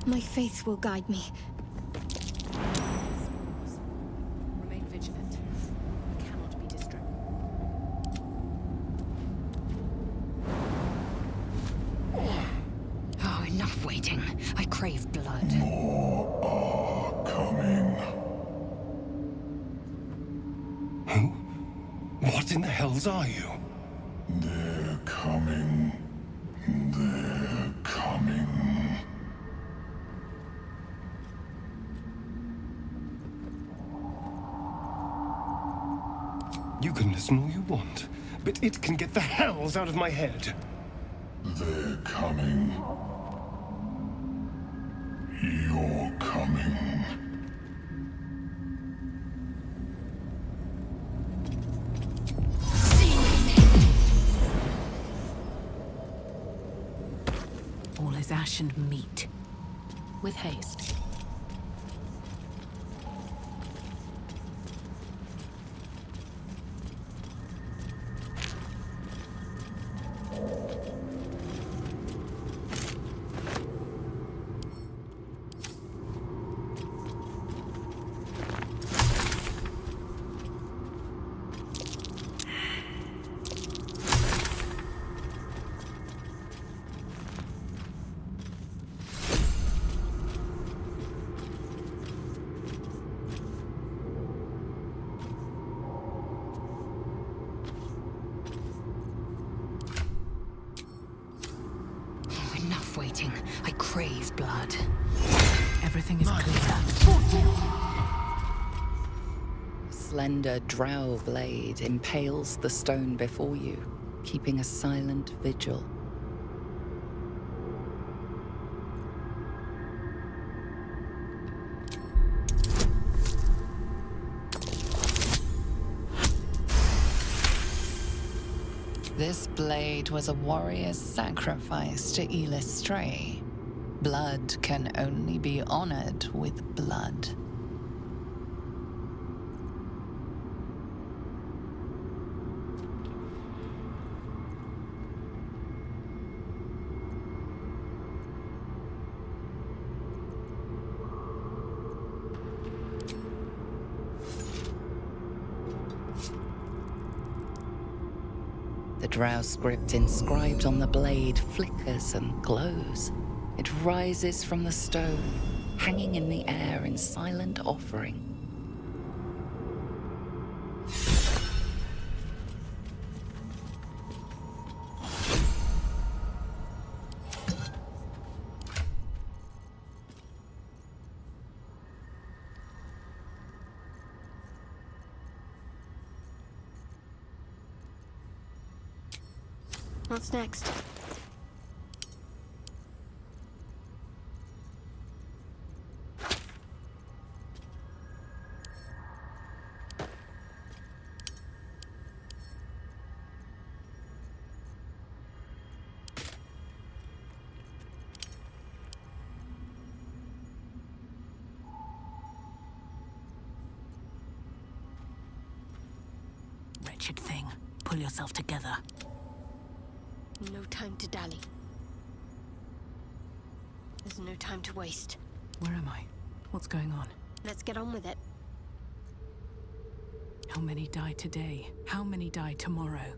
My faith will guide me. Remain vigilant. We cannot be distracted. Oh, enough waiting. I crave blood. More are coming. Who? What in the hells are you? They're coming. They're coming. You can listen all you want, but it can get the hells out of my head. They're coming. You're coming. All is ash and meat. With haste. Enough waiting. I crave blood. Everything is clear. Slender drow blade impales the stone before you, keeping a silent vigil. This blade was a warrior's sacrifice to Eilistrae. Blood can only be honored with blood. The drow script inscribed on the blade flickers and glows. It rises from the stone, hanging in the air in silent offering. What's next? Wretched thing. Pull yourself together. No time to dally. There's no time to waste. Where am I? What's going on? Let's get on with it. How many die today? How many die tomorrow?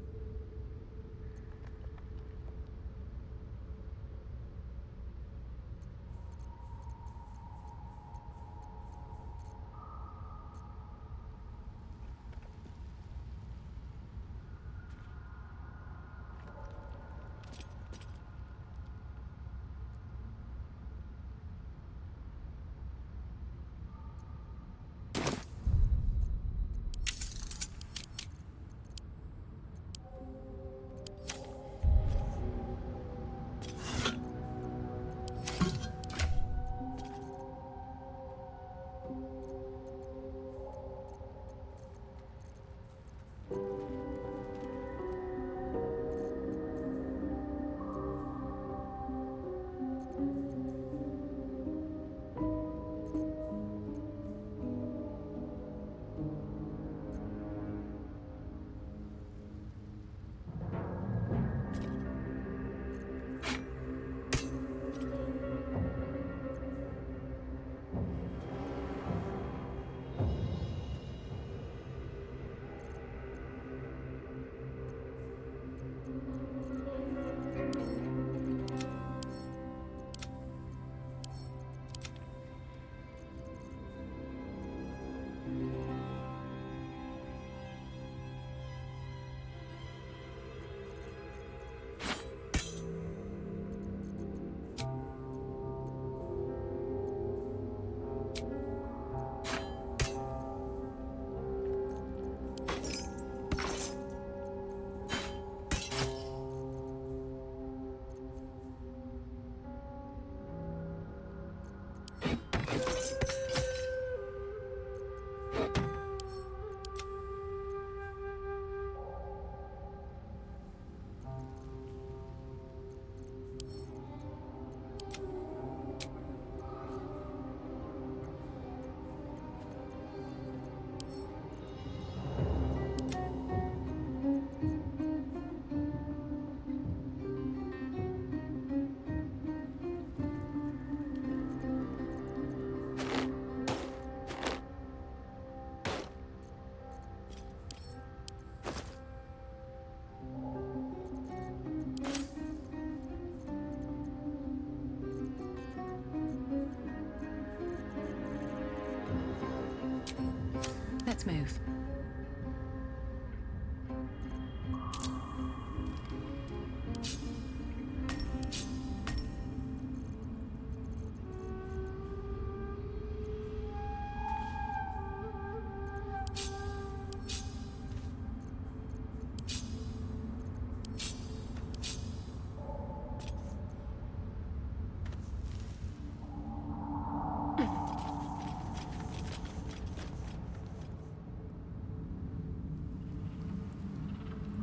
Let's move.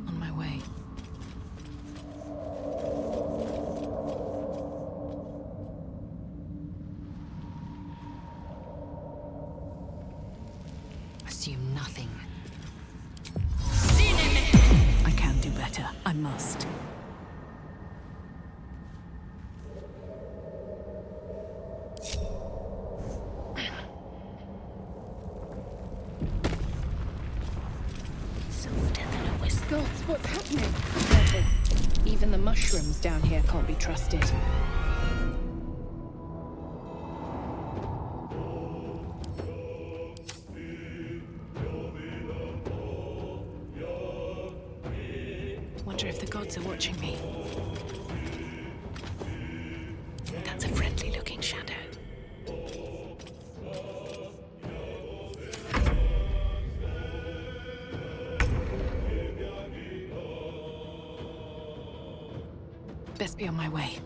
On my way. Assume nothing. I can do better. I must. Softer than a whisper. Gods, what's happening? Careful. Even the mushrooms down here can't be trusted. Wonder if the gods are watching me. That's a friendly-looking shadow. Best be on my way.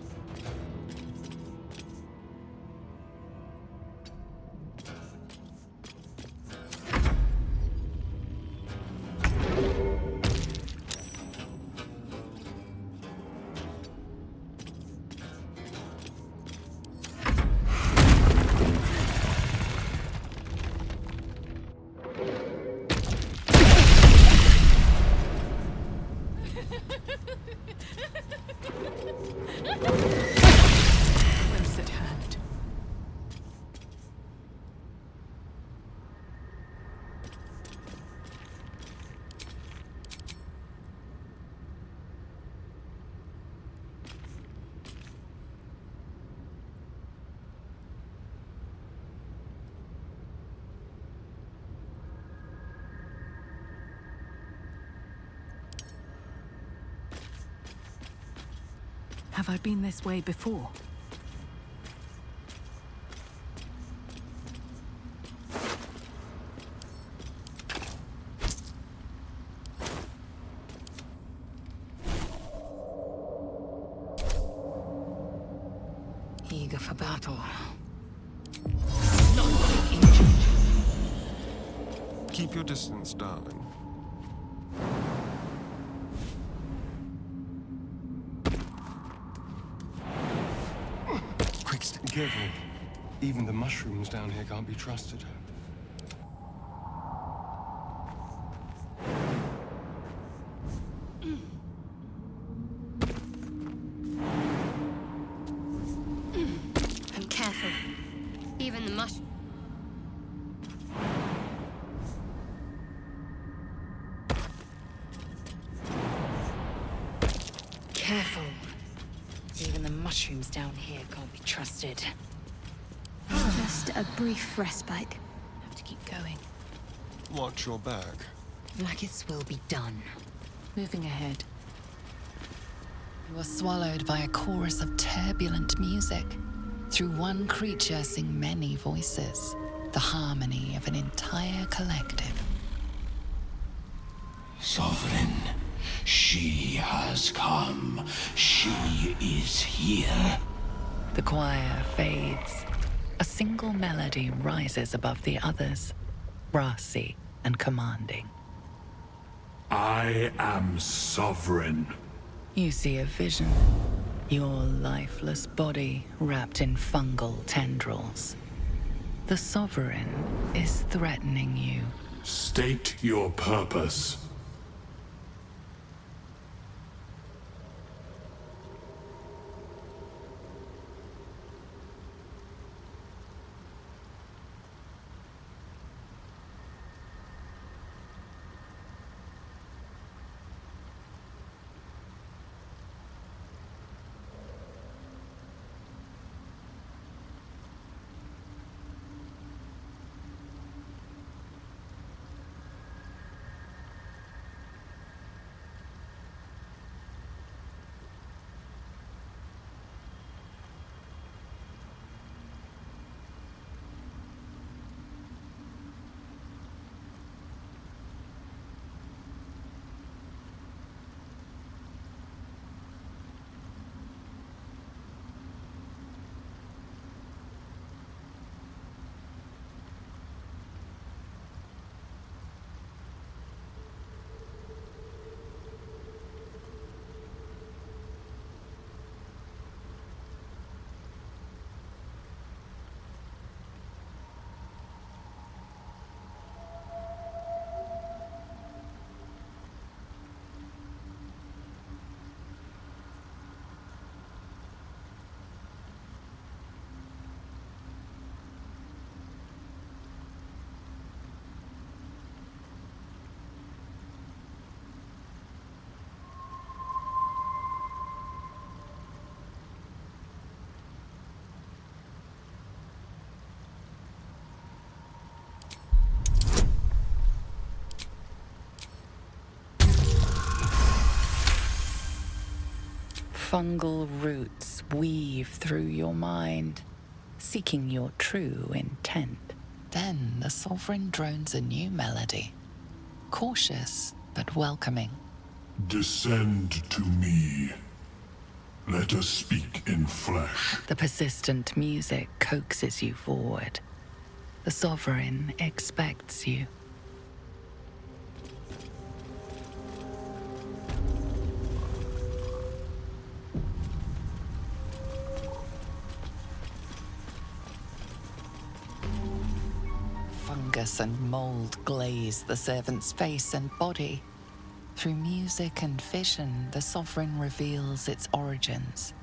Close at hand. Have I been this way before? Eager for battle. Keep your distance, darling. Quick, stay careful. Even the mushrooms down here can't be trusted. And careful. Even the mush. Careful. Even the mushrooms down here can't be trusted. Just a brief respite. Have to keep going. Watch your back. Like will be done. Moving ahead. You are swallowed by a chorus of turbulent music. Through one creature sing many voices. The harmony of an entire collective. Sovereign, she has come. She is here. The choir fades. A single melody rises above the others, brassy and commanding. I am sovereign. You see a vision. Your lifeless body wrapped in fungal tendrils. The Sovereign is threatening you. State your purpose. Fungal roots weave through your mind, seeking your true intent. Then the Sovereign drones a new melody, cautious but welcoming. Descend to me. Let us speak in flesh. The persistent music coaxes you forward. The Sovereign expects you. Fungus and mold glaze the servant's face and body. Through music and vision, the Sovereign reveals its origins.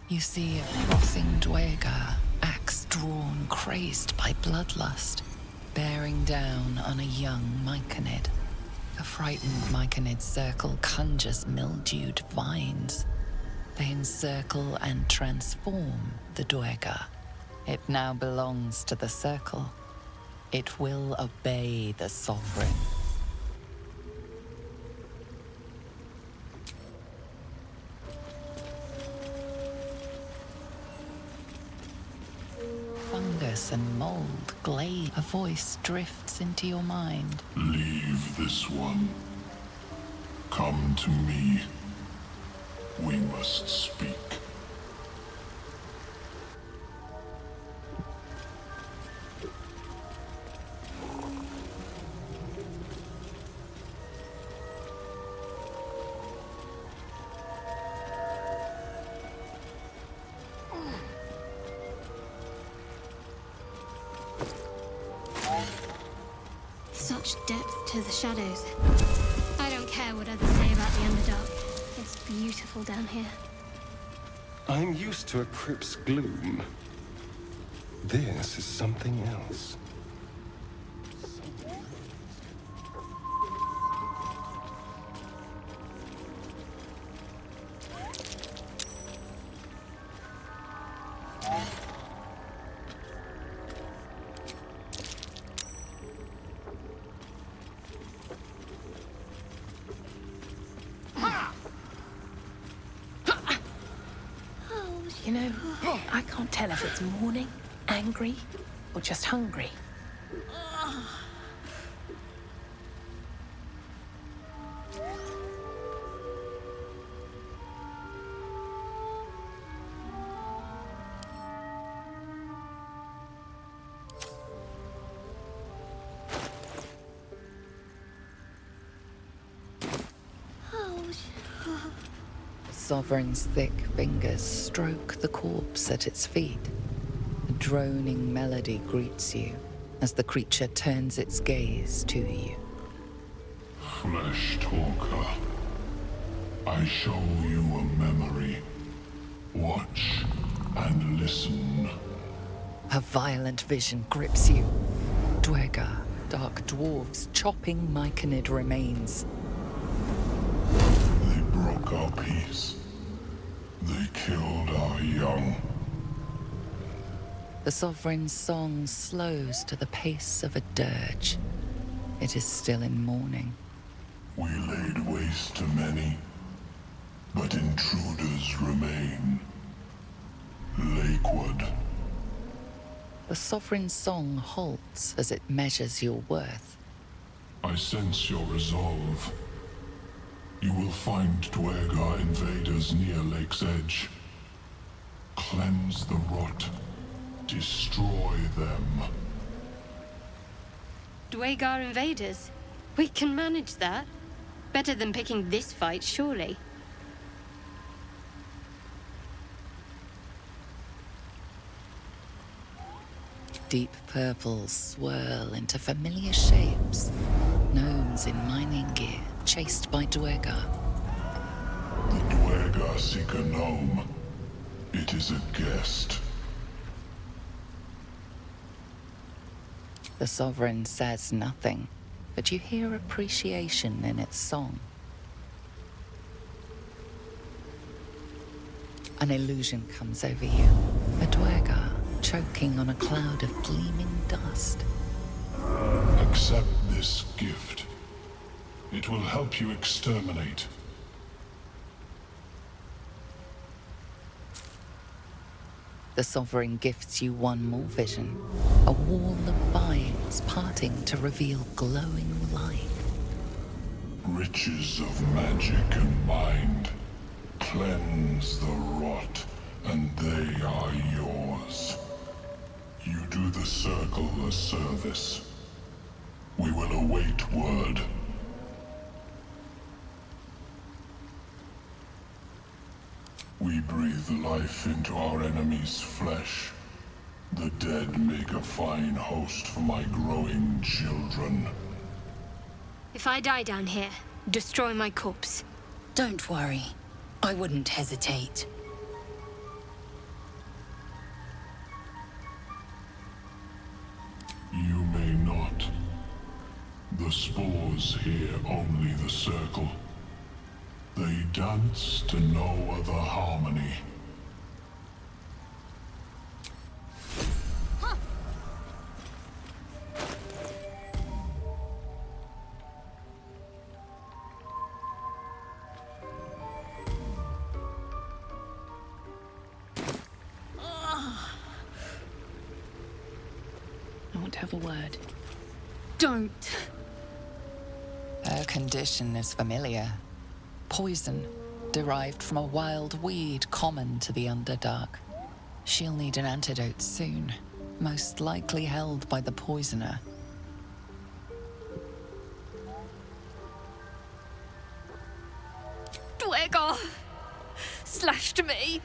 You see a frothing Dwegar, axe drawn, crazed by bloodlust, bearing down on a young Myconid. A frightened Myconid circle conjures mildewed vines. They encircle and transform the Dwegar. It now belongs to the circle. It will obey the Sovereign. Fungus and mold glaze. A voice drifts into your mind. Leave this one. Come to me. We must speak. Such depth to the shadows. I don't care what others say about the Underdark. It's beautiful down here. I'm used to a crypt's gloom. This is something else. You know, I can't tell if it's mourning, angry, or just hungry. Sovereign's thick fingers stroke the corpse at its feet. A droning melody greets you as the creature turns its gaze to you. Flesh talker. I show you a memory. Watch and listen. A violent vision grips you. Dwegar, dark dwarves chopping Myconid remains. They broke our peace. They killed our young. The Sovereign's song slows to the pace of a dirge. It is still in mourning. We laid waste to many, but intruders remain. Lakewood. The Sovereign's song halts as it measures your worth. I sense your resolve. You will find Dwegar invaders near Lake's Edge. Cleanse the rot. Destroy them. Dwegar invaders? We can manage that. Better than picking this fight, surely. Deep purples swirl into familiar shapes. Gnomes in mining gear, chased by Dwegar. The Dwegar seek a gnome. It is a guest. The Sovereign says nothing, but you hear appreciation in its song. An illusion comes over you. A Dwegar choking on a cloud of gleaming dust. Accept this gift. It will help you exterminate. The Sovereign gifts you one more vision. A wall of vines parting to reveal glowing light. Riches of magic and mind. Cleanse the rot, and they are yours. You do the Circle a service. We will await word. We breathe life into our enemy's flesh. The dead make a fine host for my growing children. If I die down here, destroy my corpse. Don't worry. I wouldn't hesitate. You may not. The spores hear only the Circle. They dance to no other harmony. I want to have a word. Don't. Her condition is familiar. Poison, derived from a wild weed common to the Underdark. She'll need an antidote soon, most likely held by the poisoner. Dwegar slashed me.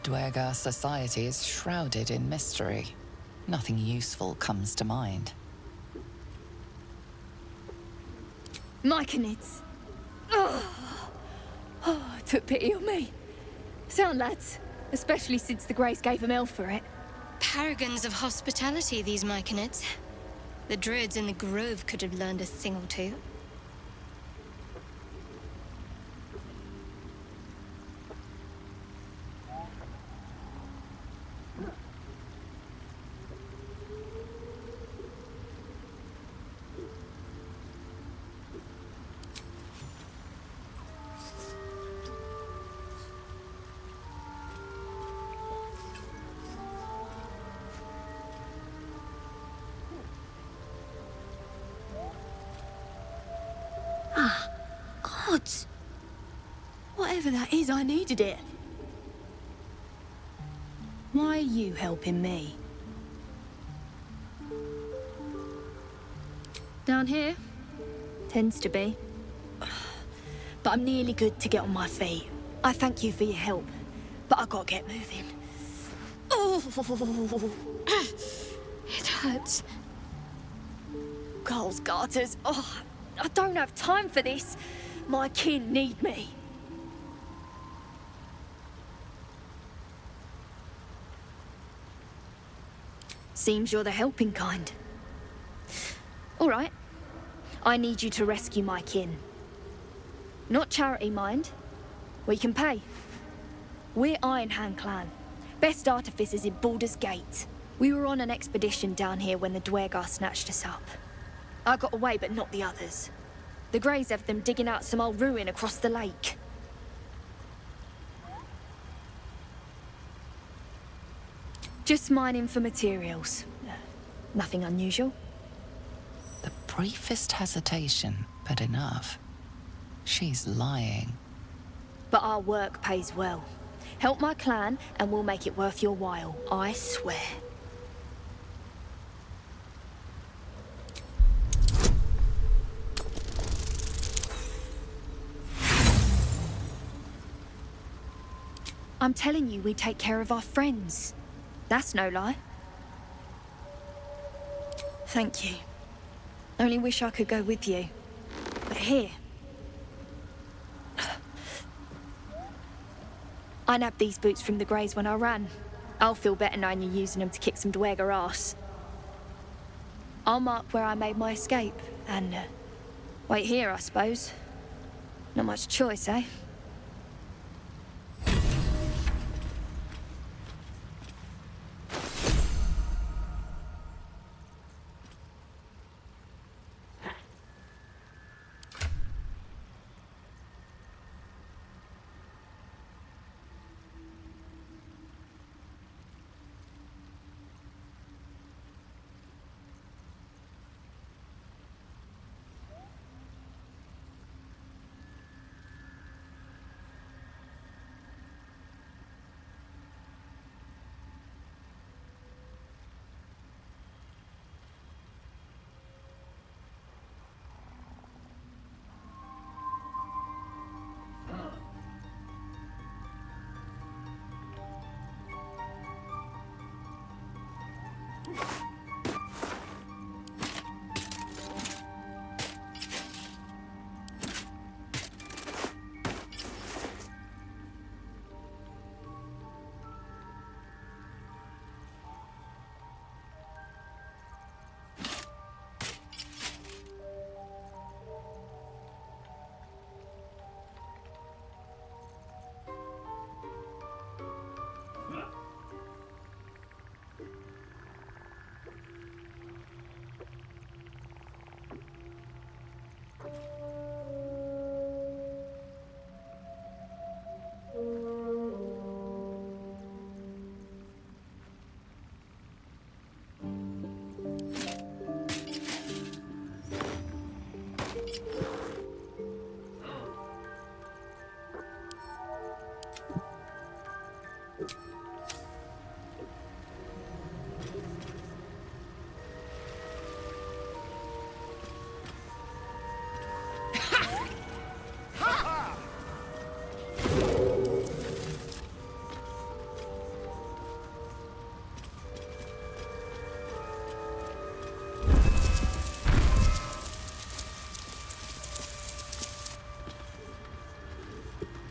Dwegar society is shrouded in mystery. Nothing useful comes to mind. Myconids. Took pity on me. Sound lads, especially since the Greys gave him hell for it. Paragons of hospitality, these Myconids. The druids in the Grove could have learned a thing or two. Gods! Whatever that is, I needed it. Why are you helping me? Down here? Tends to be. But I'm nearly good to get on my feet. I thank you for your help, but I gotta get moving. Oh! It hurts. Coles garters. Oh, I don't have time for this. My kin need me. Seems you're the helping kind. All right. I need you to rescue my kin. Not charity, mind. We can pay. We're Ironhand Clan. Best artificers in Baldur's Gate. We were on an expedition down here when the Dwegar snatched us up. I got away, but not the others. The Greys have them digging out some old ruin across the lake. Just mining for materials. Nothing unusual. The briefest hesitation, but enough. She's lying. But our work pays well. Help my clan, and we'll make it worth your while, I swear. I'm telling you, we take care of our friends. That's no lie. Thank you. Only wish I could go with you. But here... I nabbed these boots from the Greys when I ran. I'll feel better knowing you're using them to kick some Dwegar ass. I'll mark where I made my escape, and Wait here, I suppose. Not much choice, eh?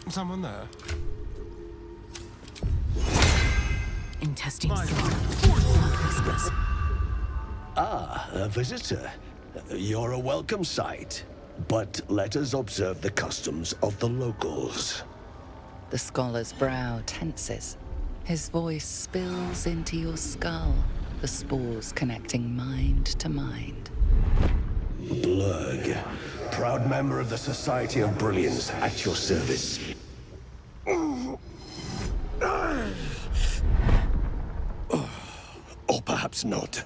Someone there? In testing Ah, a visitor. You're a welcome sight. But let us observe the customs of the locals. The scholar's brow tenses. His voice spills into your skull, the spores connecting mind to mind. Blurg, proud member of the Society of Brilliance, at your service. Or perhaps not.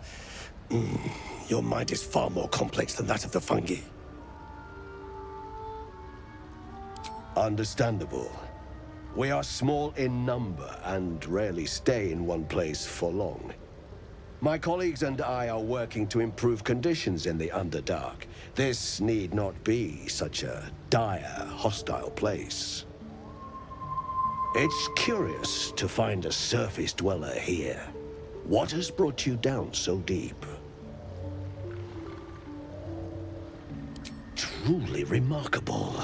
Your mind is far more complex than that of the fungi. Understandable. We are small in number and rarely stay in one place for long. My colleagues and I are working to improve conditions in the Underdark. This need not be such a dire, hostile place. It's curious to find a surface dweller here. What has brought you down so deep? Truly remarkable.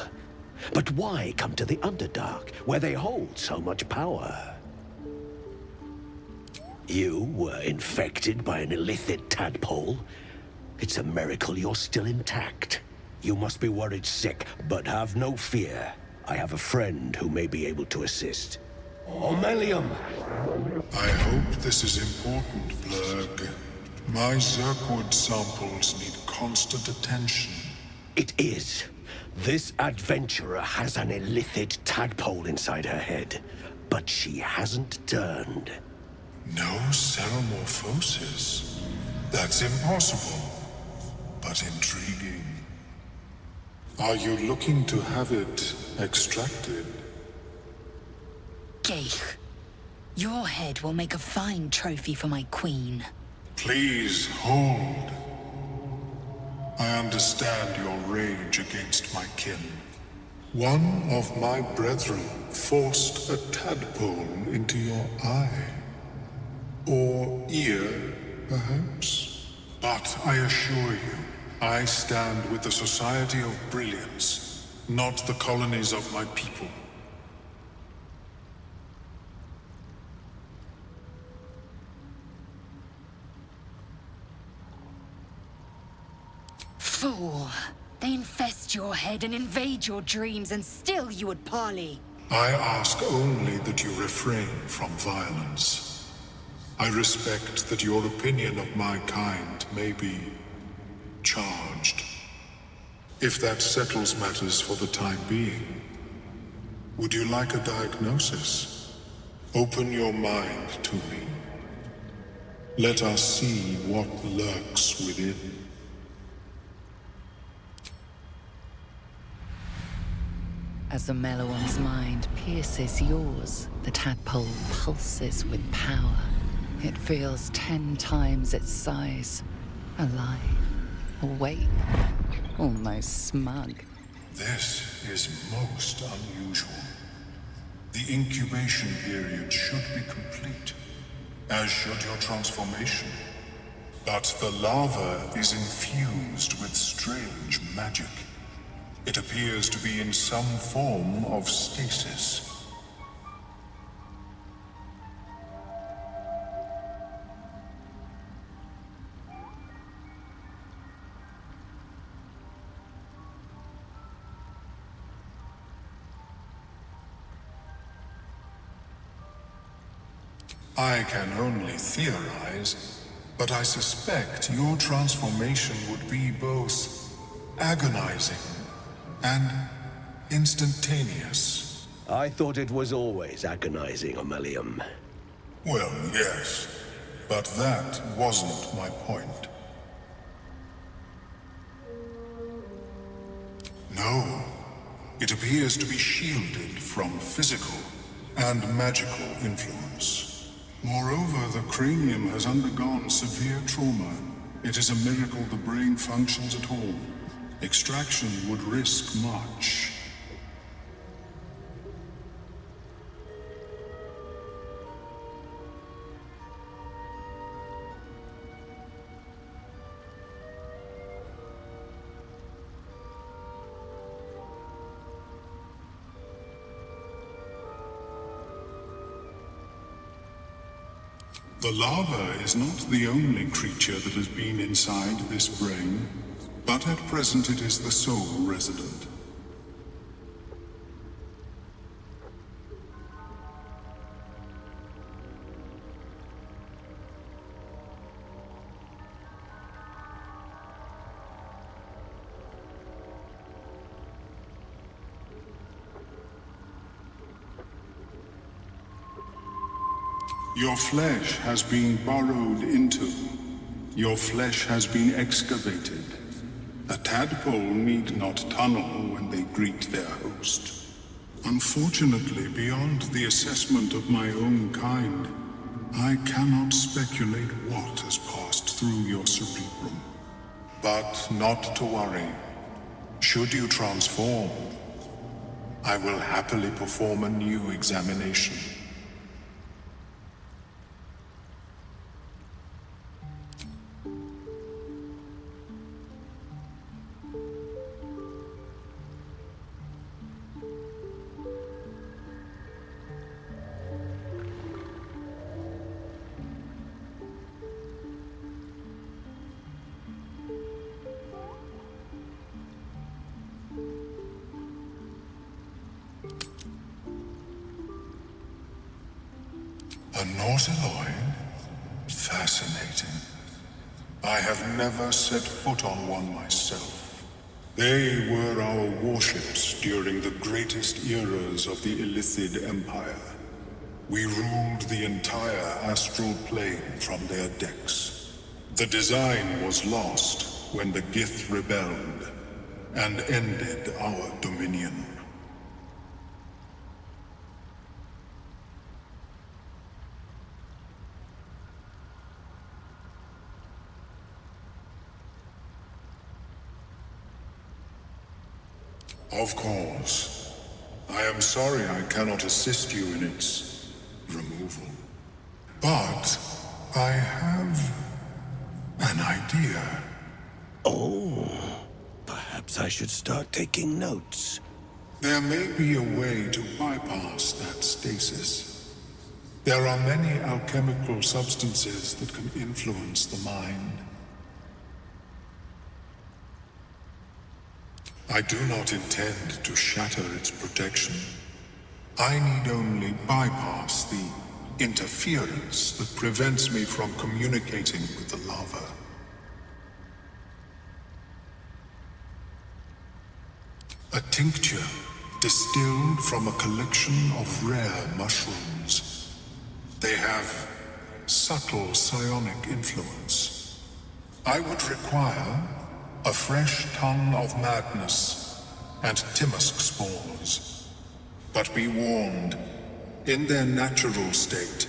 But why come to the Underdark, where they hold so much power? You were infected by an illithid tadpole? It's a miracle you're still intact. You must be worried sick, but have no fear. I have a friend who may be able to assist. Omelium! I hope this is important, Blurg. My Zirkwood samples need constant attention. It is. This adventurer has an illithid tadpole inside her head, but she hasn't turned. No Ceramorphosis. That's impossible, but intriguing. Are you looking to have it extracted? Geich, your head will make a fine trophy for my queen. Please hold. I understand your rage against my kin. One of my brethren forced a tadpole into your eye. Or ear, perhaps. But I assure you, I stand with the Society of Brilliance, not the colonies of my people. Fool! They infest your head and invade your dreams, and still you would parley. I ask only that you refrain from violence. I respect that your opinion of my kind may be charged. If that settles matters for the time being, would you like a diagnosis? Open your mind to me. Let us see what lurks within. As the Meloam's mind pierces yours, the tadpole pulses with power. It feels 10 times its size. Alive, awake, almost smug. This is most unusual. The incubation period should be complete, as should your transformation. But the larva is infused with strange magic. It appears to be in some form of stasis. I can only theorize, but I suspect your transformation would be both agonizing and instantaneous. I thought it was always agonizing, Ammalium. Well, yes, but that wasn't my point. No, it appears to be shielded from physical and magical influence. Moreover, the cranium has undergone severe trauma. It is a miracle the brain functions at all. Extraction would risk much. The larva is not the only creature that has been inside this brain, but at present it is the sole resident. Your flesh has been burrowed into. Your flesh has been excavated. A tadpole need not tunnel when they greet their host. Unfortunately, beyond the assessment of my own kind, I cannot speculate what has passed through your cerebrum. But not to worry. Should you transform, I will happily perform a new examination. A Nautiloid? Fascinating. I have never set foot on one myself. They were our warships during the greatest eras of the Illithid Empire. We ruled the entire astral plane from their decks. The design was lost when the Gith rebelled and ended our dominion. Of course. I am sorry I cannot assist you in its removal. But I have an idea. Oh, perhaps I should start taking notes. There may be a way to bypass that stasis. There are many alchemical substances that can influence the mind. I do not intend to shatter its protection. I need only bypass the interference that prevents me from communicating with the lava. A tincture distilled from a collection of rare mushrooms. They have subtle psionic influence. I would require a fresh tongue of madness and Timusk spores. But be warned, in their natural state,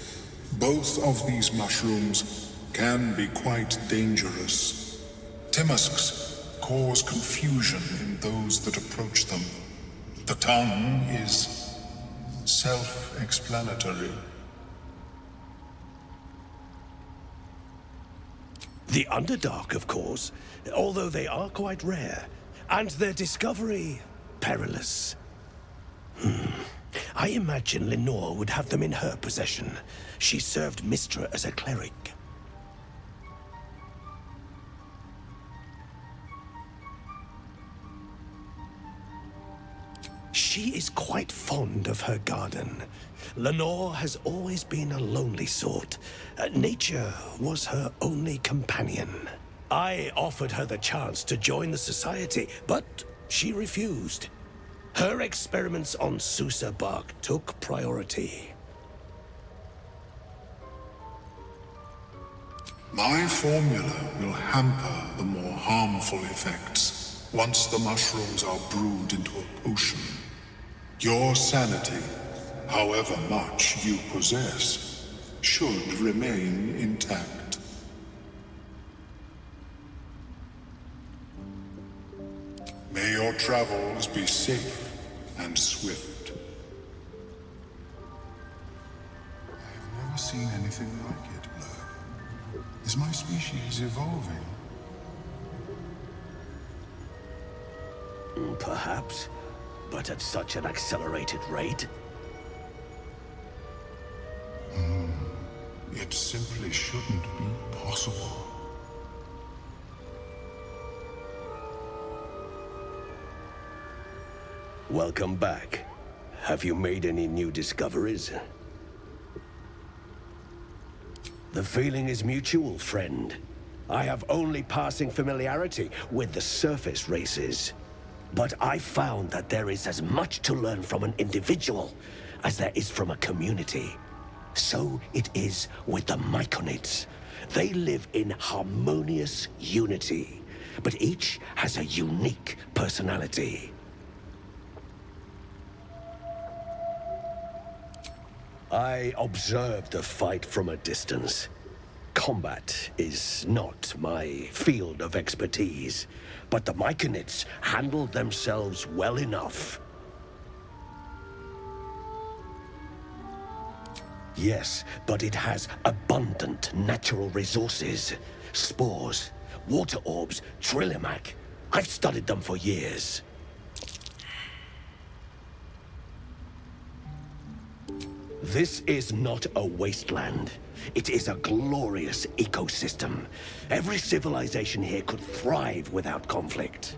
both of these mushrooms can be quite dangerous. Timusks cause confusion in those that approach them. The tongue is self-explanatory. The Underdark, of course, although they are quite rare, and their discovery perilous. I imagine Lenore would have them in her possession. She served Mystra as a cleric. She is quite fond of her garden. Lenore has always been a lonely sort. Nature was her only companion. I offered her the chance to join the society, but she refused. Her experiments on Susa bark took priority. My formula will hamper the more harmful effects once the mushrooms are brewed into a potion. Your sanity, however much you possess, should remain intact. May your travels be safe and swift. I have never seen anything like it, Blur. Is my species evolving? Perhaps, but at such an accelerated rate. It simply shouldn't be possible. Welcome back. Have you made any new discoveries? The feeling is mutual, friend. I have only passing familiarity with the surface races. But I found that there is as much to learn from an individual as there is from a community. So it is with the Myconids. They live in harmonious unity, but each has a unique personality. I observed the fight from a distance. Combat is not my field of expertise, but the Myconids handled themselves well enough. Yes, but it has abundant natural resources. Spores, water orbs, Trillimac. I've studied them for years. This is not a wasteland. It is a glorious ecosystem. Every civilization here could thrive without conflict.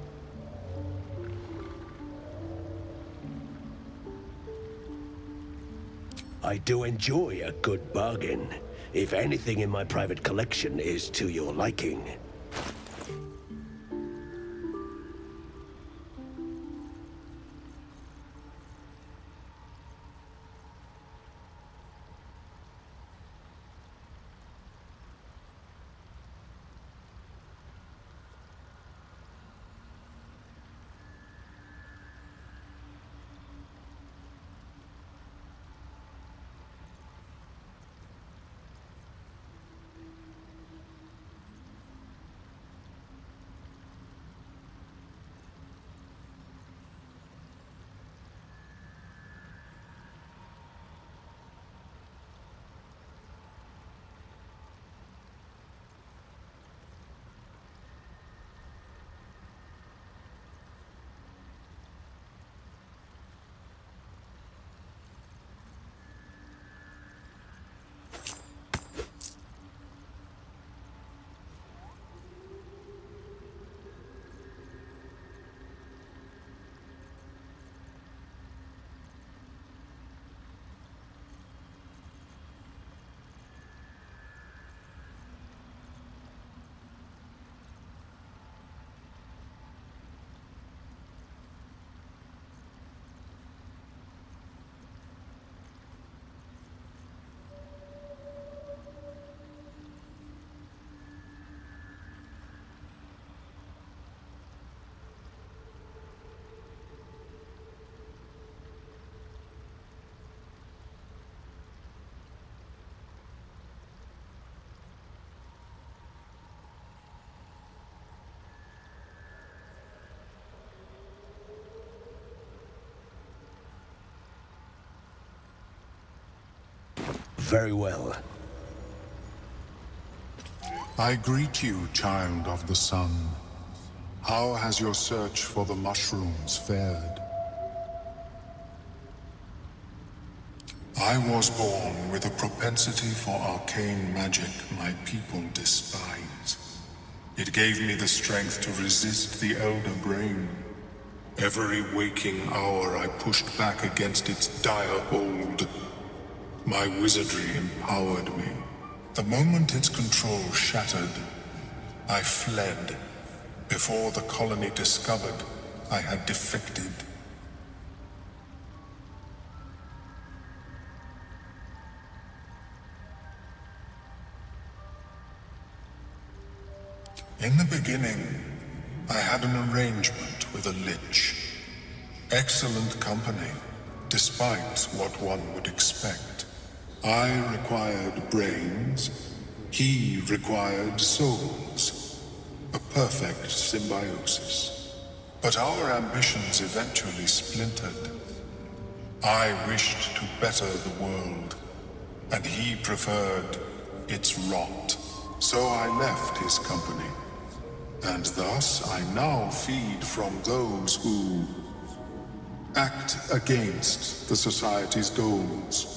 I do enjoy a good bargain. If anything in my private collection is to your liking. Very well. I greet you, child of the sun. How has your search for the mushrooms fared? I was born with a propensity for arcane magic my people despise. It gave me the strength to resist the Elder Brain. Every waking hour I pushed back against its dire hold. My wizardry empowered me. The moment its control shattered, I fled. Before the colony discovered I had defected. In the beginning, I had an arrangement with a lich. Excellent company, despite what one would expect. I required brains, he required souls. A perfect symbiosis. But our ambitions eventually splintered. I wished to better the world, and he preferred its rot. So I left his company. And thus I now feed from those who act against the Society's goals.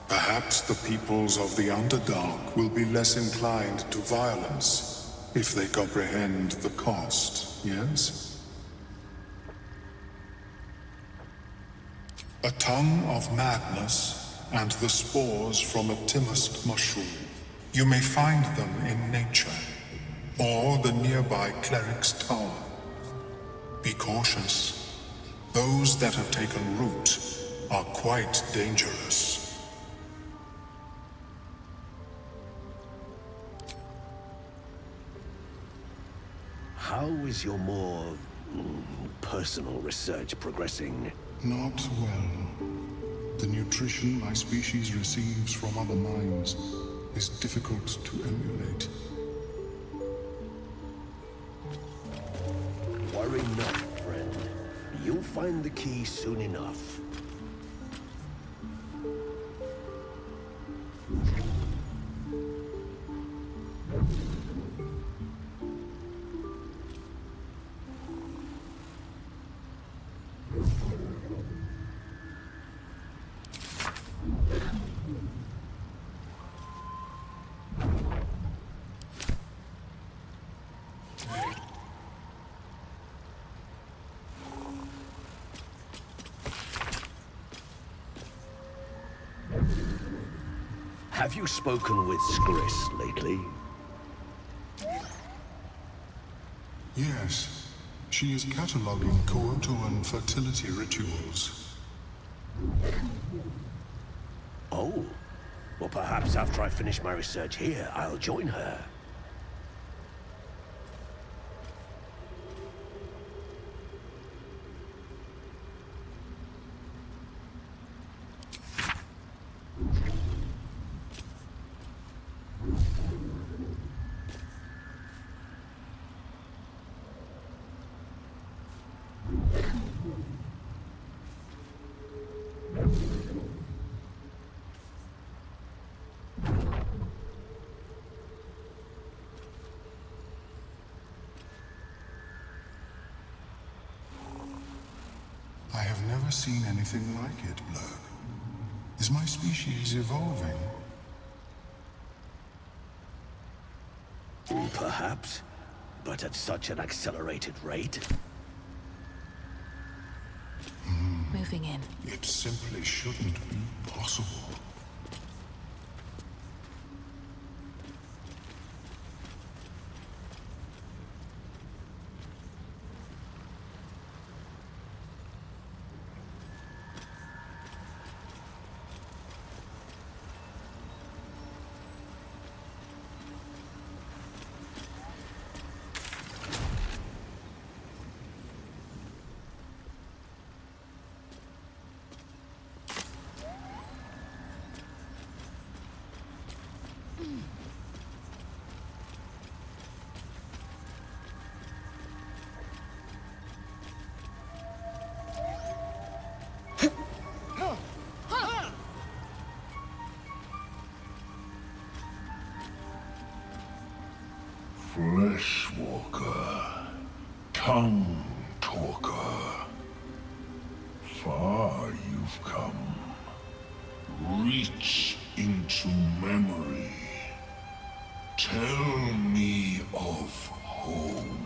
Perhaps the peoples of the Underdark will be less inclined to violence if they comprehend the cost, yes? A tongue of madness and the spores from a Timost mushroom. You may find them in nature, or the nearby cleric's tower. Be cautious. Those that have taken root are quite dangerous. How is your more personal research progressing? Not well. The nutrition my species receives from other minds is difficult to emulate. Worry not, friend. You'll find the key soon enough. Have you spoken with Skris lately? Yes. She is cataloging Koatoan fertility rituals. Oh. Well, perhaps after I finish my research here, I'll join her. I have never seen anything like it, Blurg. Is my species evolving? Perhaps, but at such an accelerated rate. Moving in. It simply shouldn't be possible. Fleshwalker, tongue talker. Far you've come. Reach into memory. Tell me of home.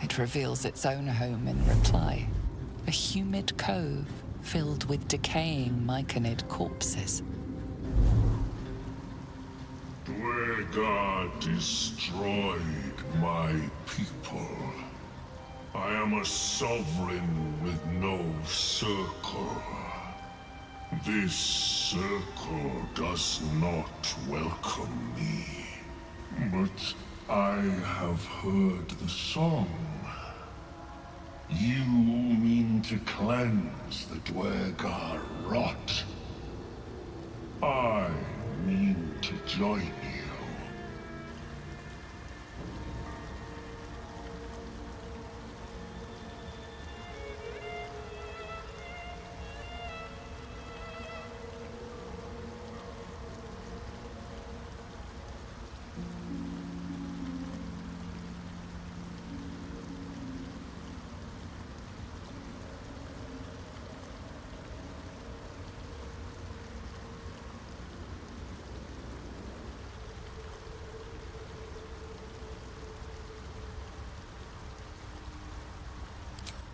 It reveals its own home in reply. A humid cove filled with decaying myconid corpses. Dwegar destroyed my people. I am a sovereign with no circle. This circle does not welcome me. But I have heard the song. You mean to cleanse the Dwegar rot. I mean to join you.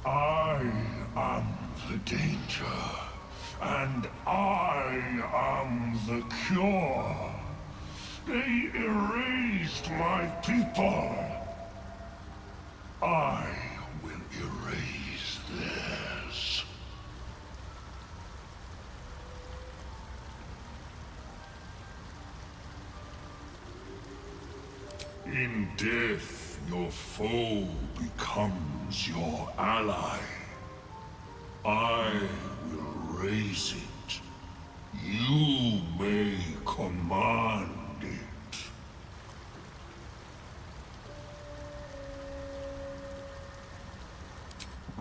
I am the danger, and I am the cure. They erased my people. I will erase theirs. In death, your foe becomes your ally. I will raise it. You may command it.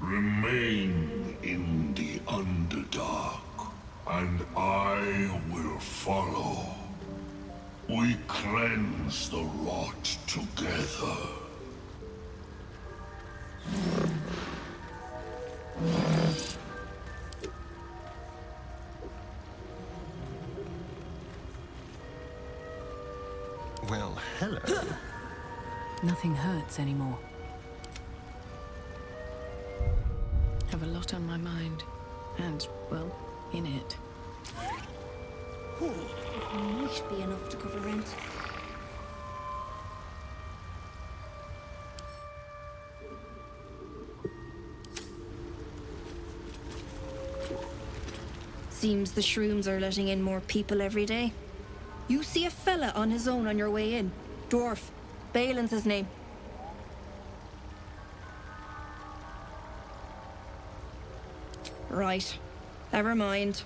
Remain in the Underdark, and I will follow. We cleanse the rot together. Well, hello. Nothing hurts anymore. Have a lot on my mind. And, well, in it. Might be enough to cover rent. Seems the shrooms are letting in more people every day. You see a fella on his own on your way in. Dwarf. Balin's his name. Right. Never mind.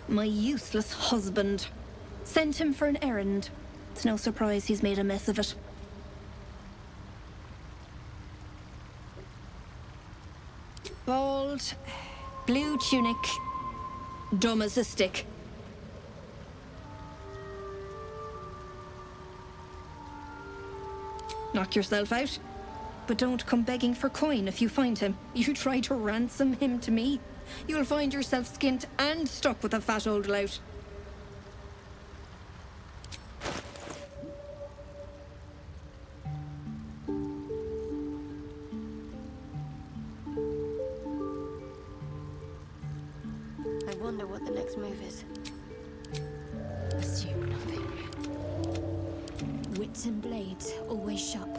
My useless husband. Sent him for an errand. It's no surprise he's made a mess of it. Bald, blue tunic, dumb as a stick. Knock yourself out. But don't come begging for coin if you find him. You try to ransom him to me, you'll find yourself skint and stuck with a fat old lout. wonder what the next move is. Assume nothing. Wits and blades, always sharp.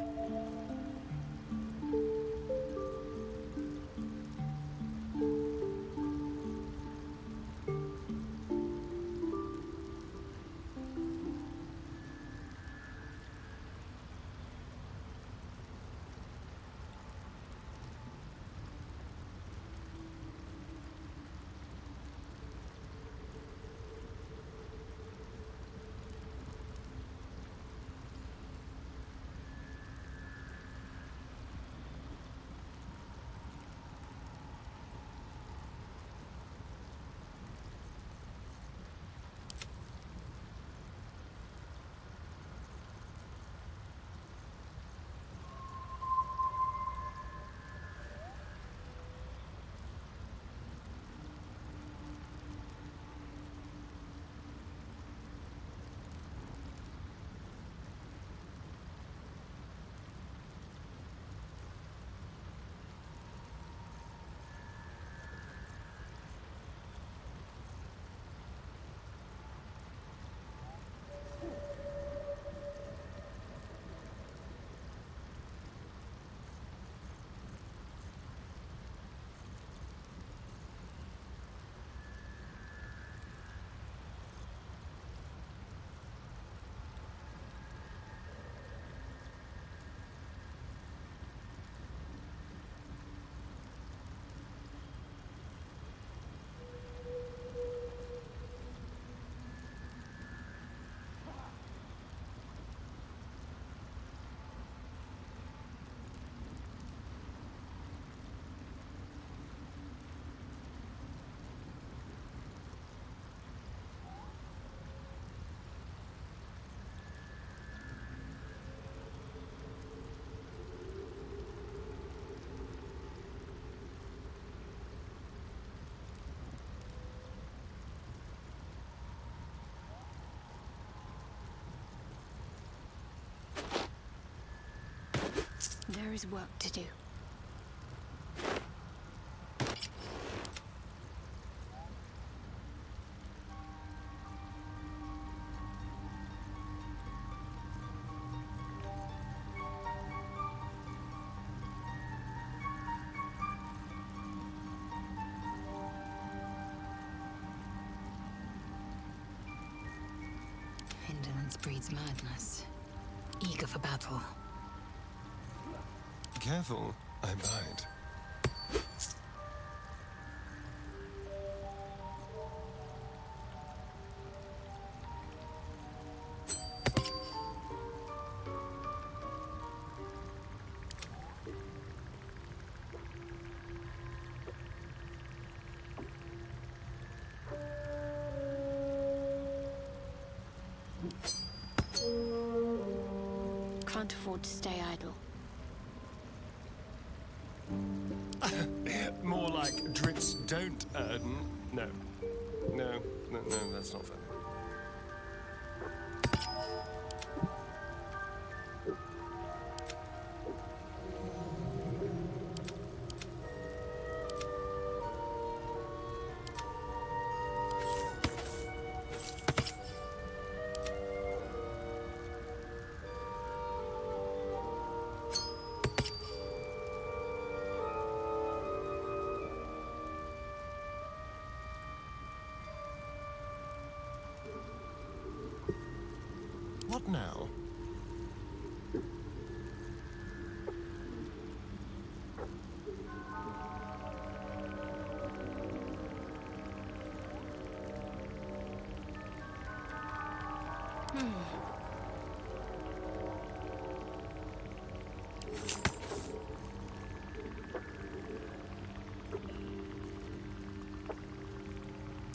There is work to do. Indolence breeds madness. Eager for battle. Careful, I bite. Can't afford to stay idle. More like Dritz don't earn. No. No, that's not funny. What now?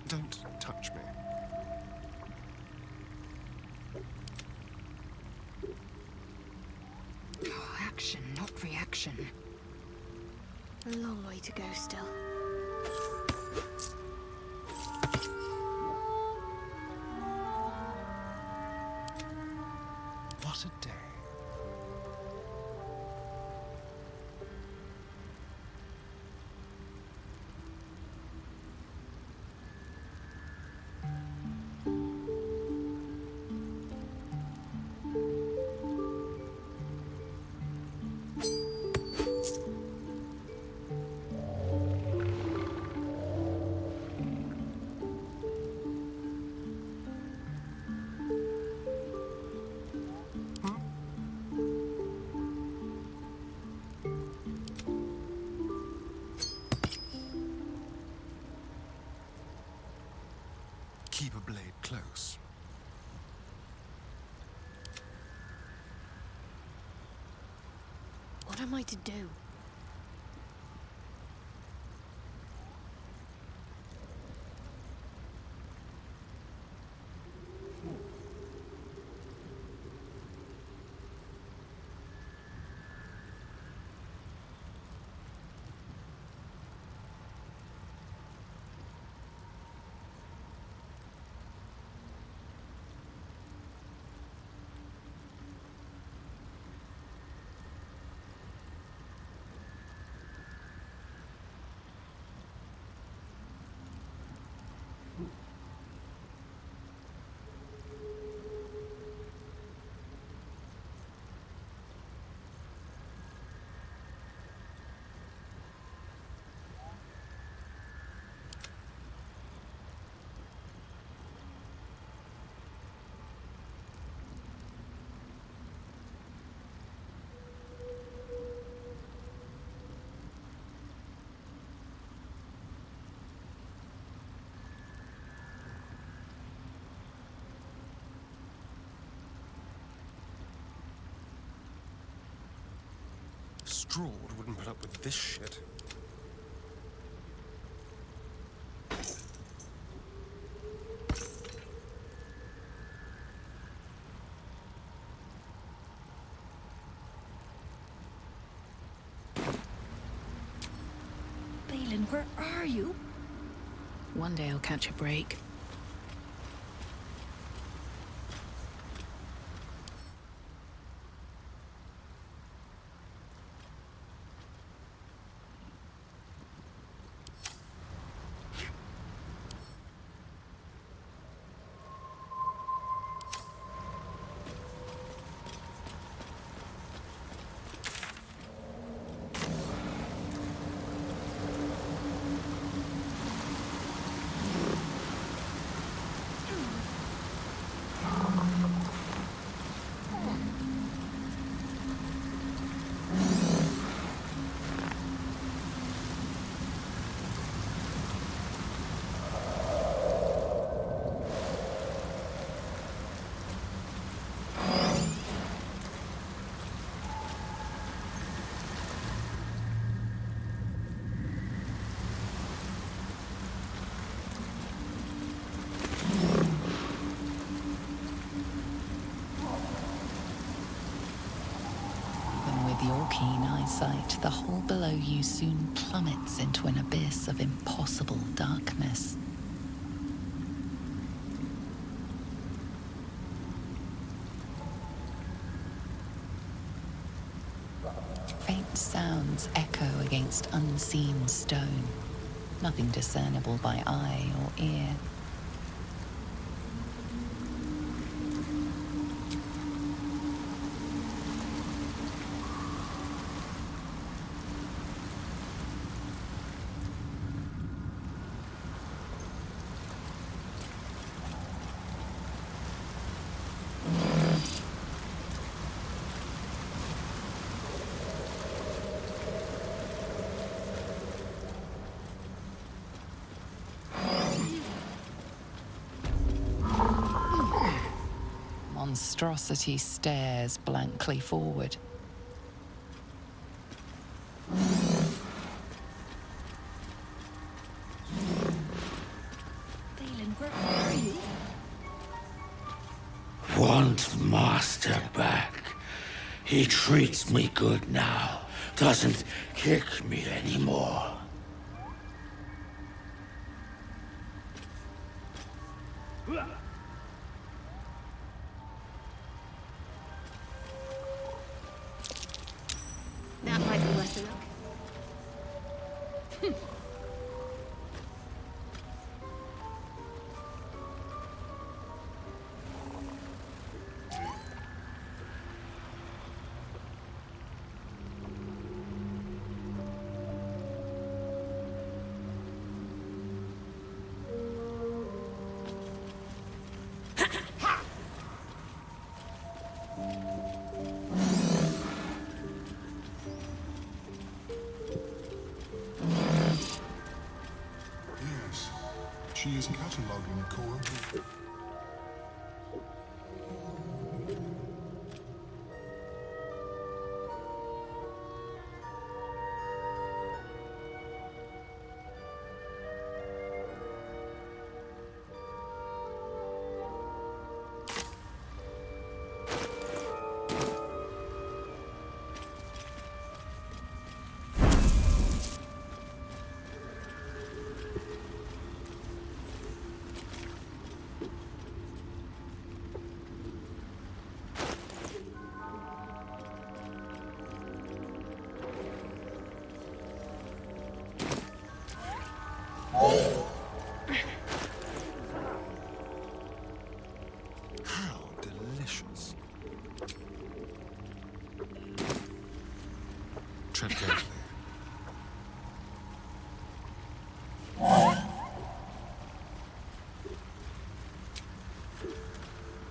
Don't touch me. Action, not reaction. A long way to go still. What a day. What am I to do? Strahd wouldn't put up with this shit. Balin, where are you? One day I'll catch a break. With your keen eyesight, the hole below you soon plummets into an abyss of impossible darkness. Faint sounds echo against unseen stone, nothing discernible by eye or ear. Monstrosity stares blankly forward. Balin, where are you? Want Master back. He treats me good now. Doesn't kick me anymore. That might be worth a look. Yes, she is cataloging Cora. Tread carefully.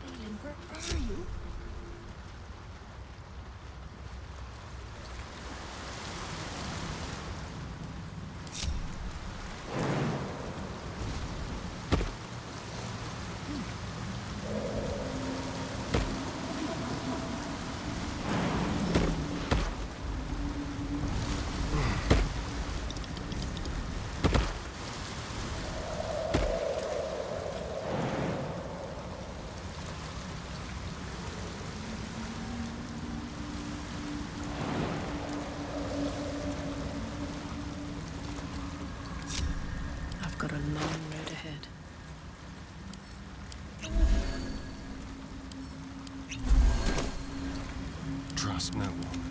Balin, where are you? I've got a long road ahead. Trust no one.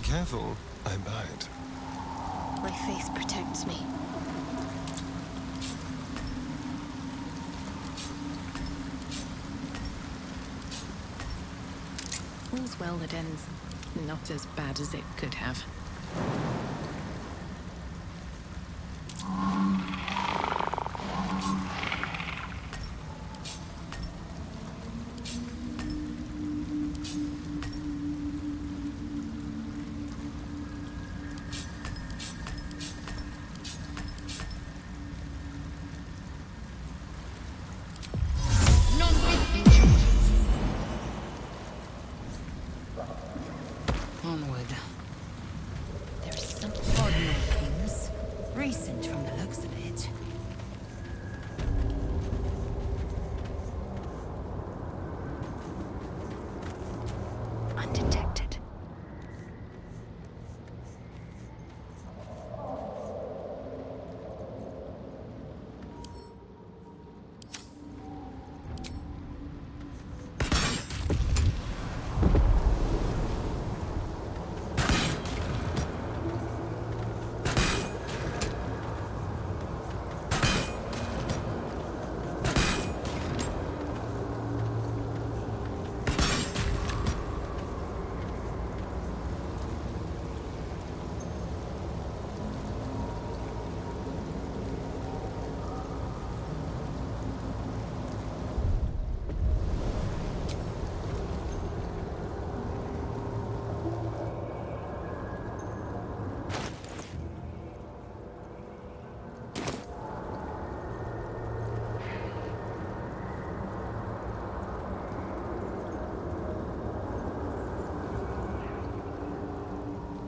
Careful, I bite. My faith protects me. All's well that ends not as bad as it could have. Onward. There's some odd markings. Recent from the looks of it. Undetected.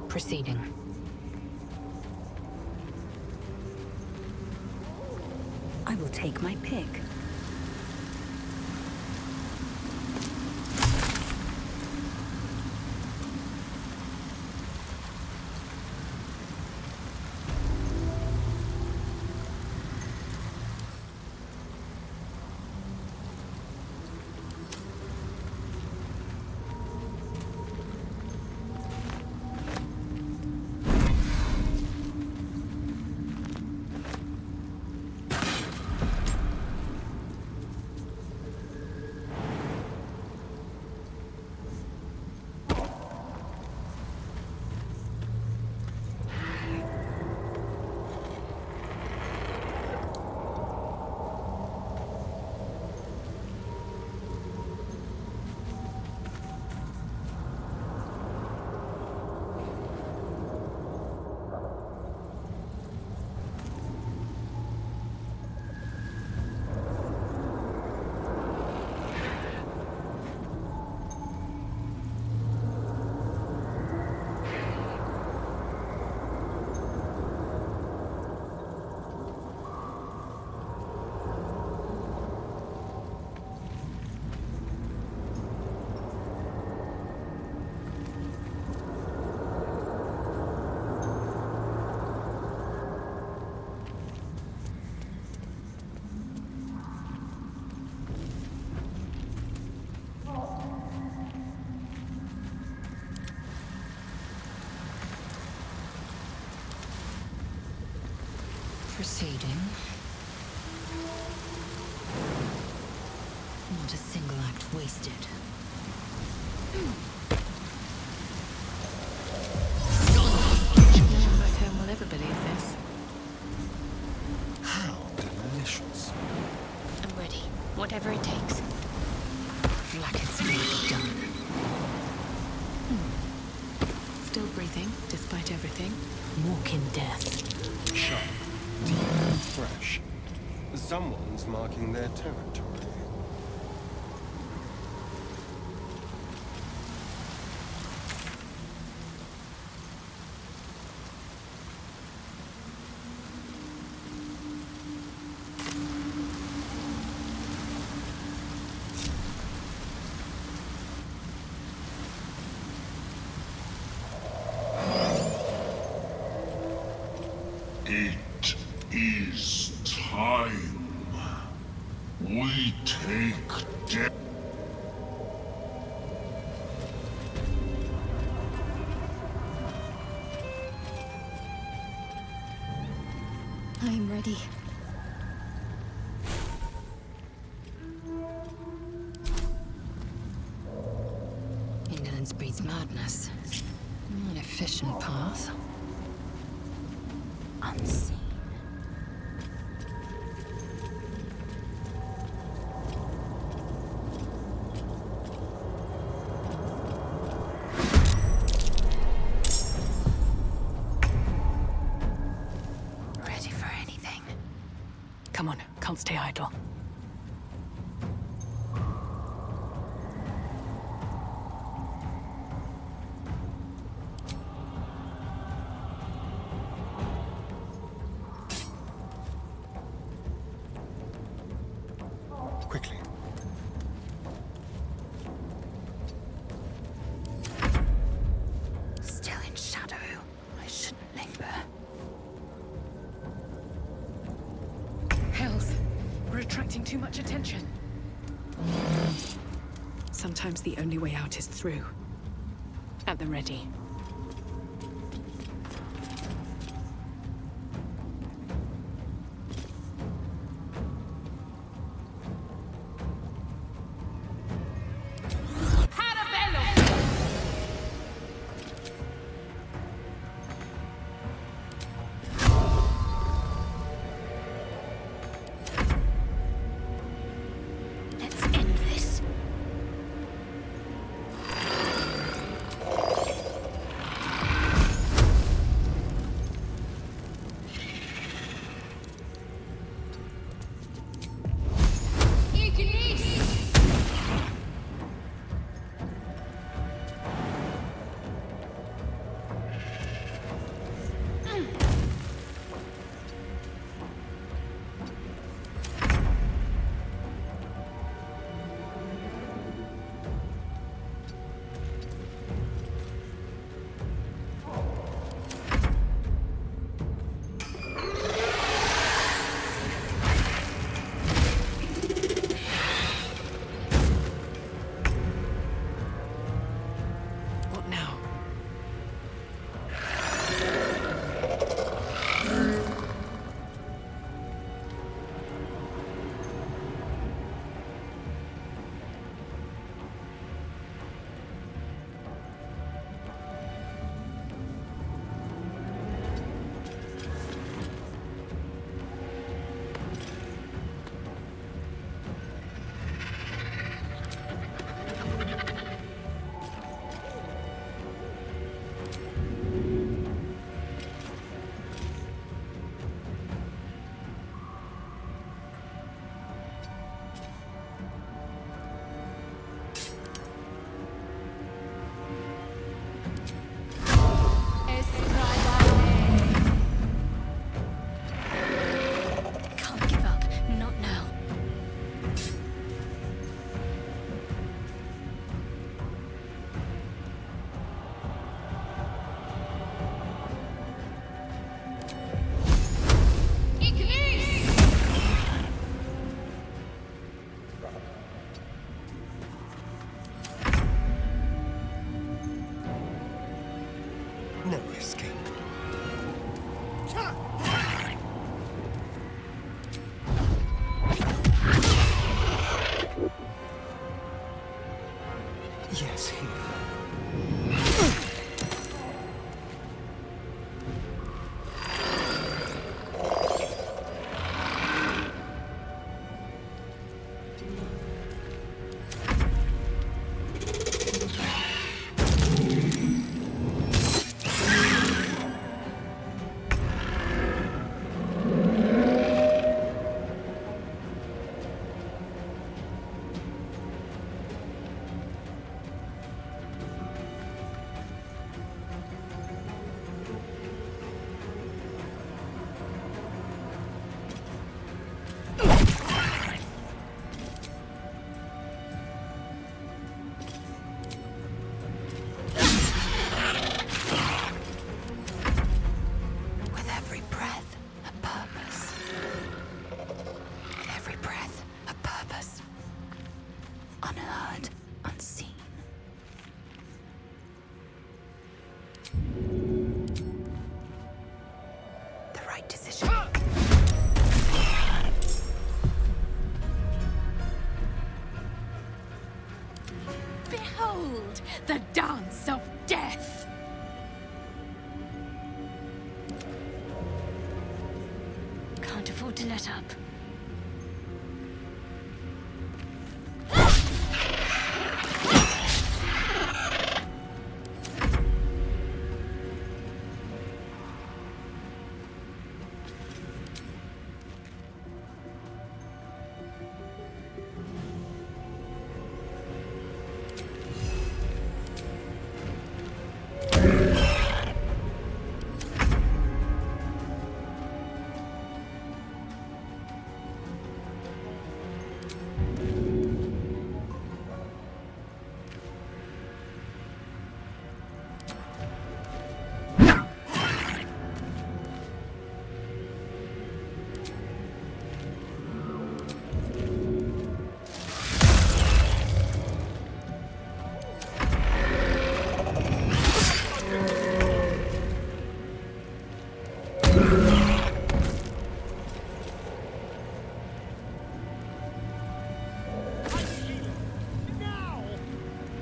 Proceeding. I will take my pick. Proceeding. Not a single act wasted. No one back home will ever believe this. How delicious. I'm ready. Whatever it takes. Like it's really done. Still breathing, despite everything. Walking death. Sharp, deep, fresh. Someone's marking their territory. It is time. We take death. I am ready. Indolence breeds madness. An efficient path. Unseen. Ready for anything. Come on, can't stay idle. Quickly. Still in shadow. I shouldn't linger. Hells, we're attracting too much attention. Sometimes the only way out is through. At the ready. Let's end this. can't afford to let up.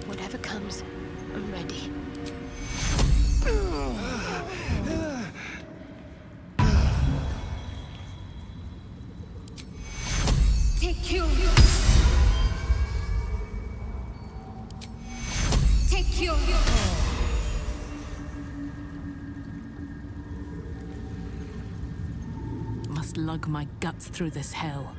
Whatever comes, I'm ready. Take you. Take you. Must lug my guts through this hell.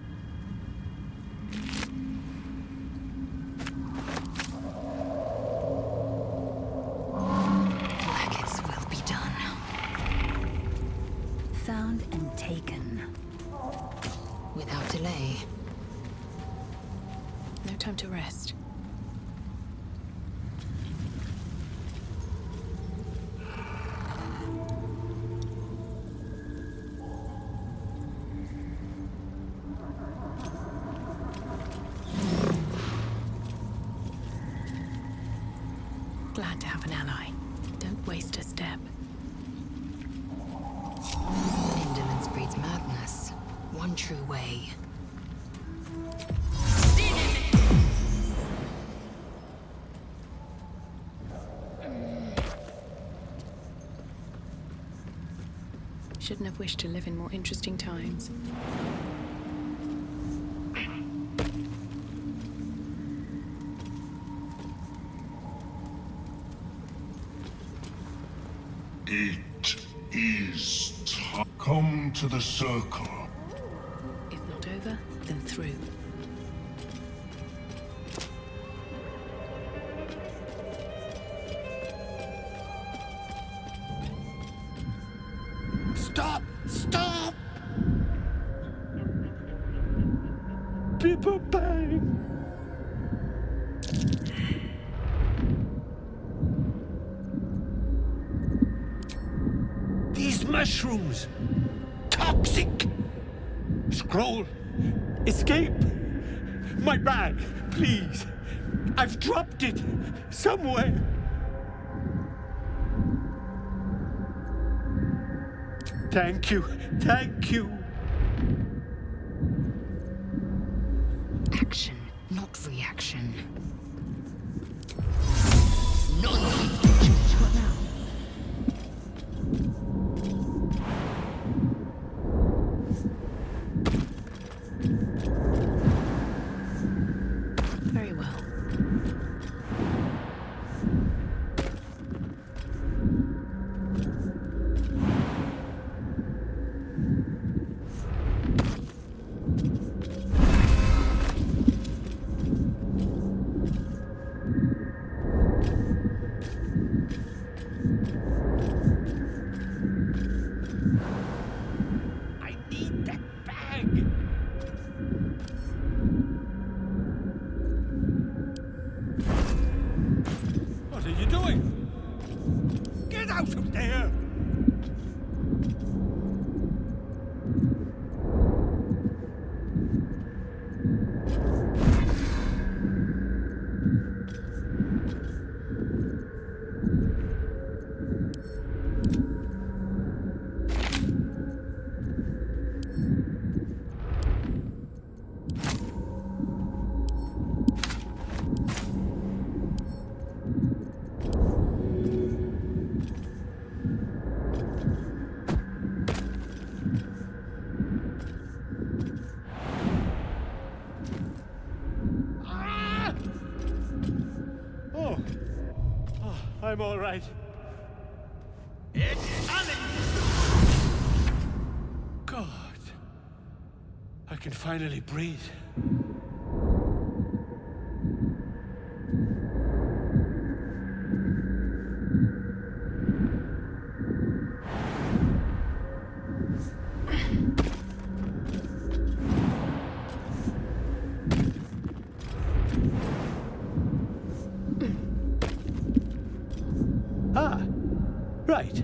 Blackett's will be done. Found and taken. Without delay. No time to rest. Glad to have an ally. Don't waste a step. Indolence breeds madness. One true way. Shouldn't have wished to live in more interesting times. It is time. Come to the circle. If not over, then through. Stop! Stop! Bibba Bang! These mushrooms! Toxic! Scroll! Escape! My bag, please! I've dropped it somewhere! Thank you, thank you! Action, not reaction. What now? Very well. I'm all right. God. I can finally breathe. Ah, right,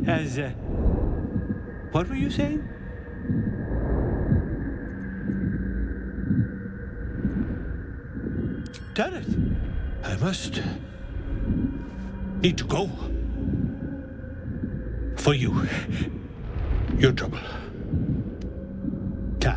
what were you saying? Damn it! I must need to go. For you. Your trouble. Ta.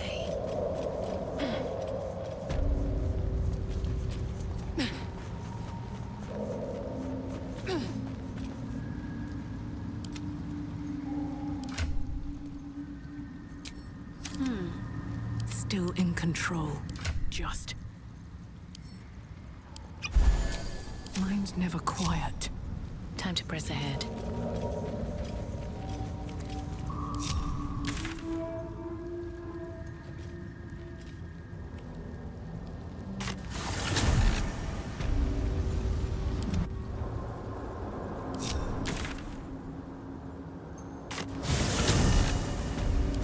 way. Still in control. Just. Mine's never quiet. Time to press ahead.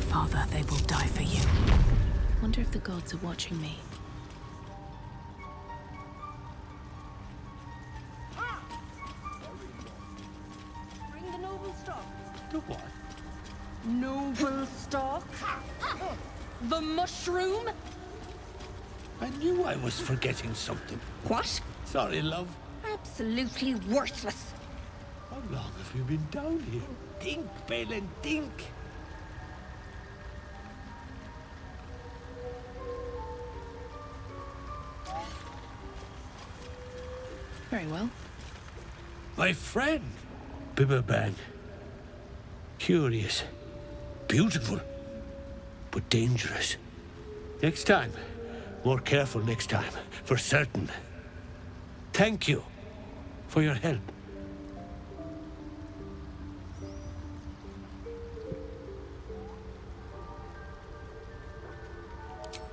Father, they will die for you. Wonder if the gods are watching me. Bring the noble stock. The what? Noble stock? The mushroom? I knew I was forgetting something. What? Sorry, love. Absolutely worthless. How long have you been down here? Dink, Balin, dink. Very well. My friend, Bibberbang. Curious, beautiful, but dangerous. Next time, more careful next time, for certain. Thank you for your help.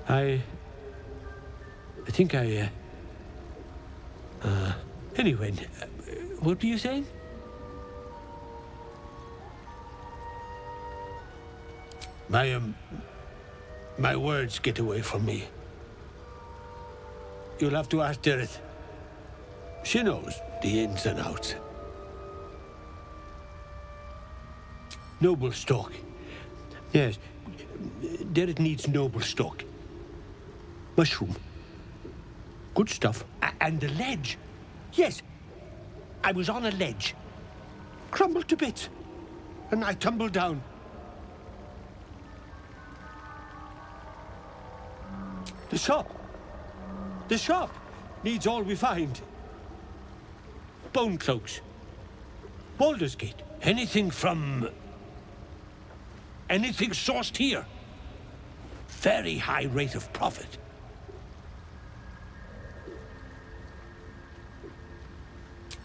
I think anyway, what were you saying? My words get away from me. You'll have to ask Dereth. She knows the ins and outs. Noble stock. Yes, Dereth needs noble stock. Mushroom. Good stuff. And the ledge. Yes, I was on a ledge. Crumbled to bits. And I tumbled down. The shop. The shop needs all we find. Bone cloaks. Baldur's Gate. Anything sourced here. Very high rate of profit.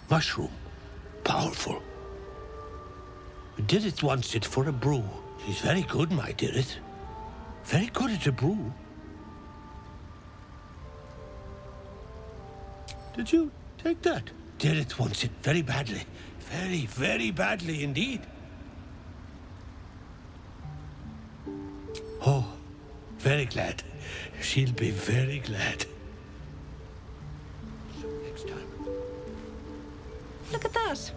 Mushroom. Powerful. Dirith wants it for a brew. She's very good, my Dirith. Very good at a brew. Did you take that? Dirith wants it very badly. Very, very badly indeed. Oh, very glad. She'll be very glad. So next time. Look at that.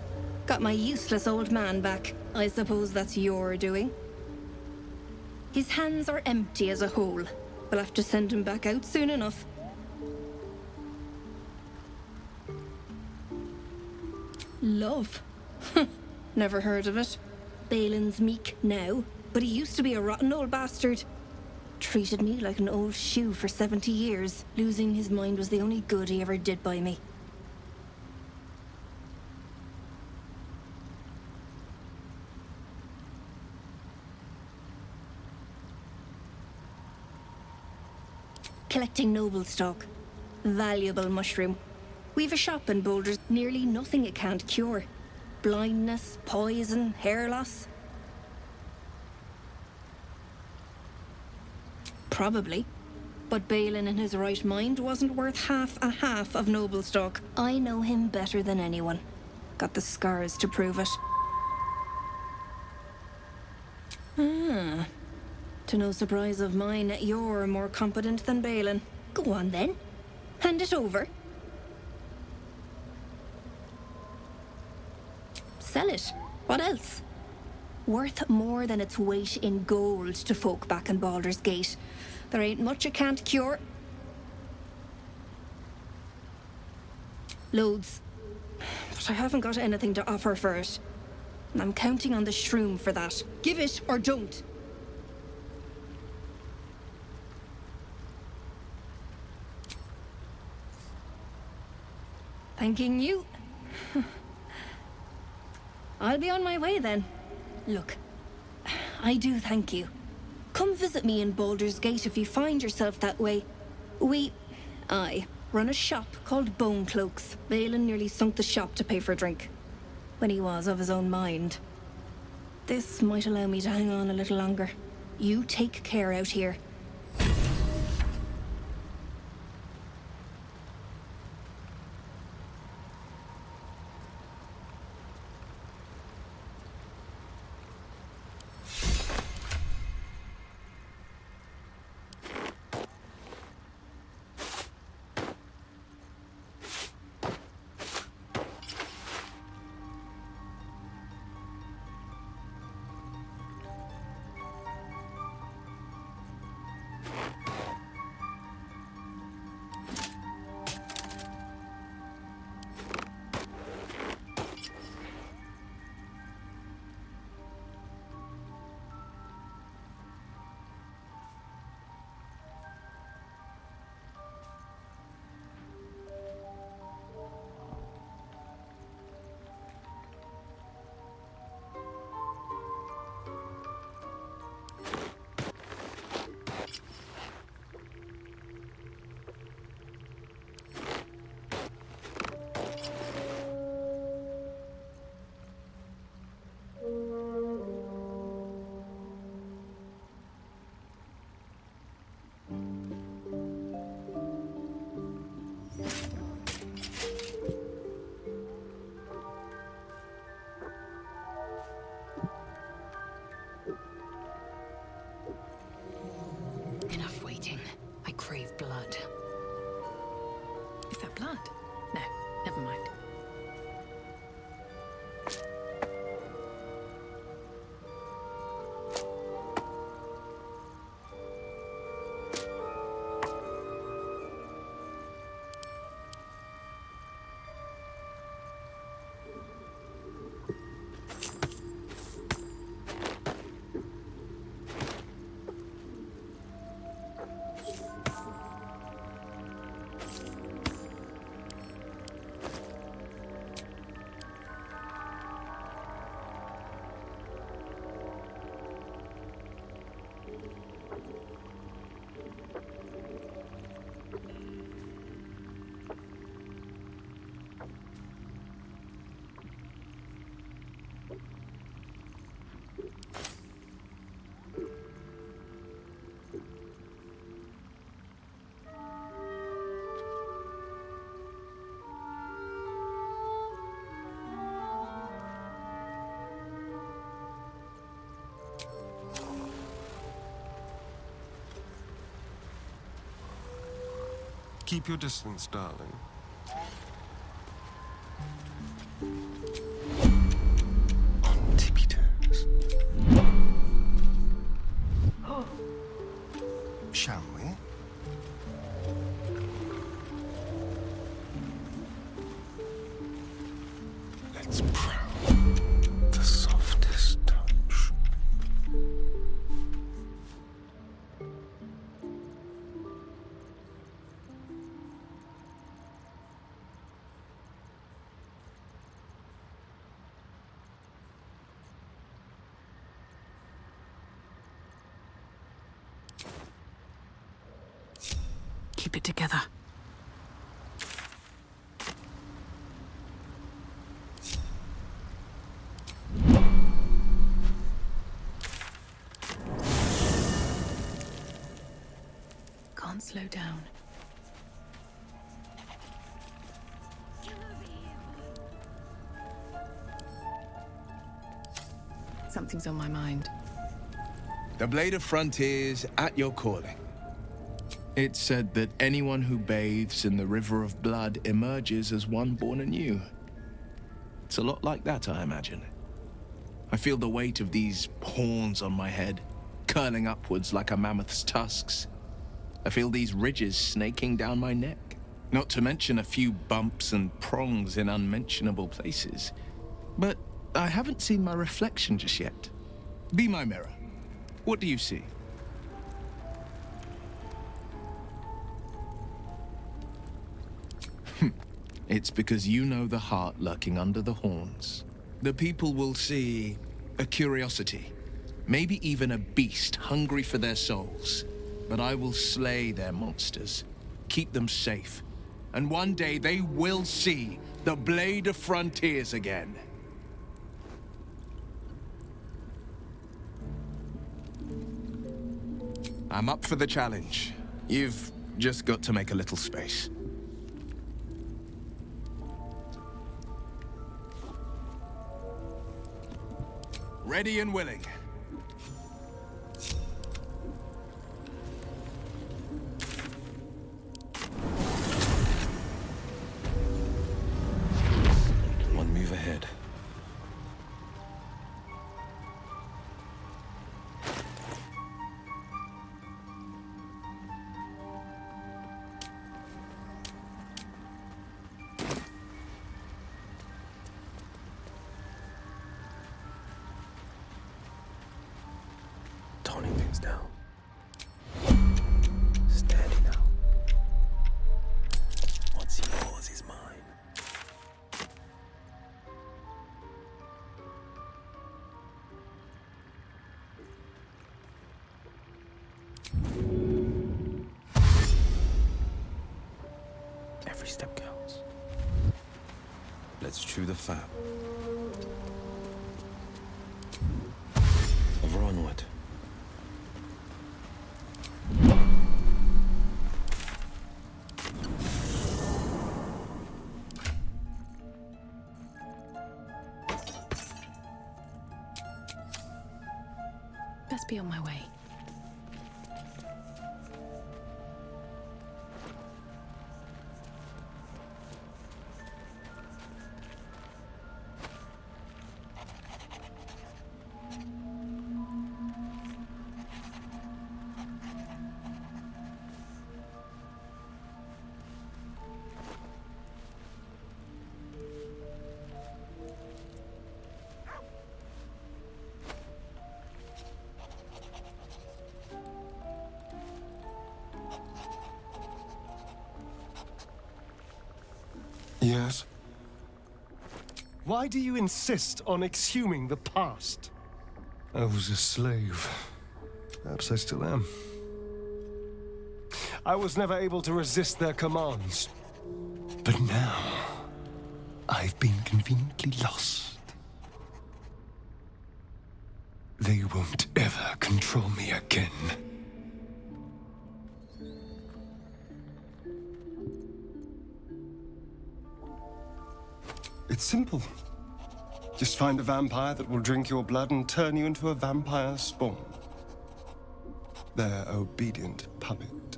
Got my useless old man back. I suppose that's your doing. His hands are empty as a whole. We'll have to send him back out soon enough. Love? Never heard of it. Balin's meek now, but he used to be a rotten old bastard. Treated me like an old shoe for 70 years. Losing his mind was the only good he ever did by me. Collecting noble stock. Valuable mushroom. We've a shop in Boulders, nearly nothing it can't cure. Blindness, poison, hair loss. Probably. But Balin in his right mind wasn't worth half of noble stock. I know him better than anyone. Got the scars to prove it. Ah. To no surprise of mine, you're more competent than Balin. Go on then. Hand it over. Sell it. What else? Worth more than its weight in gold to folk back in Baldur's Gate. There ain't much it can't cure. Loads. But I haven't got anything to offer for it. And I'm counting on the shroom for that. Give it or don't. thanking you. I'll be on my way then. Look, I do thank you. Come visit me in Baldur's Gate if you find yourself that way. I run a shop called Bone Cloaks. Balin nearly sunk the shop to pay for a drink, when he was of his own mind. This might allow me to hang on a little longer. You take care out here. Enough waiting. I crave blood. Is that blood? No, never mind. Keep your distance, darling. On tippy toes. Shall we? Let's prowl the softest touch. Keep it together. Can't slow down. Something's on my mind. The Blade of Frontiers at your calling. It's said that anyone who bathes in the river of blood emerges as one born anew. It's a lot like that, I imagine. I feel the weight of these horns on my head, curling upwards like a mammoth's tusks. I feel these ridges snaking down my neck, not to mention a few bumps and prongs in unmentionable places. But I haven't seen my reflection just yet. Be my mirror. What do you see? It's because you know the heart lurking under the horns. The people will see a curiosity, maybe even a beast hungry for their souls. But I will slay their monsters, keep them safe, and one day they will see the Blade of Frontiers again. I'm up for the challenge. You've just got to make a little space. Ready and willing. One move ahead. Toning things down. Steady now. What's yours is mine. Every step counts. Let's chew the fat. Over onward. Best be on my way. Yes? Why do you insist on exhuming the past? I was a slave. Perhaps I still am. I was never able to resist their commands. But now, I've been conveniently lost. They won't ever control me again. It's simple. Just find a vampire that will drink your blood and turn you into a vampire spawn. Their obedient puppet.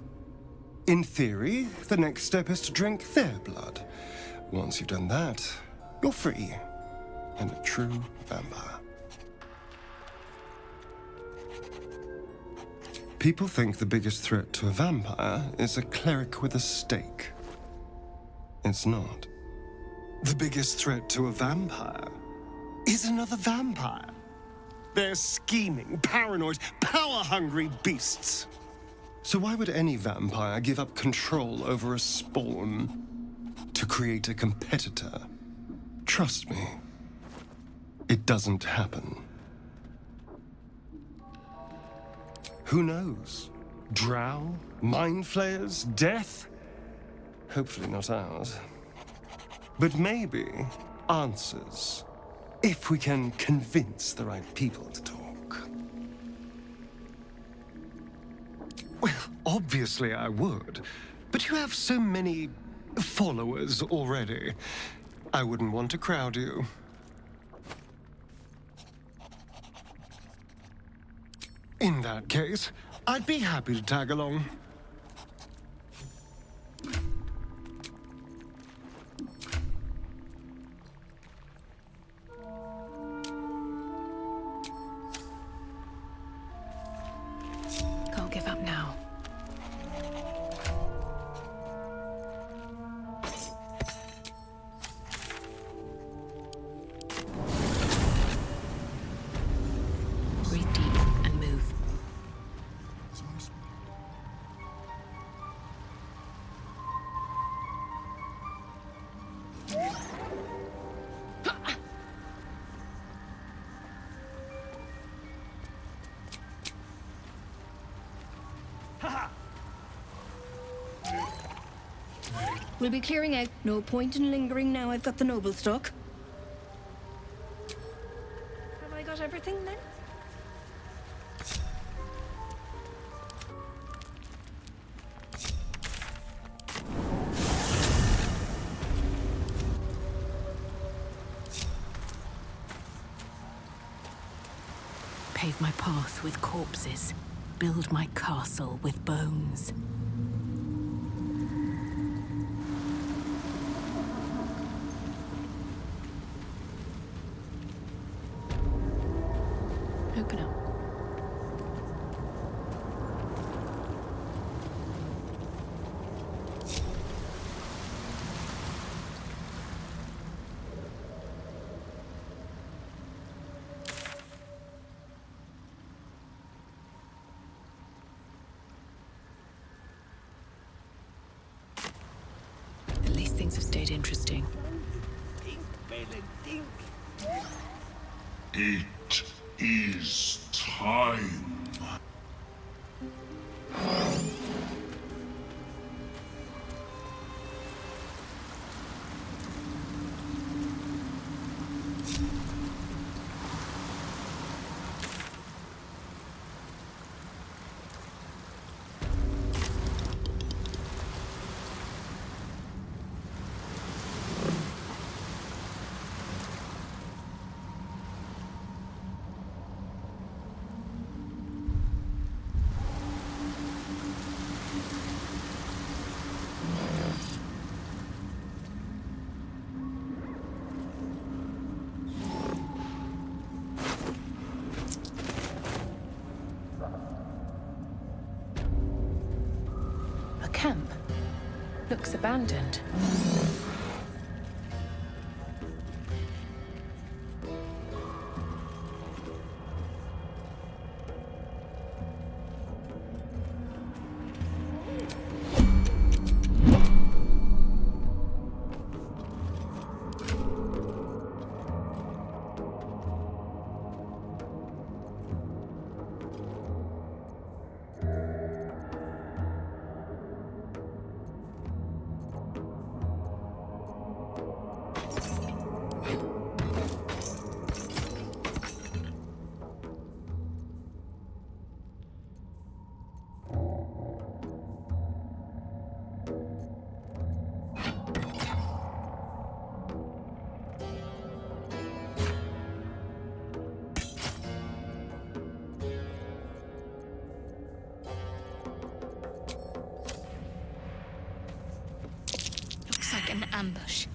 In theory, the next step is to drink their blood. Once you've done that, you're free and a true vampire. People think the biggest threat to a vampire is a cleric with a stake. It's not. The biggest threat to a vampire is another vampire. They're scheming, paranoid, power-hungry beasts. So why would any vampire give up control over a spawn to create a competitor? Trust me, it doesn't happen. Who knows? Drow? Mind flayers? Death? Hopefully not ours. But maybe answers, if we can convince the right people to talk. Well, obviously I would, but you have so many followers already. I wouldn't want to crowd you. In that case, I'd be happy to tag along. Can't give up now. Breathe deep and move. We'll be clearing out. No point in lingering now I've got the noble stock. Have I got everything then? Pave my path with corpses. Build my castle with bones. Open up. At least things have stayed interesting. It is time. A camp. Looks abandoned. Looks like an ambush.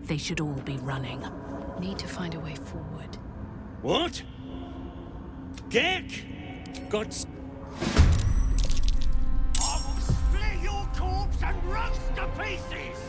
They should all be running. Need to find a way forward. What? Gek? God's... I will split your corpse and roast to pieces!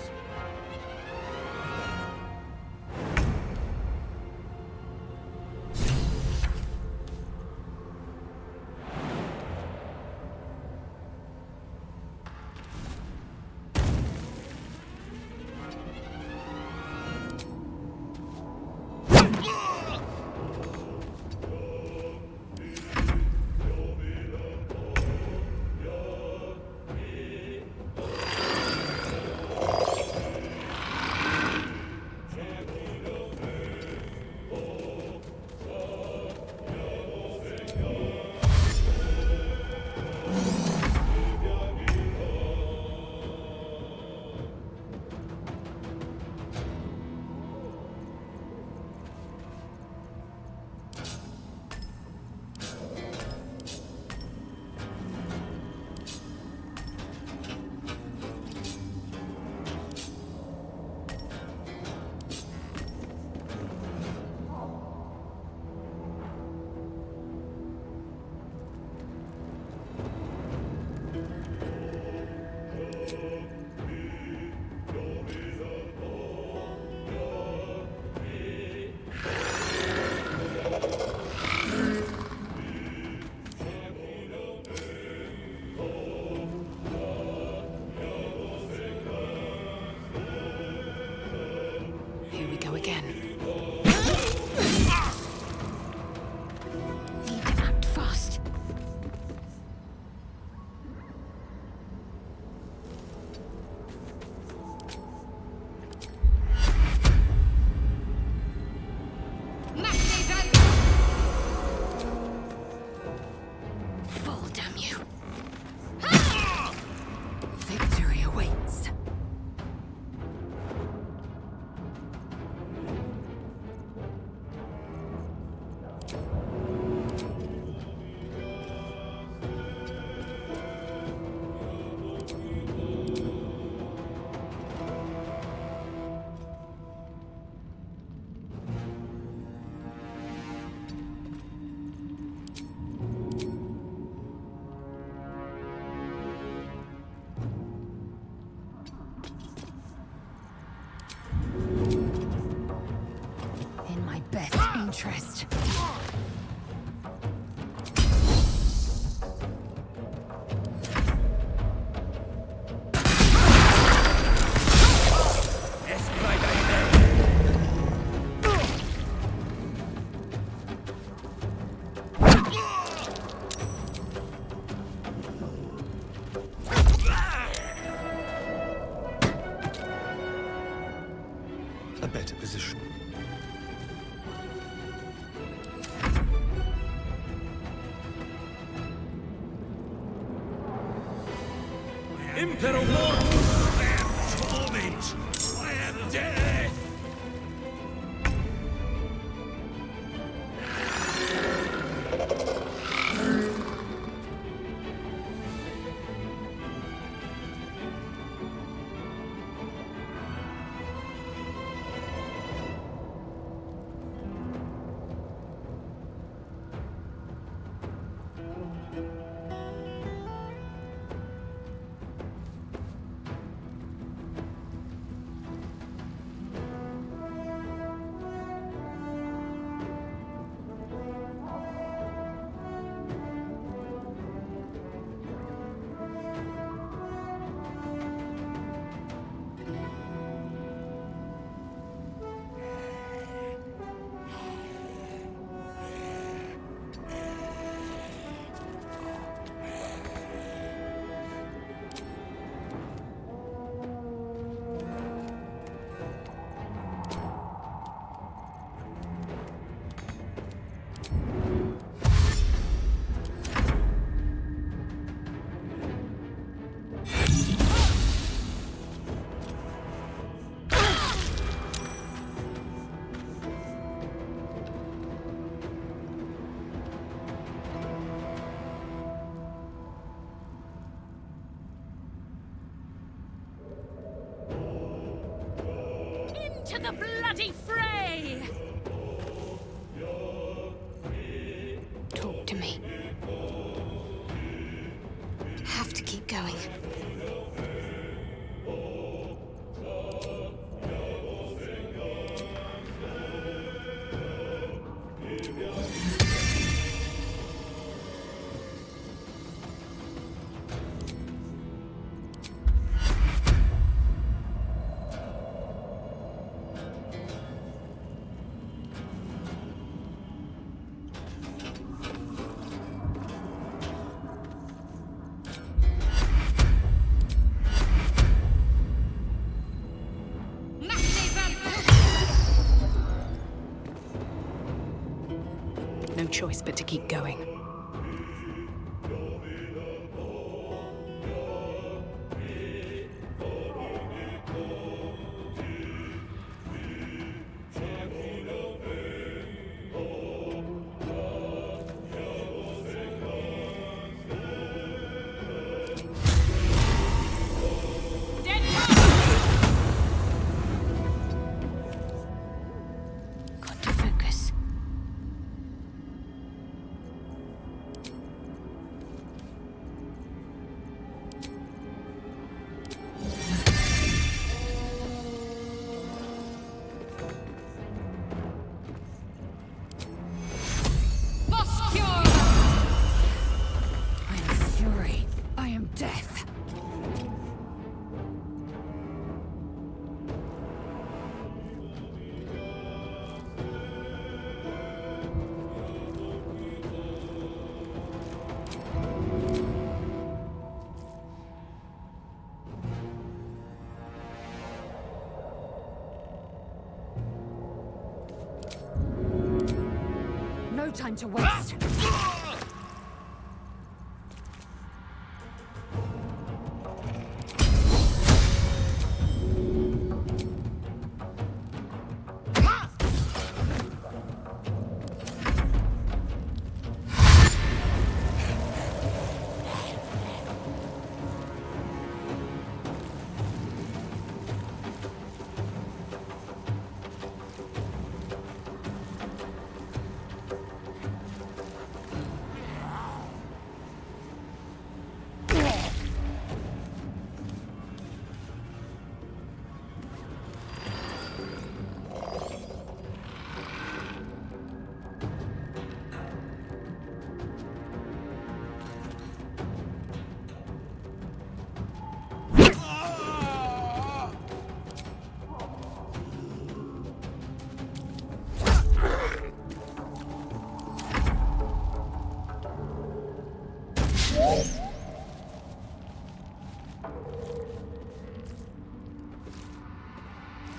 interest. A better position. Impero Mortus! I am torment! I am death! To the bloody fray! Talk to me. Have to keep going. No choice but to keep going. Got to focus. I am fury. I am death. No time to waste.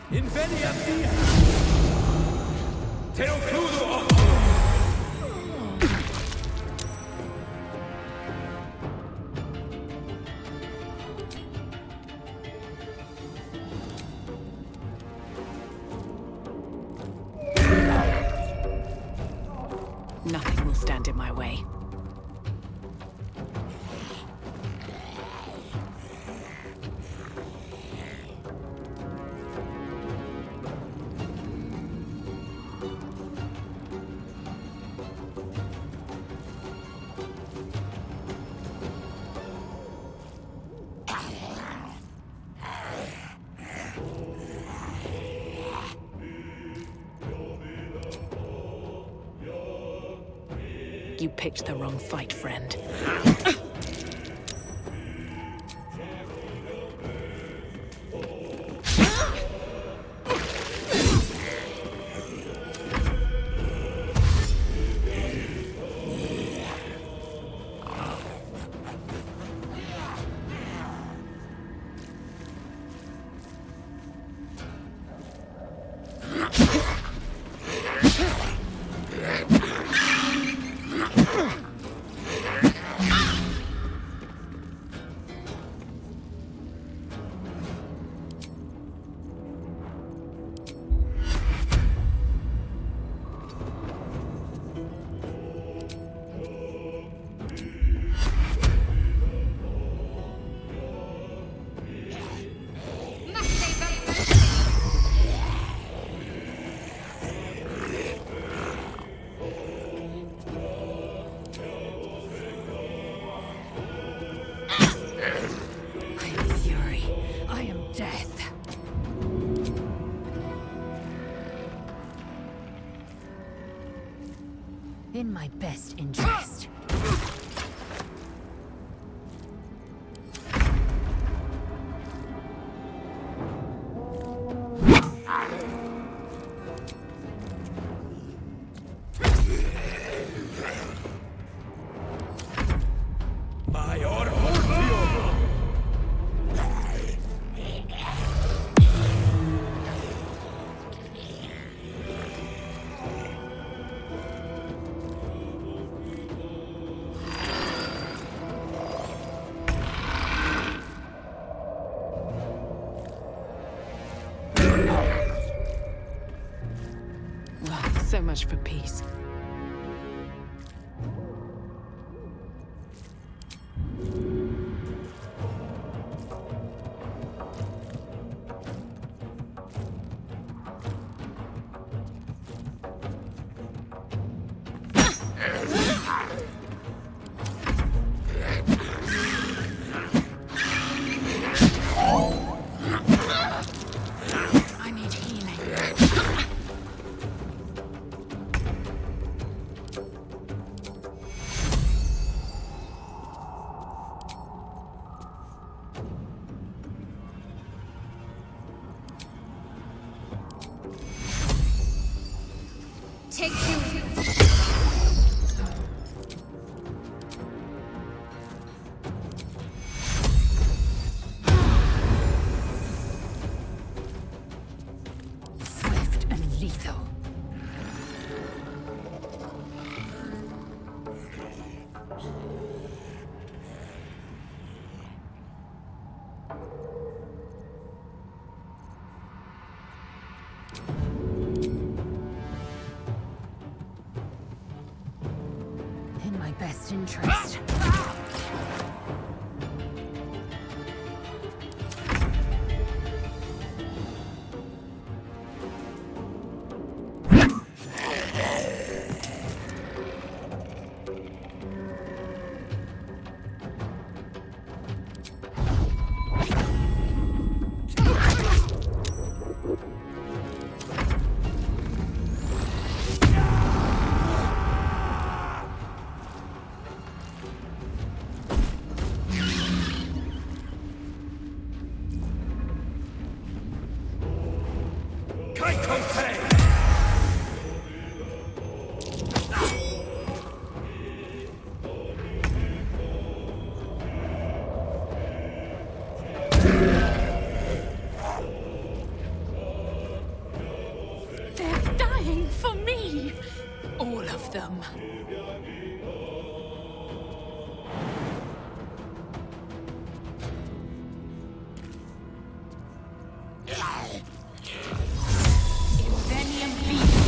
Invenia via! Te lo chiudo! Nothing will stand in my way. You picked the wrong fight, friend. In my best interest. So much for peace. I need healing. Take two. Swift and lethal. In my best interest. him. Inveniam vivi.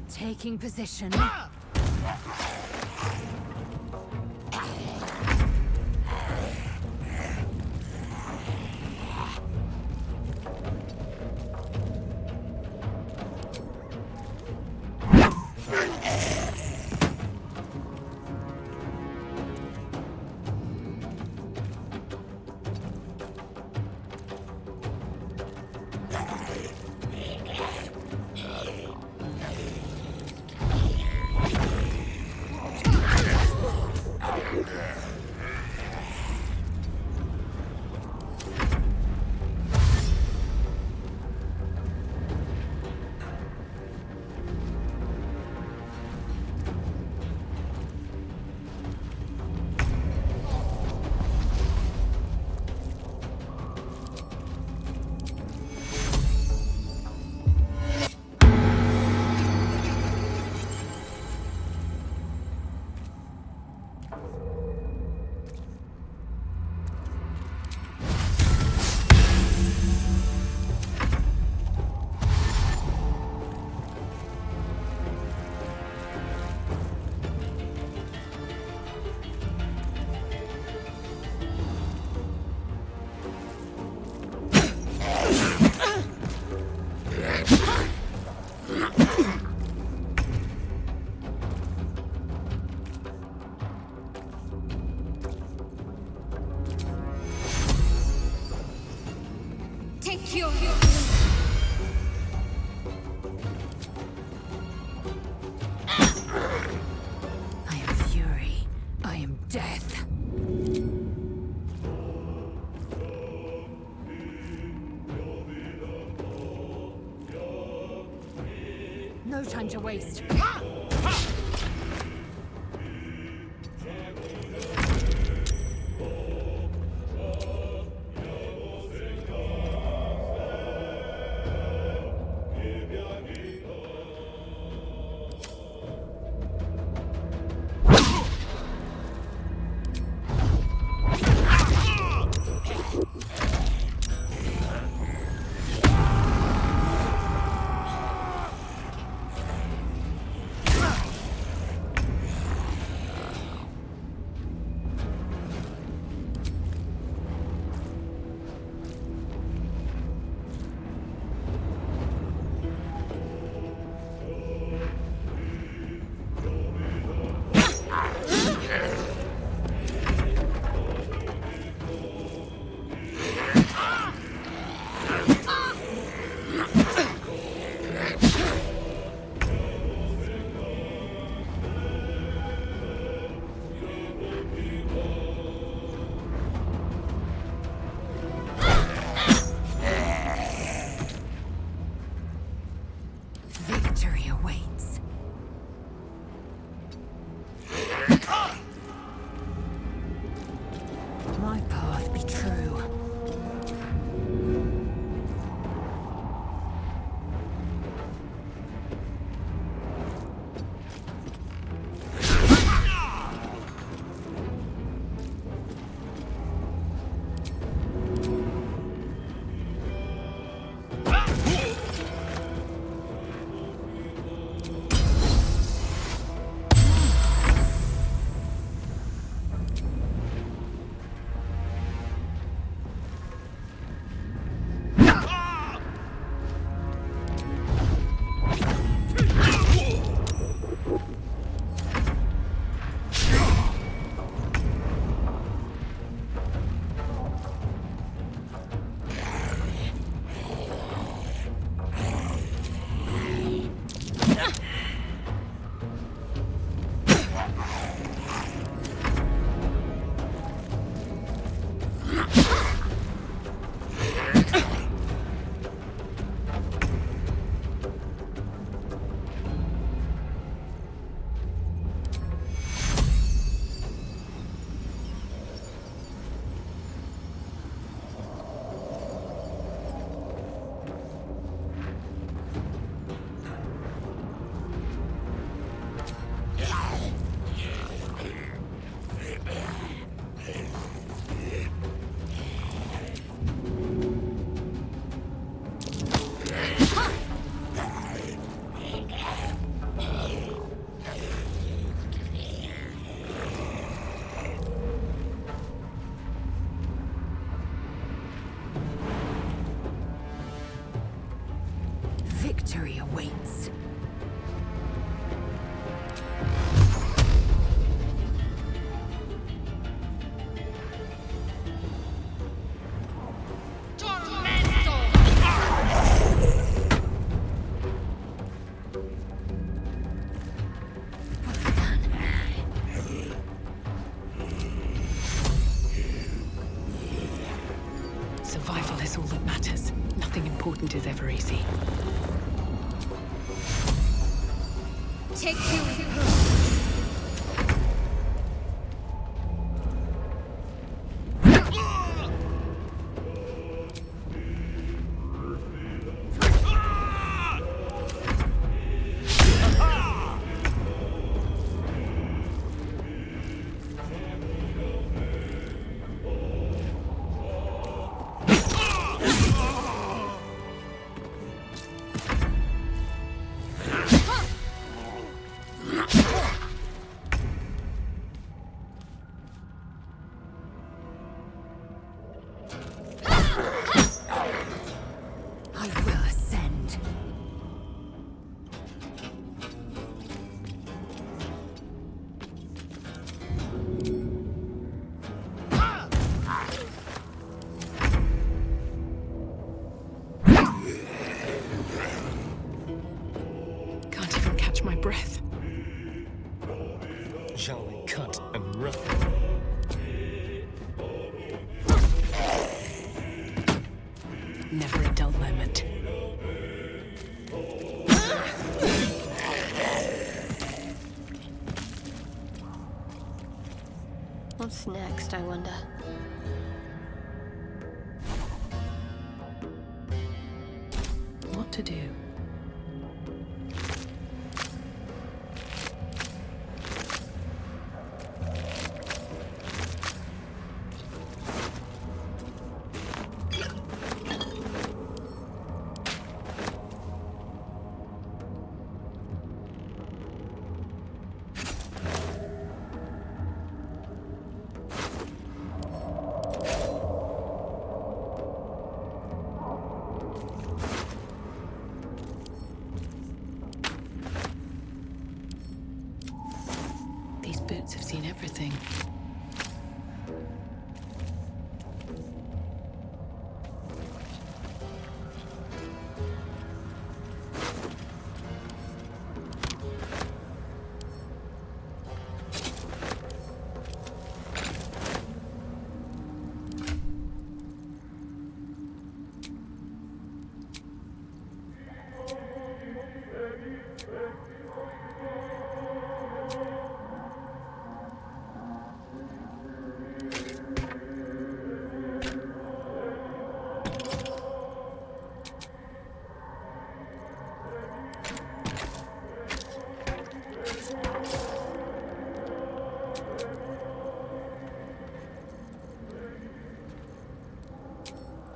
Taking position. Take your... I am fury. I am death. No time to waste. true. Victory awaits. Survival is all that matters. Nothing important is ever easy. Take two. I will ascend. Can't even catch my breath. Shall we cut and run? Never a dull moment. What's next, I wonder? What to do? These boots have seen everything.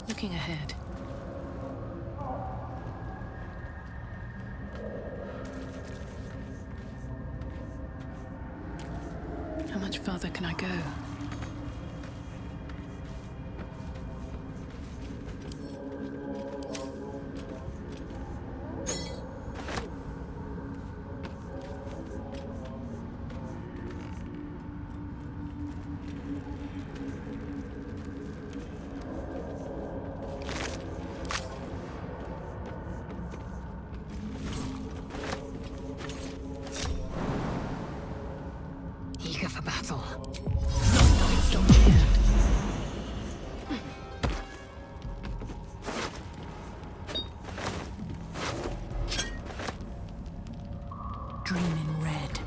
Looking ahead. How much farther can I go? Eager for battle. Dream in red.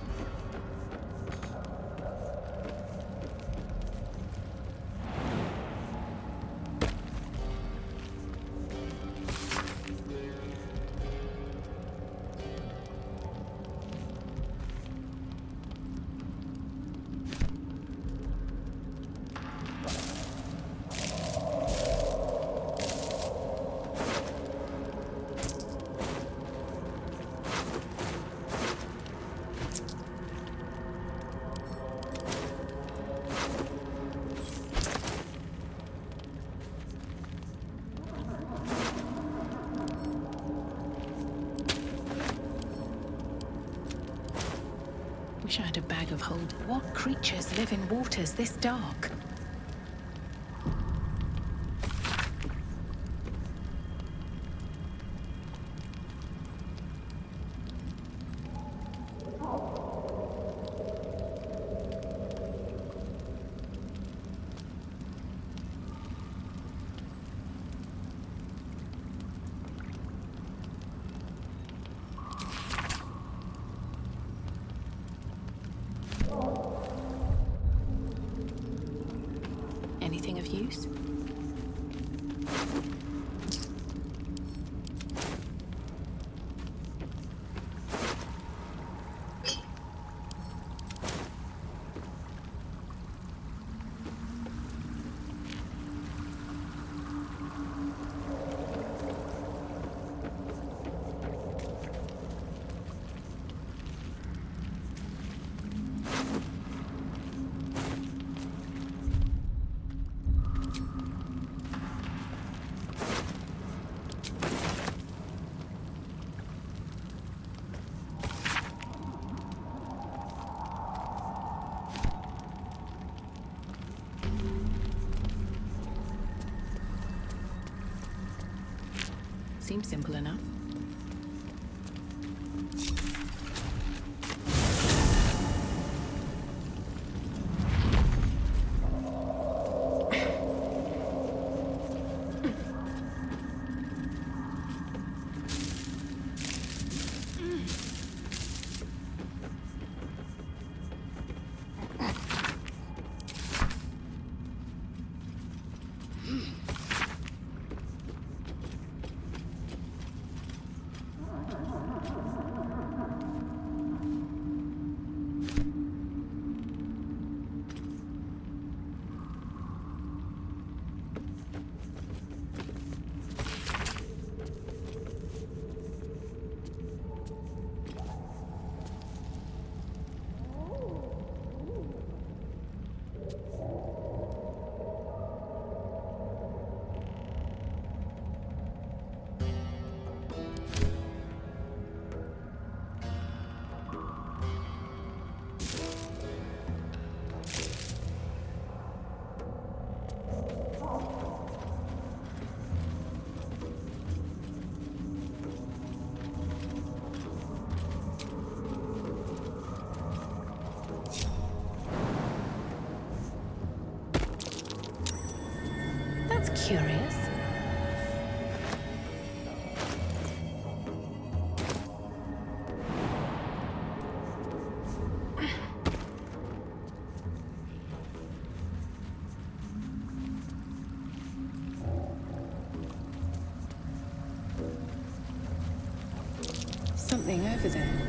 Wish I had a bag of holding. What creatures live in waters this dark? Anything of use? Seems simple enough. That's curious. Something over there.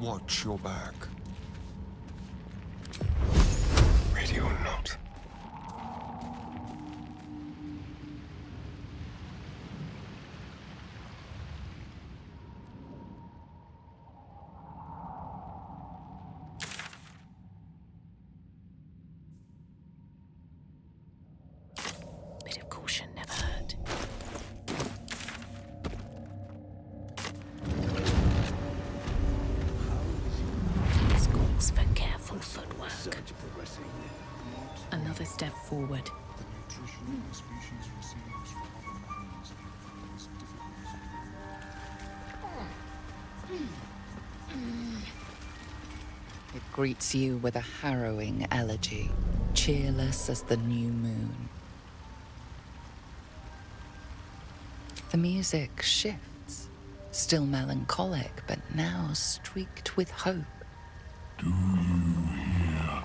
watch your back. Ready or not. Bit of caution never hurt. This calls for careful footwork. Another step forward. It greets you with a harrowing elegy, cheerless as the new moon. The music shifts, still melancholic, but now streaked with hope. Do you hear?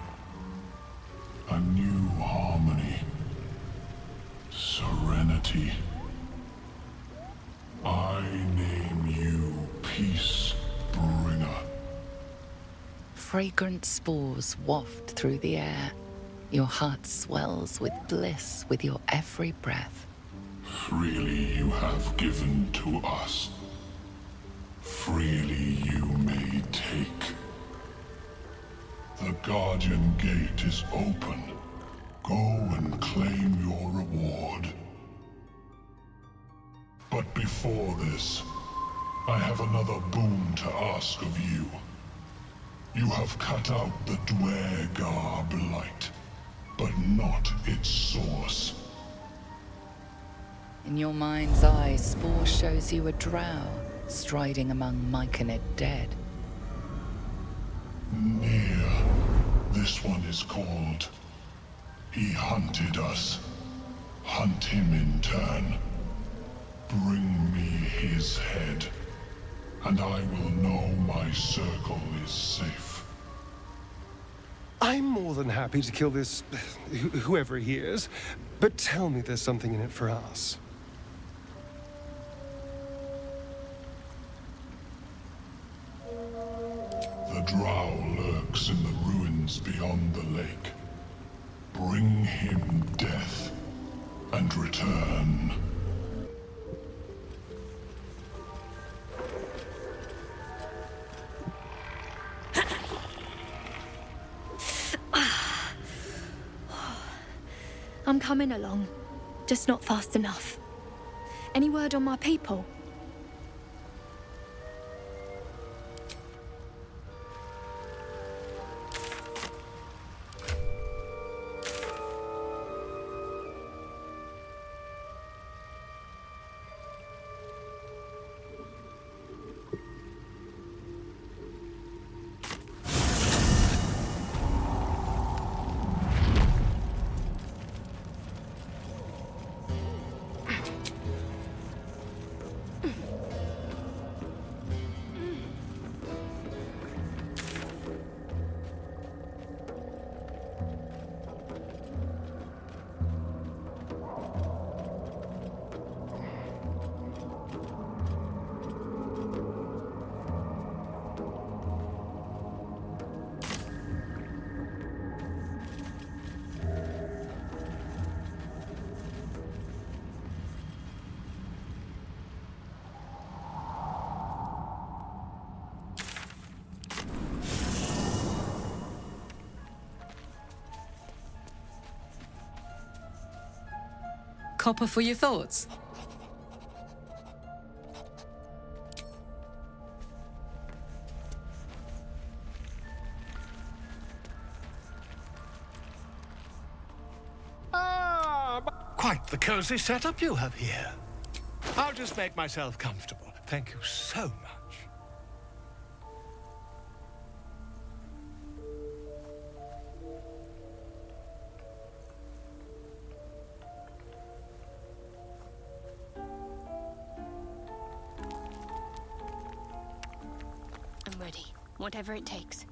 A new harmony. Serenity. I name you Peace Bringer. Fragrant spores waft through the air. Your heart swells with bliss with your every breath. Freely you have given to us. Freely you may take. The Guardian Gate is open. Go and claim your reward. But before this, I have another boon to ask of you. You have cut out the Dwergar blight, but not its source. In your mind's eye, Spore shows you a drow striding among Myconid dead. Near. This one is called. He hunted us. Hunt him in turn. Bring me his head, and I will know my circle is safe. I'm more than happy to kill this... whoever he is, but tell me there's something in it for us. The drow lurks in the ruins beyond the lake. Bring him death, and return. I'm coming along, just not fast enough. Any word on my people? Copper for your thoughts. Quite the cozy setup you have here. I'll just make myself comfortable. Thank you so much. I'm ready. Whatever it takes.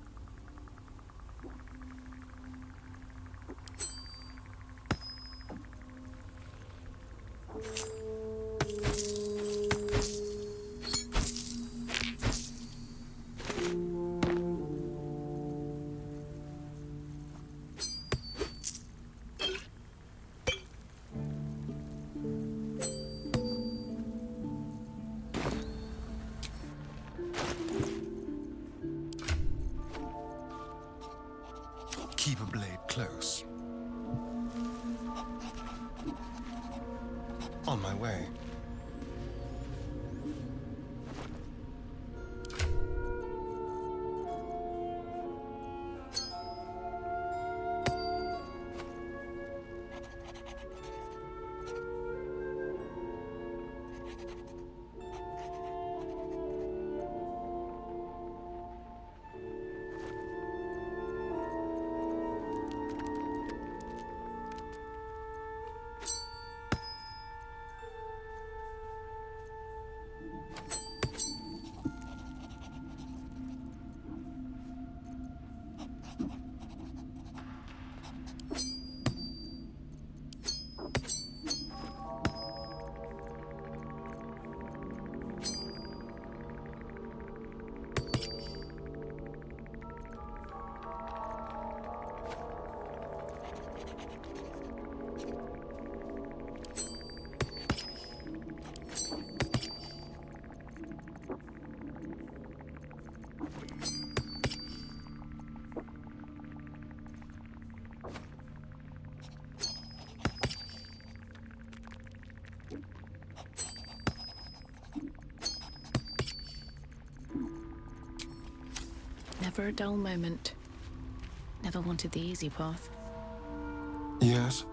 On my way. Never a dull moment. Never wanted the easy path. Yes?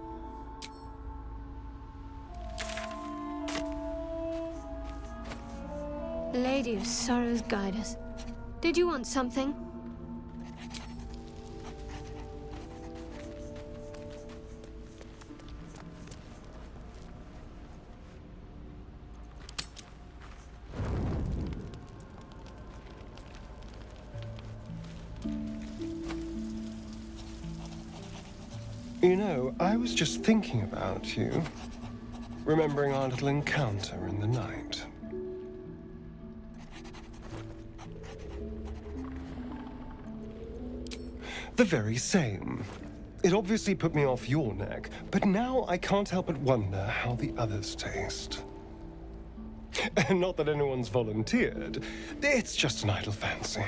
Lady of Sorrows, guide us. Did you want something? You know, I was just thinking about you, remembering our little encounter in the night. The very same. It obviously put me off your neck, but now I can't help but wonder how the others taste. Not that anyone's volunteered, it's just an idle fancy.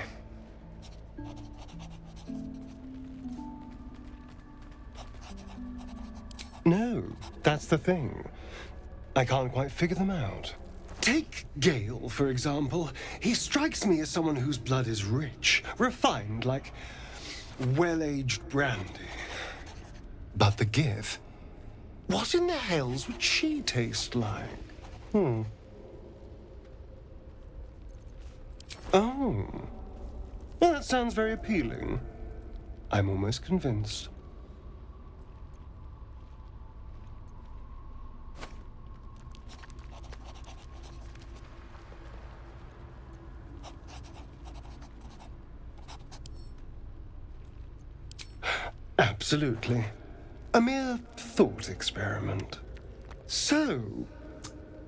No, that's the thing. I can't quite figure them out. Take Gale, for example. He strikes me as someone whose blood is rich, refined, like well-aged brandy. But the Gith? What in the hells would she taste like? Oh. Well, that sounds very appealing. I'm almost convinced. Absolutely. A mere thought experiment. So,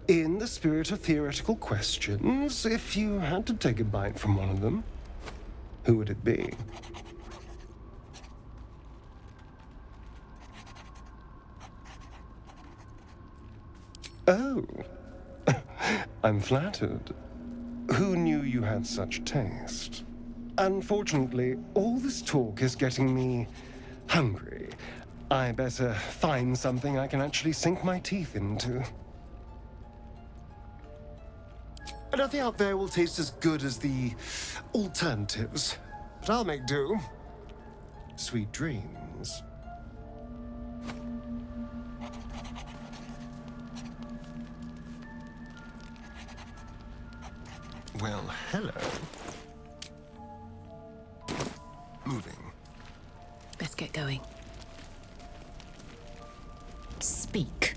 in the spirit of theoretical questions, if you had to take a bite from one of them, who would it be? Oh, I'm flattered. Who knew you had such taste? Unfortunately, all this talk is getting me hungry. I better find something I can actually sink my teeth into. Nothing out there will taste as good as the alternatives, but I'll make do. Sweet dreams. Well, hello. Moving. Best get going. Speak.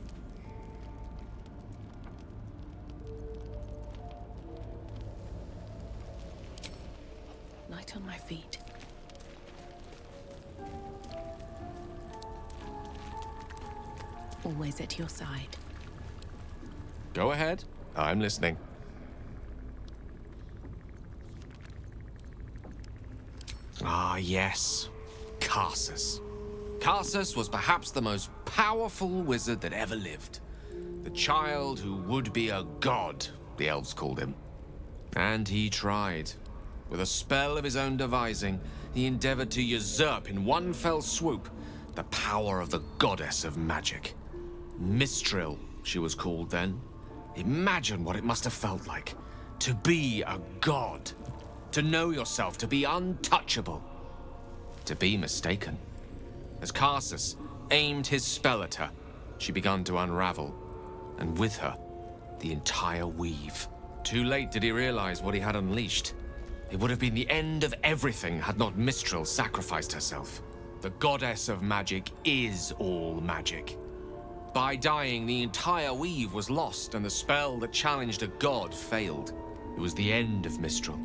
Light on my feet. Always at your side. Go ahead. I'm listening. Ah, yes. Karsus. Karsus was perhaps the most powerful wizard that ever lived. The child who would be a god, the elves called him. And he tried. With a spell of his own devising, he endeavored to usurp in one fell swoop the power of the goddess of magic. Mistral she was called then. Imagine what it must have felt like to be a god, to know yourself, to be untouchable, to be mistaken. As Karsus aimed his spell at her, she began to unravel, and with her, the entire weave. Too late did he realize what he had unleashed. It would have been the end of everything had not Mistral sacrificed herself. The goddess of magic is all magic. By dying, the entire weave was lost, and the spell that challenged a god failed. It was the end of Mistral,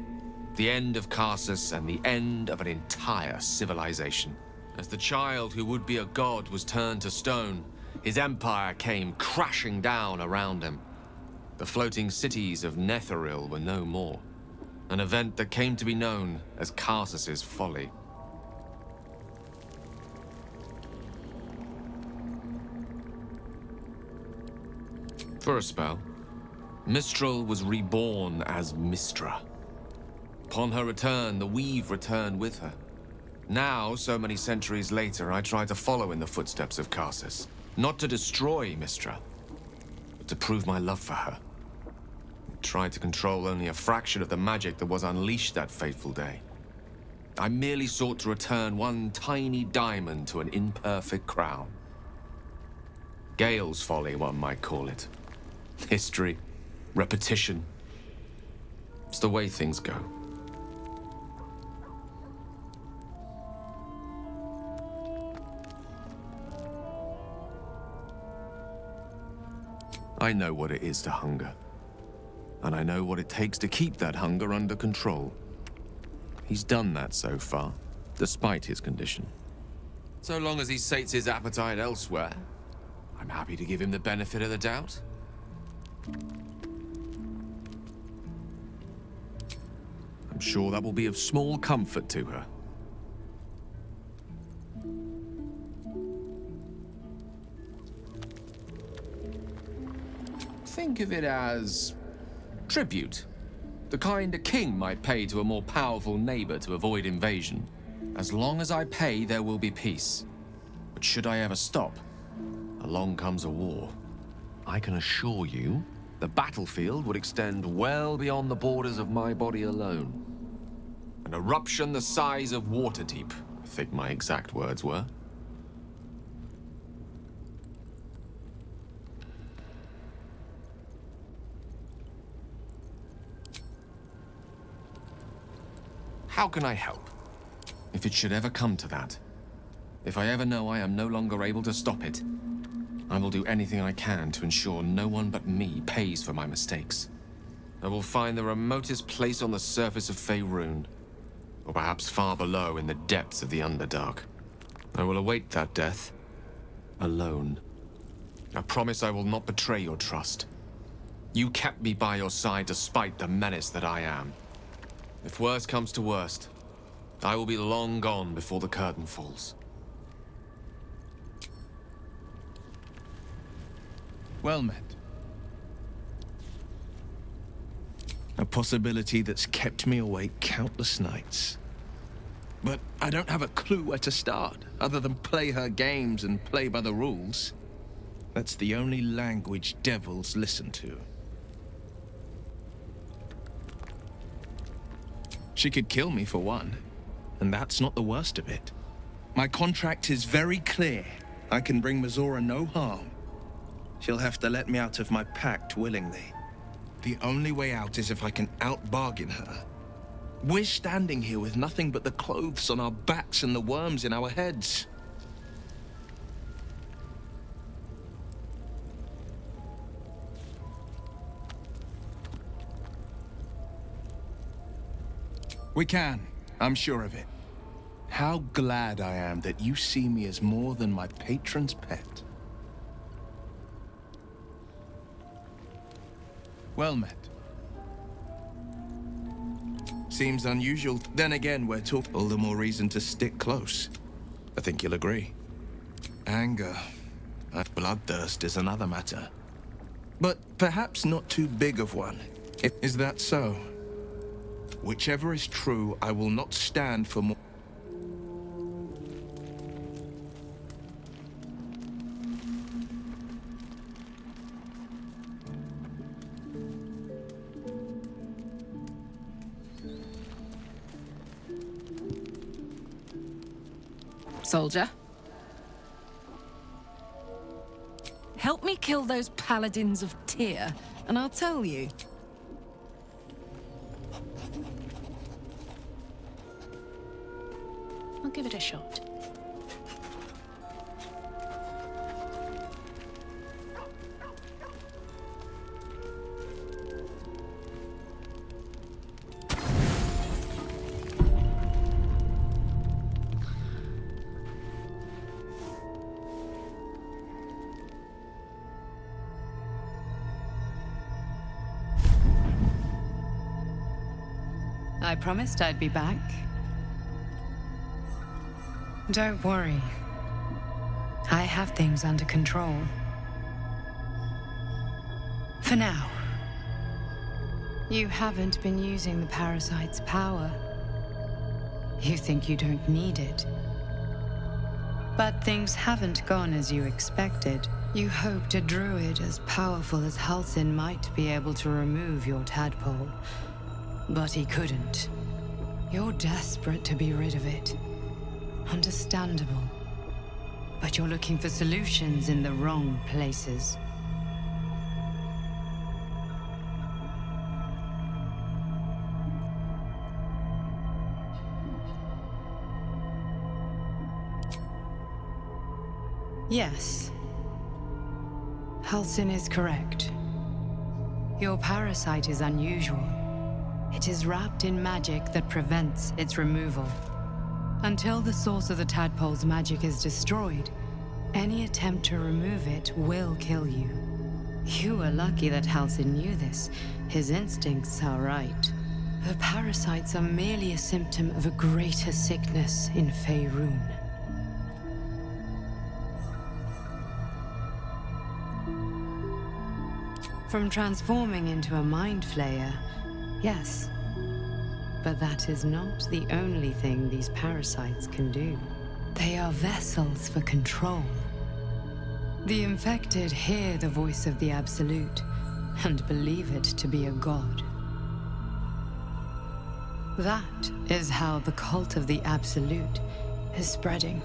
the end of Karsus, and the end of an entire civilization. As the child who would be a god was turned to stone, his empire came crashing down around him. The floating cities of Netheril were no more. An event that came to be known as Karsus's folly. For a spell, Mistral was reborn as Mystra. Upon her return, the weave returned with her. Now, so many centuries later, I try to follow in the footsteps of Karsus. Not to destroy Mystra, but to prove my love for her. I tried to control only a fraction of the magic that was unleashed that fateful day. I merely sought to return one tiny diamond to an imperfect crown. Gale's folly, one might call it. History, repetition. It's the way things go. I know what it is to hunger. And I know what it takes to keep that hunger under control. He's done that so far, despite his condition. So long as he sates his appetite elsewhere, I'm happy to give him the benefit of the doubt. I'm sure that will be of small comfort to her. Think of it as tribute. The kind a king might pay to a more powerful neighbor to avoid invasion. As long as I pay, there will be peace. But should I ever stop, along comes a war. I can assure you, the battlefield would extend well beyond the borders of my body alone. An eruption the size of Waterdeep, I think my exact words were. How can I help? If it should ever come to that, if I ever know I am no longer able to stop it, I will do anything I can to ensure no one but me pays for my mistakes. I will find the remotest place on the surface of Faerun, or perhaps far below in the depths of the Underdark. I will await that death, alone. I promise I will not betray your trust. You kept me by your side despite the menace that I am. If worst comes to worst, I will be long gone before the curtain falls. Well met. A possibility that's kept me awake countless nights. But I don't have a clue where to start, other than play her games and play by the rules. That's the only language devils listen to. She could kill me for one, and that's not the worst of it. My contract is very clear. I can bring Mizora no harm. She'll have to let me out of my pact willingly. The only way out is if I can out-bargain her. We're standing here with nothing but the clothes on our backs and the worms in our heads. We can. I'm sure of it. How glad I am that you see me as more than my patron's pet. Well met. Seems unusual. Then again, we're talking. All the more reason to stick close. I think you'll agree. Anger, bloodthirst is another matter. But perhaps not too big of one. Is that so? Whichever is true, I will not stand for more. soldier. Help me kill those paladins of Tyr, and I'll tell you. I'll give it a shot. I promised I'd be back. Don't worry. I have things under control. For now. You haven't been using the parasite's power. You think you don't need it. But things haven't gone as you expected. You hoped a druid as powerful as Halsin might be able to remove your tadpole. But he couldn't. You're desperate to be rid of it. Understandable. But you're looking for solutions in the wrong places. Yes. Halsin is correct. Your parasite is unusual. It is wrapped in magic that prevents its removal. Until the source of the tadpole's magic is destroyed, any attempt to remove it will kill you. You are lucky that Halsin knew this. His instincts are right. The parasites are merely a symptom of a greater sickness in Faerun. From transforming into a mind flayer, yes. But that is not the only thing these parasites can do. They are vessels for control. The infected hear the voice of the Absolute and believe it to be a god. That is how the cult of the Absolute is spreading.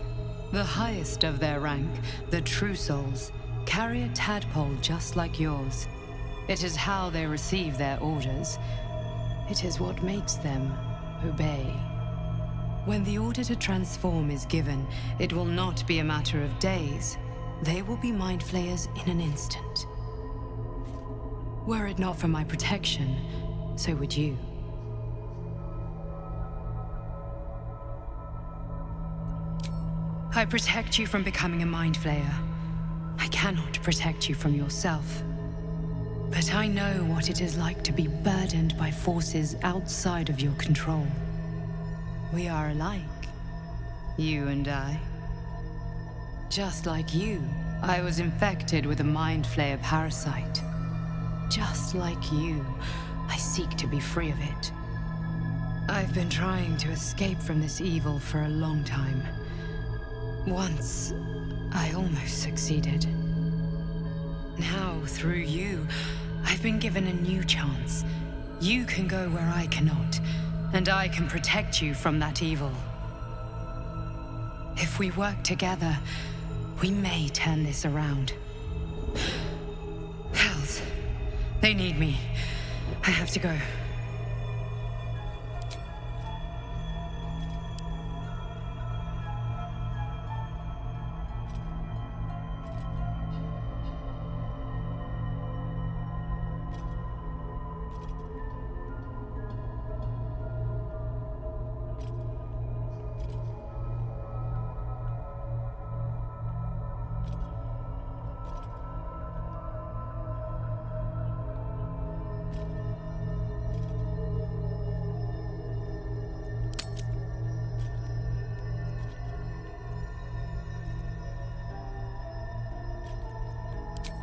The highest of their rank, the True Souls, carry a tadpole just like yours. It is how they receive their orders. It is what makes them obey. When the order to transform is given, it will not be a matter of days. They will be mind flayers in an instant. Were it not for my protection, so would you. I protect you from becoming a mind flayer. I cannot protect you from yourself. But I know what it is like to be burdened by forces outside of your control. We are alike, you and I. Just like you, I was infected with a Mind Flayer parasite. Just like you, I seek to be free of it. I've been trying to escape from this evil for a long time. Once, I almost succeeded. Now, through you, I've been given a new chance. You can go where I cannot, and I can protect you from that evil. If we work together, we may turn this around. Hells, they need me. I have to go.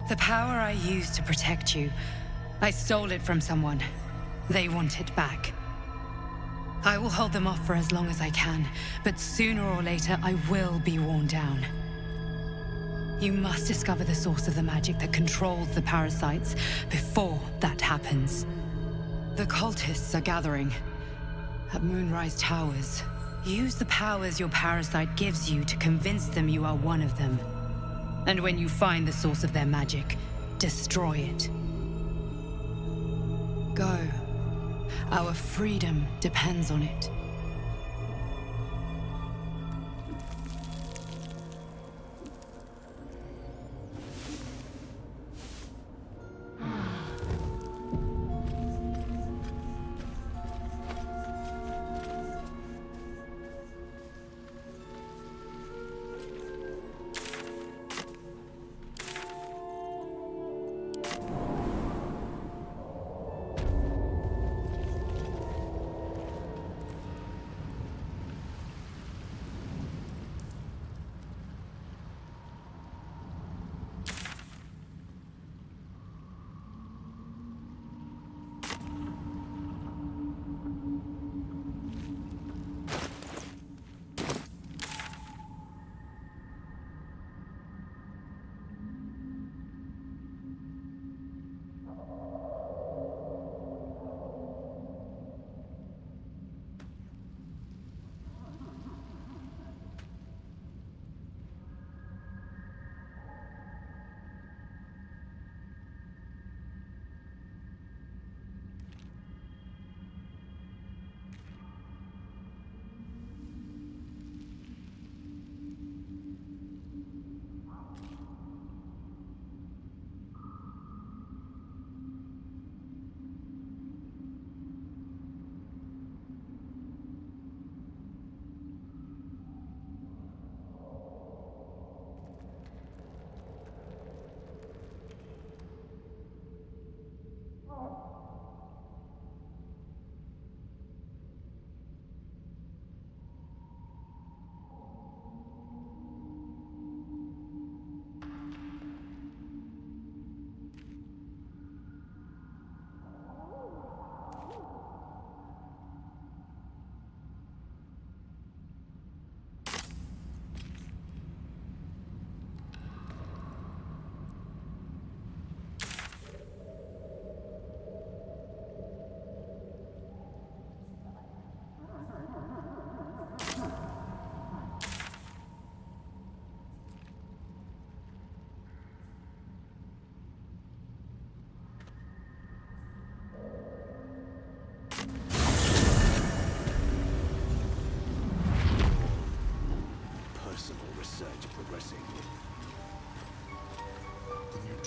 The power I used to protect you, I stole it from someone. They want it back. I will hold them off for as long as I can, but sooner or later I will be worn down. You must discover the source of the magic that controls the parasites before that happens. The cultists are gathering at Moonrise Towers. Use the powers your parasite gives you to convince them you are one of them. And when you find the source of their magic, destroy it. Go. Our freedom depends on it.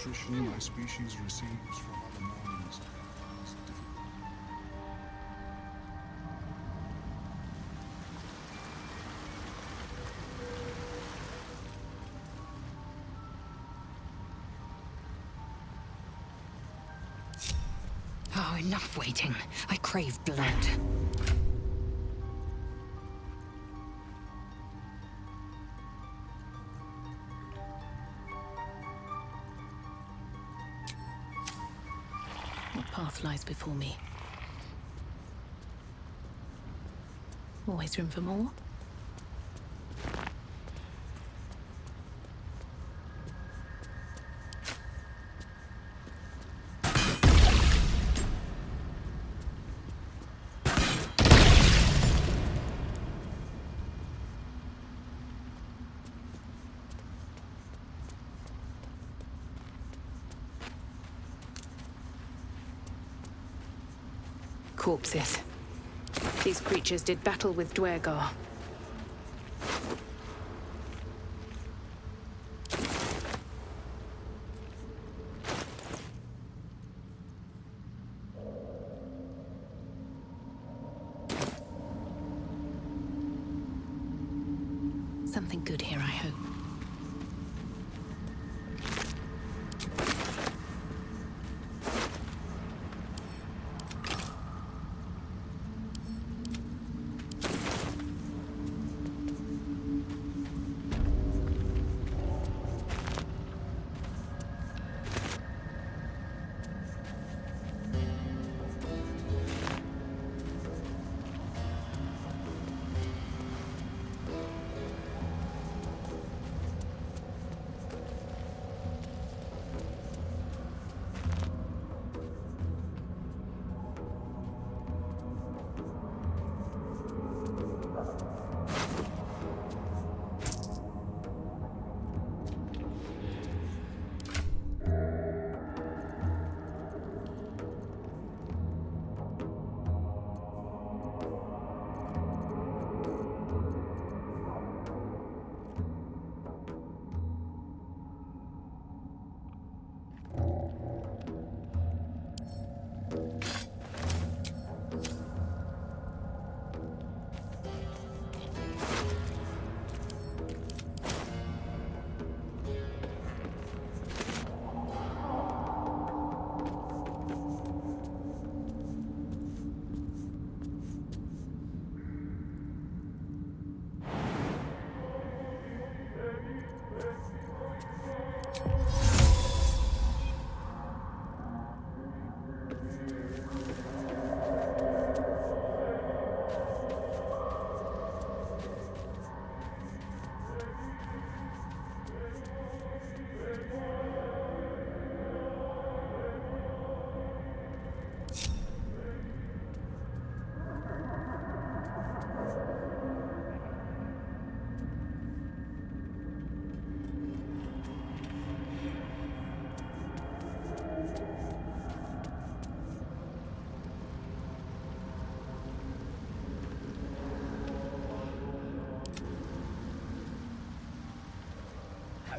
nutrition my species receives from other minds is difficult. Oh, enough waiting. I crave blood. What path lies before me? Always room for more? Corpses. These creatures did battle with Dwergar. Something good here, I hope.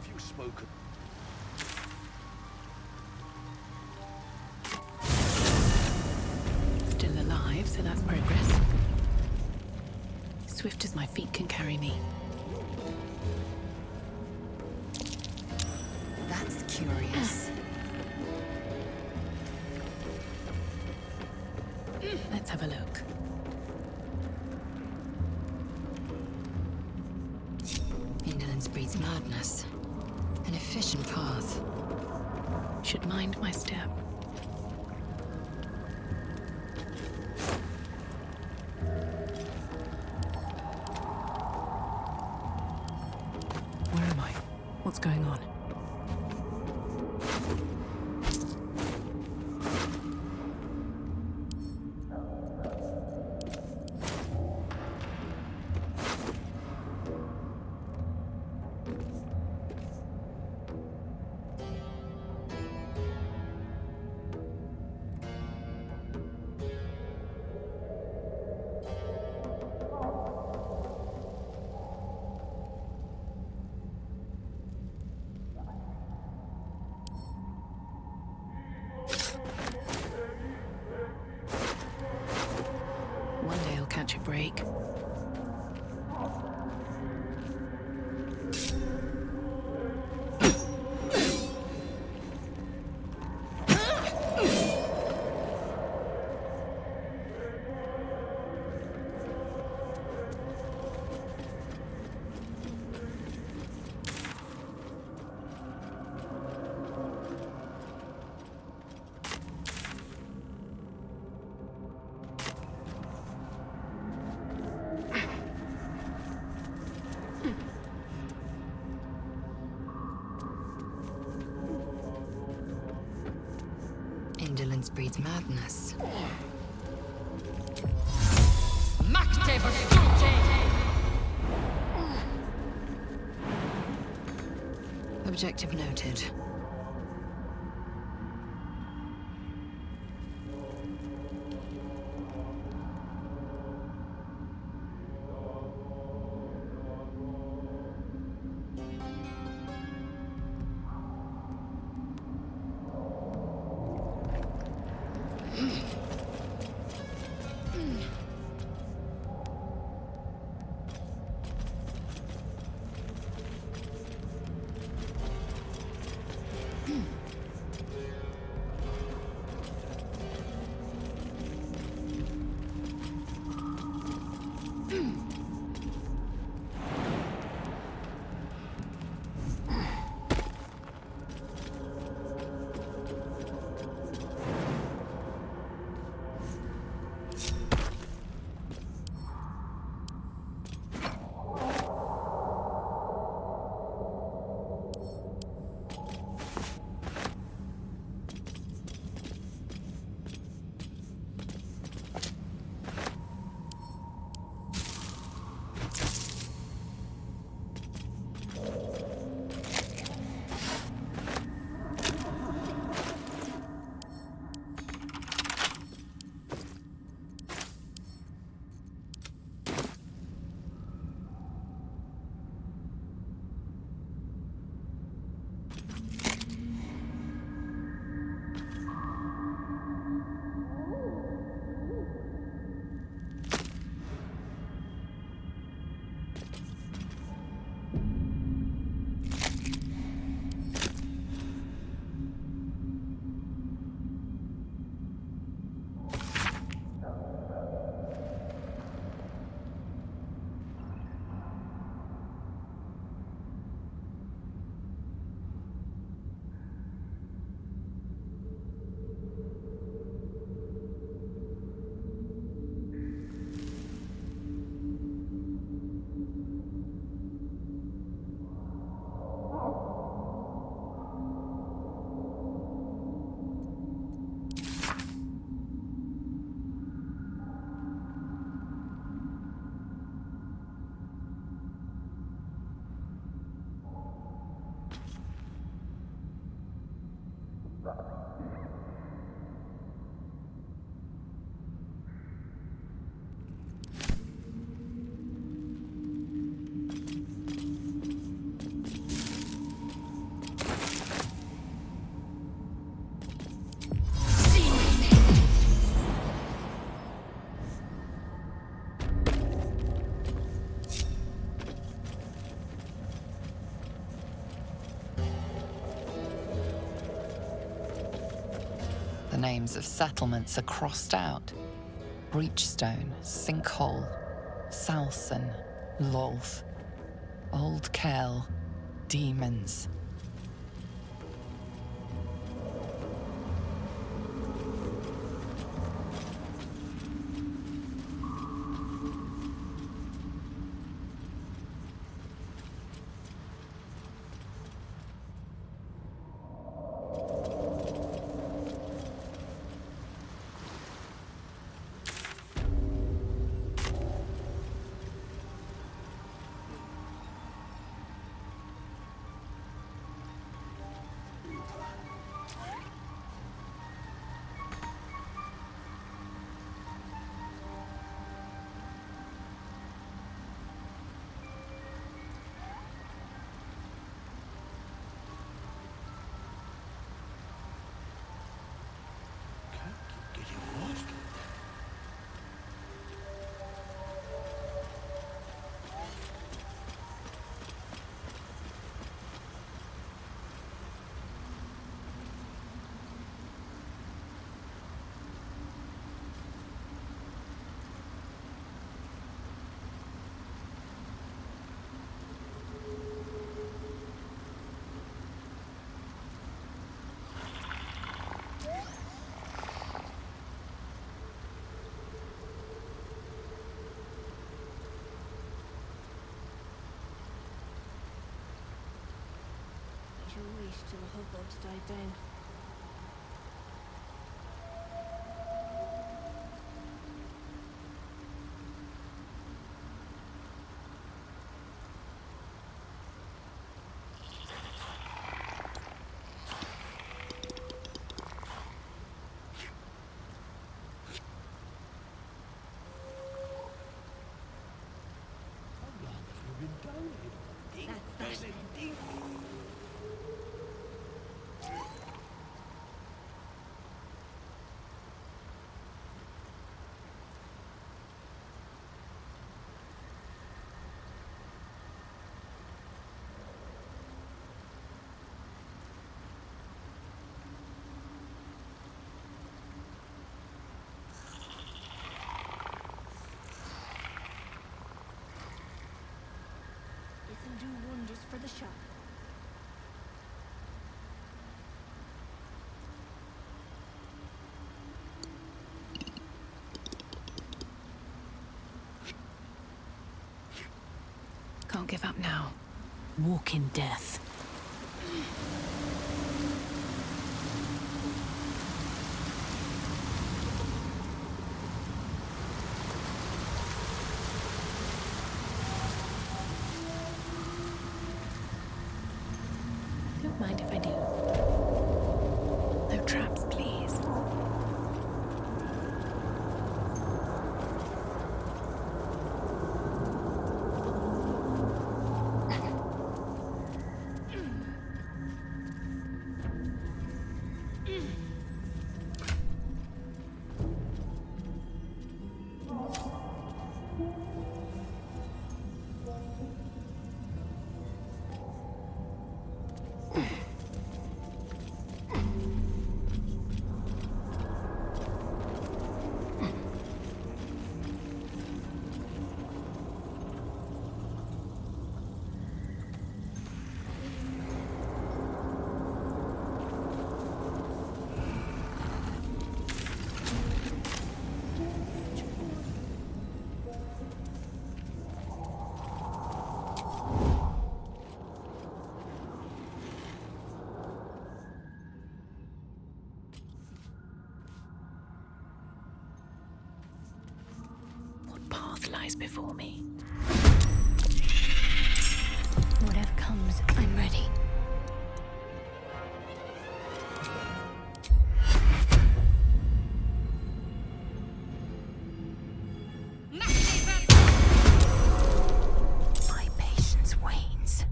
Have you spoken? Still alive, so that's progress. Swift as my feet can carry me. That's curious. Let's have a look. Indolence breeds madness. An efficient path. Should mind my step. Where am I? What's going on? One day I'll catch a break. Indolence breeds madness. Objective noted. names of settlements are crossed out. Breachstone, Sinkhole, Salson, Lolth, Old Kell, Demons. Wait till the hubbub's died down. That's that then. This'll do wonders for the shop. Can't give up now. Walk in death. Don't mind if I do. No traps, please. Lies before me. Whatever comes, I'm ready. My patience wanes.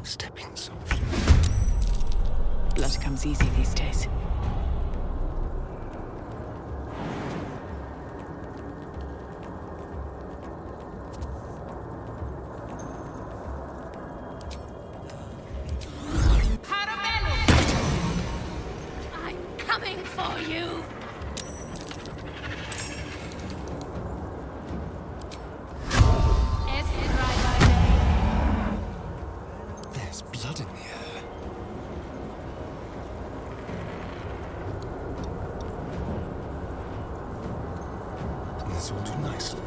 Stepping softly. Blood comes easy these days. for you! There's blood in the air. This will do nicely.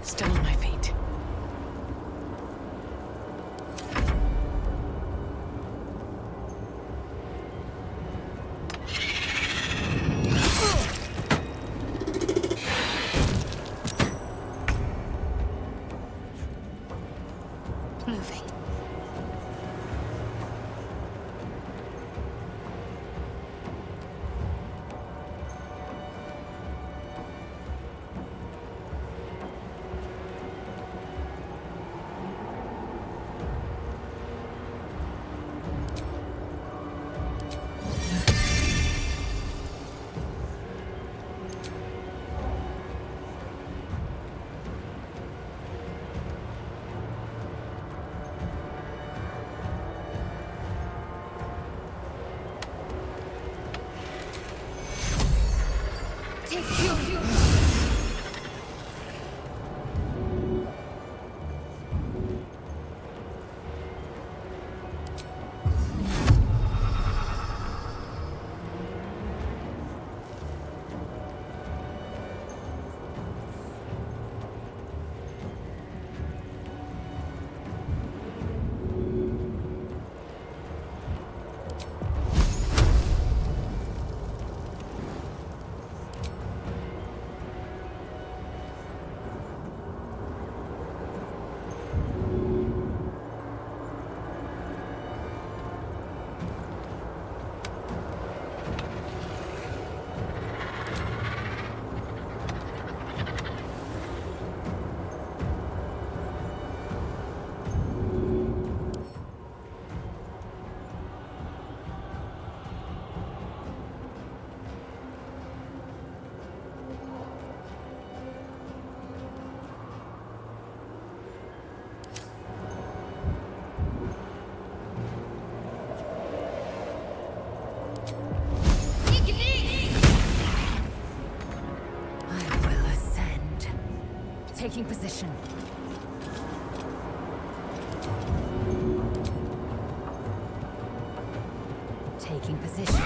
Still on my feet. Moving. I will ascend. Taking position. Taking position.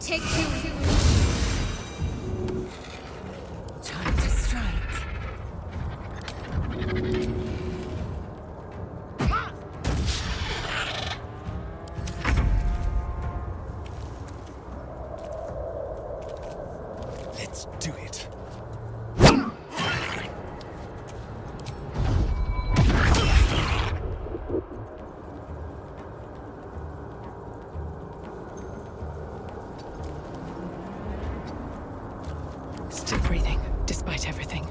take two. Time to strike. Let's do it. Still breathing, despite everything.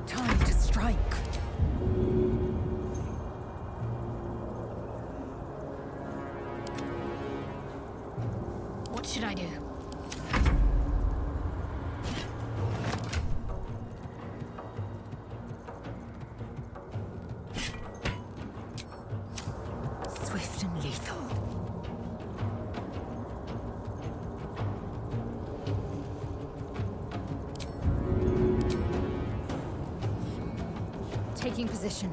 Time to strike. What should I do? Swift and lethal. Taking position.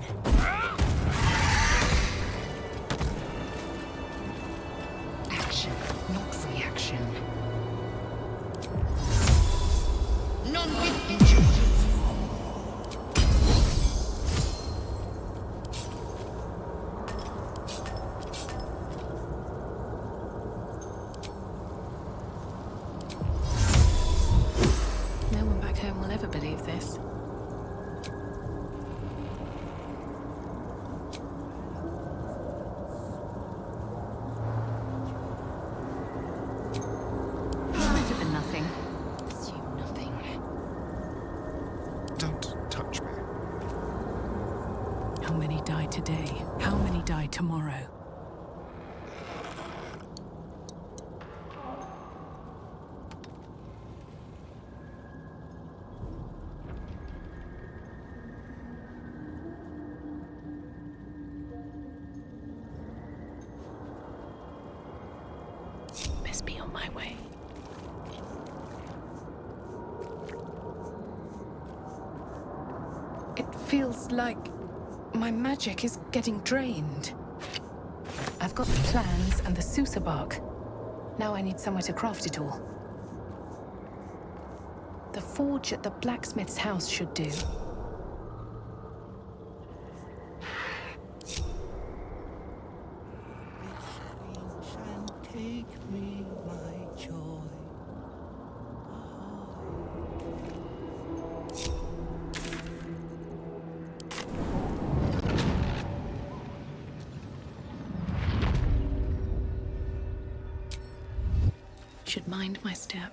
Action, not reaction. None with injury. No one back home will ever believe this. Better than nothing. Assume nothing. Don't touch me. How many die today? How many die tomorrow? Best be on my way. It feels like my magic is getting drained. I've got the plans and the Sousa bark. Now I need somewhere to craft it all. The forge at the blacksmith's house should do. Take me, my joy. Should mind my step.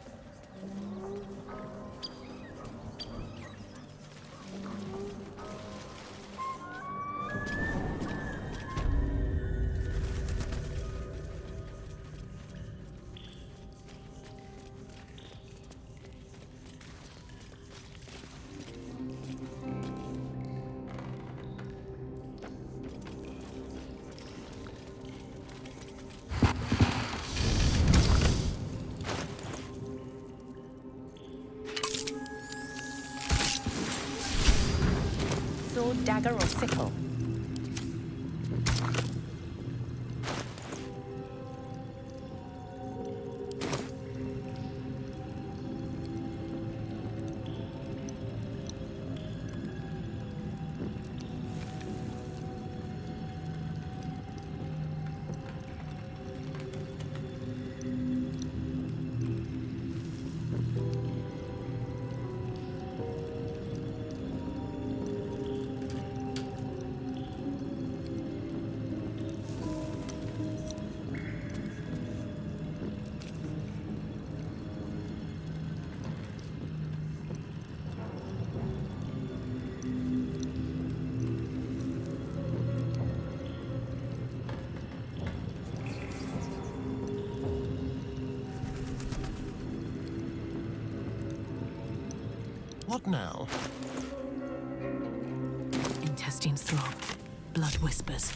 Sword, dagger, or sickle? What now? Intestines throb. Blood whispers.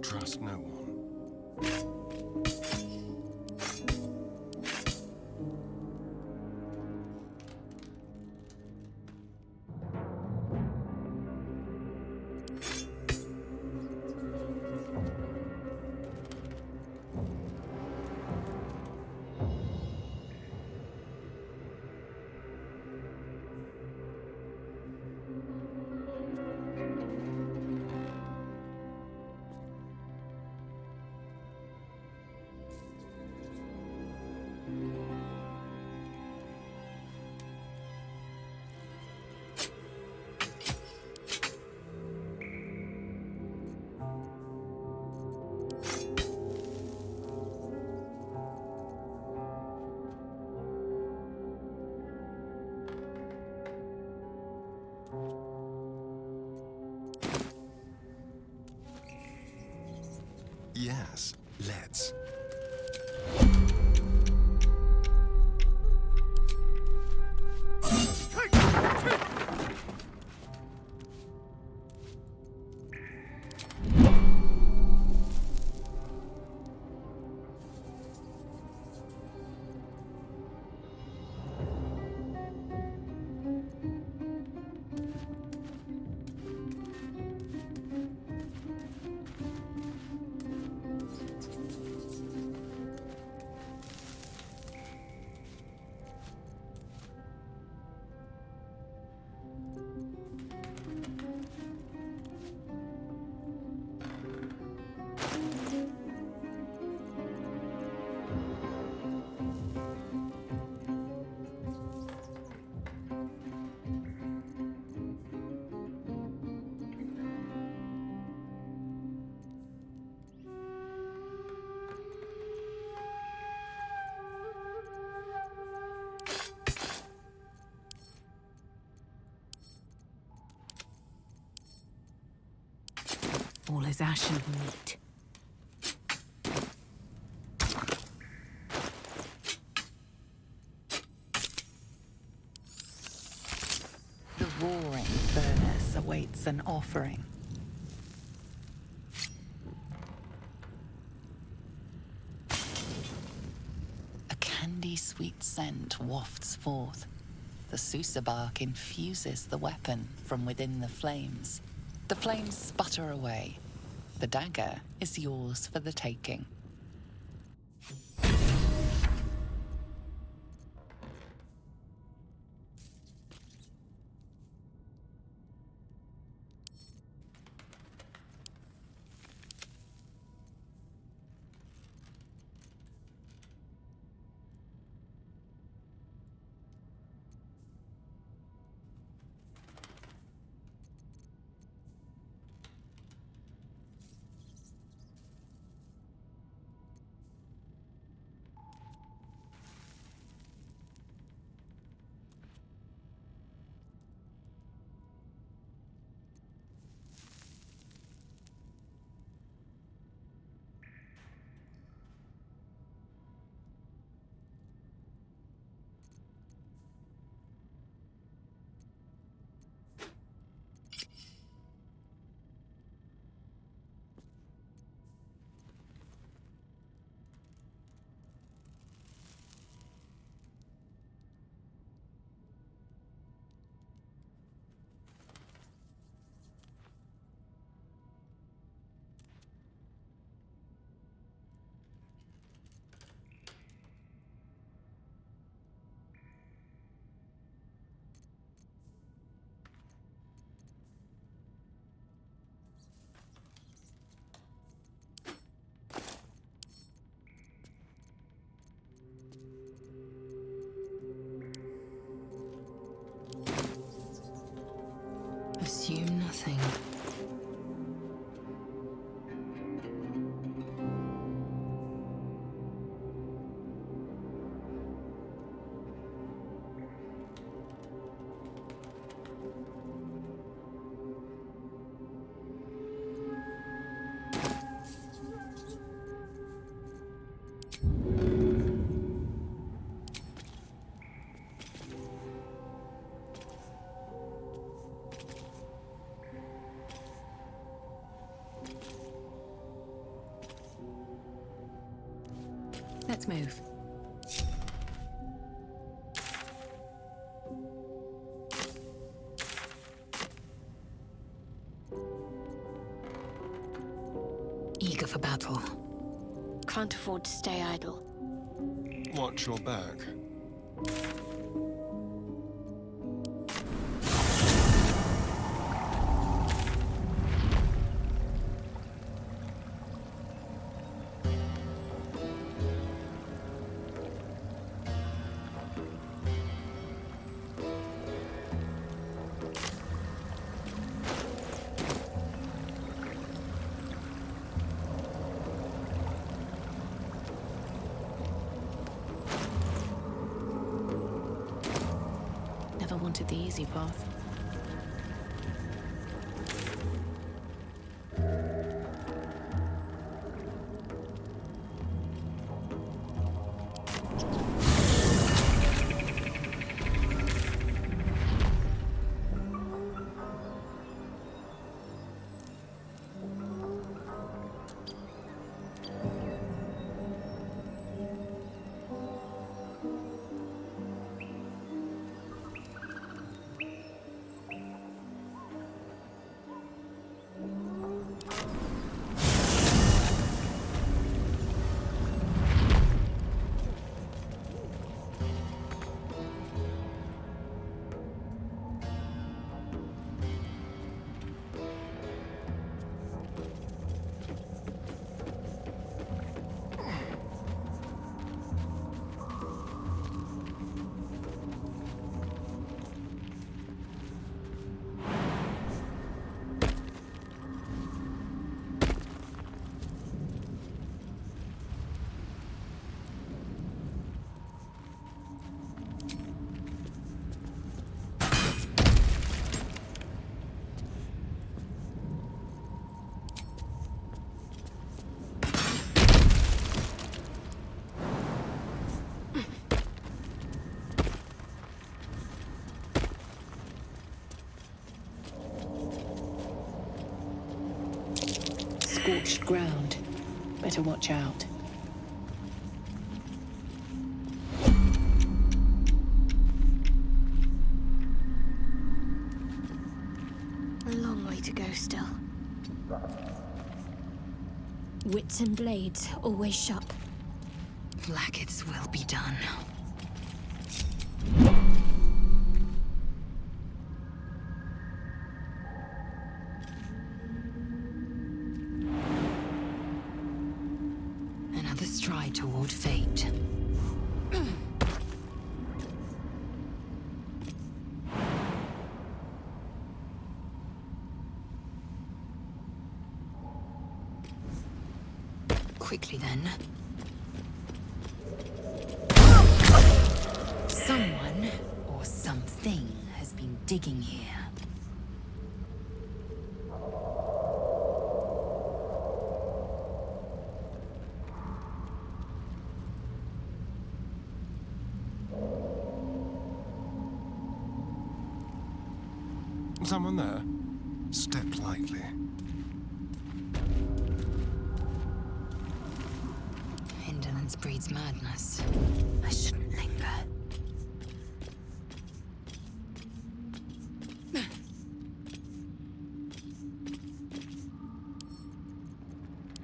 Trust no one. Yes, let's. as ashen meat. The roaring furnace awaits an offering. A candy-sweet scent wafts forth. The Susa bark infuses the weapon from within the flames. The flames sputter away. The dagger is yours for the taking. Assume nothing. Let's move. Eager for battle. Can't afford to stay idle. Watch your back. Never wanted the easy path. changed ground. Better watch out. A long way to go still. Wits and blades always sharp. Blackets will be done. Another stride toward fate. Quickly then. Someone or something has been digging here. Someone there? Step lightly. Indolence breeds madness. I shouldn't linger.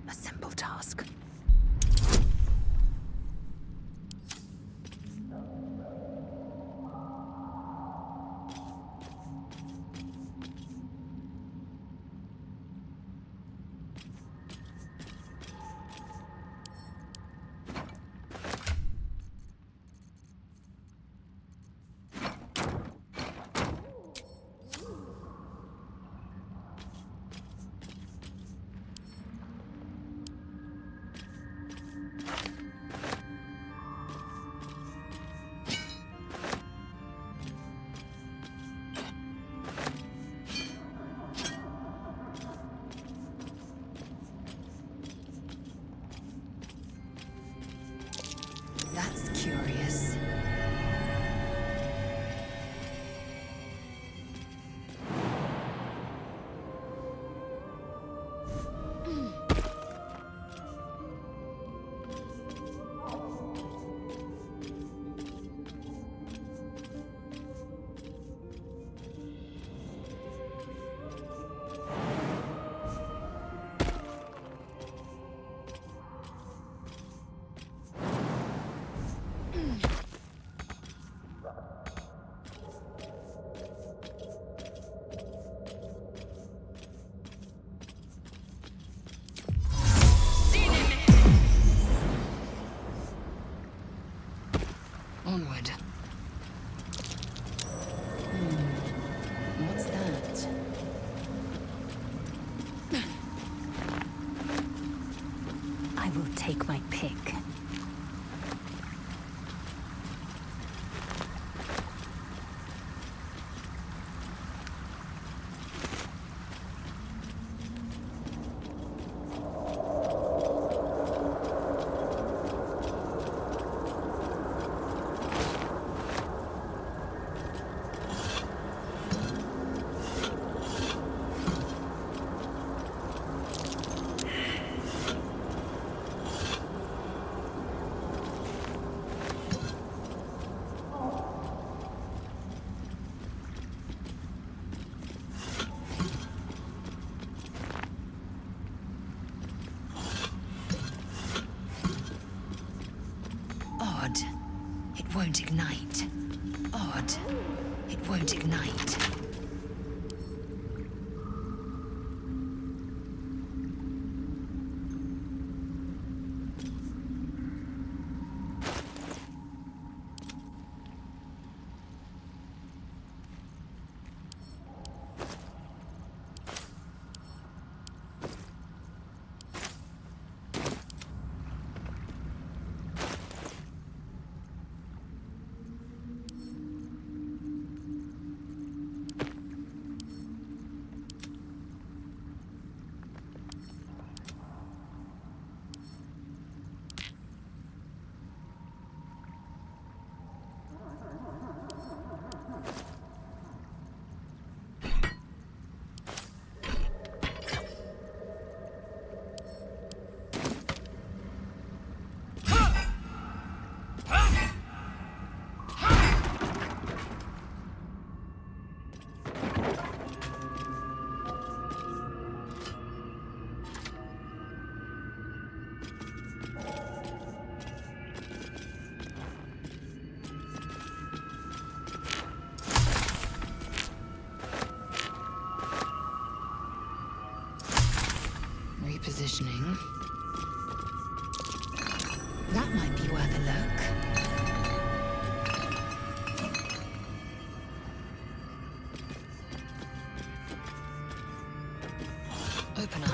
A simple task. That's curious. Onward. What's that? I will take my pick. Odd. It won't ignite. Odd. It won't ignite. That might be worth a look. Open up.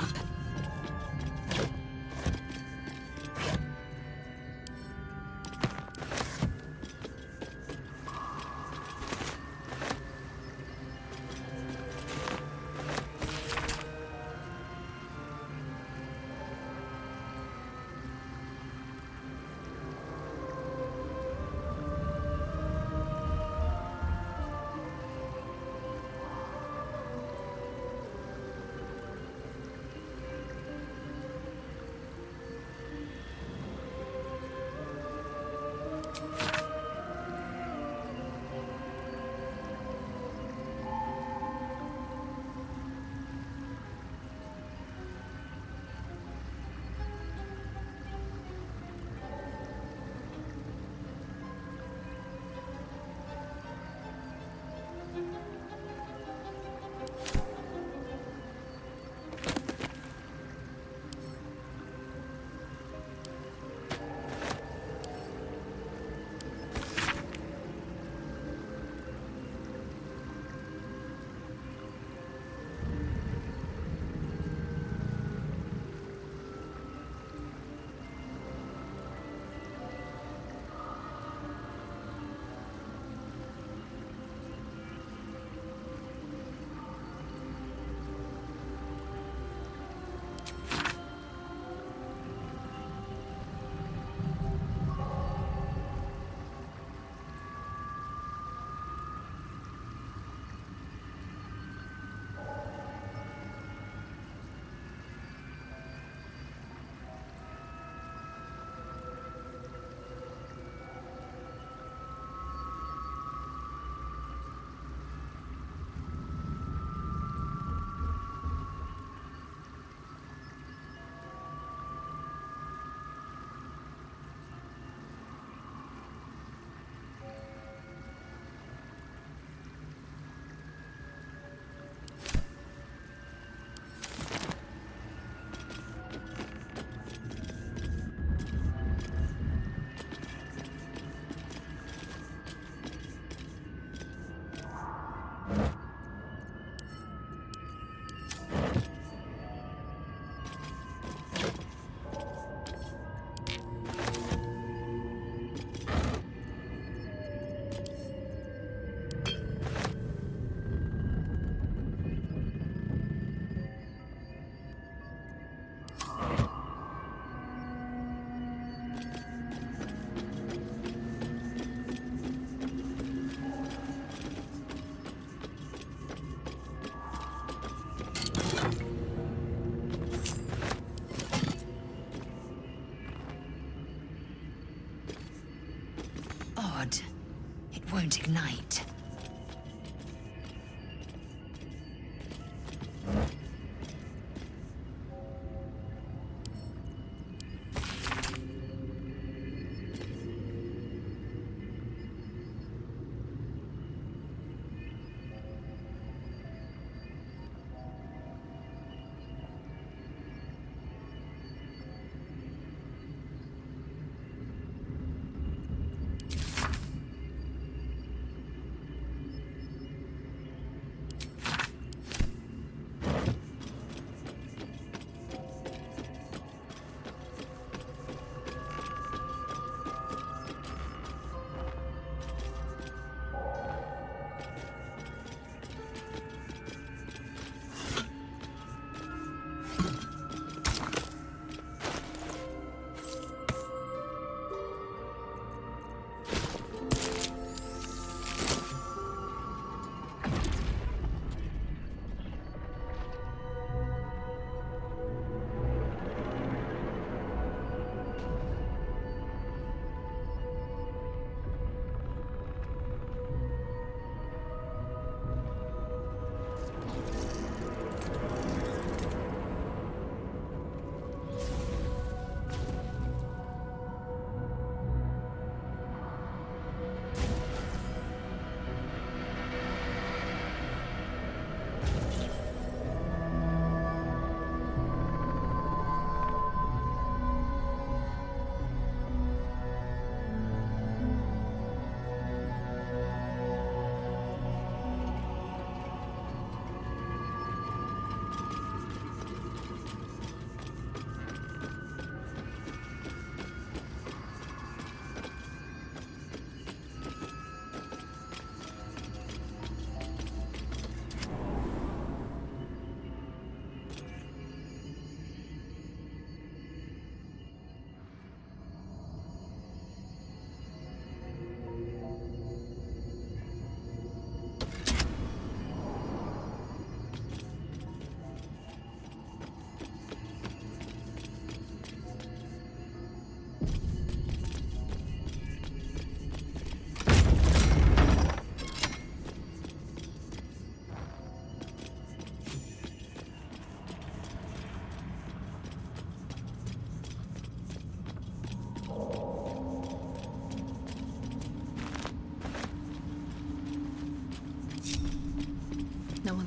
Odd. It won't ignite.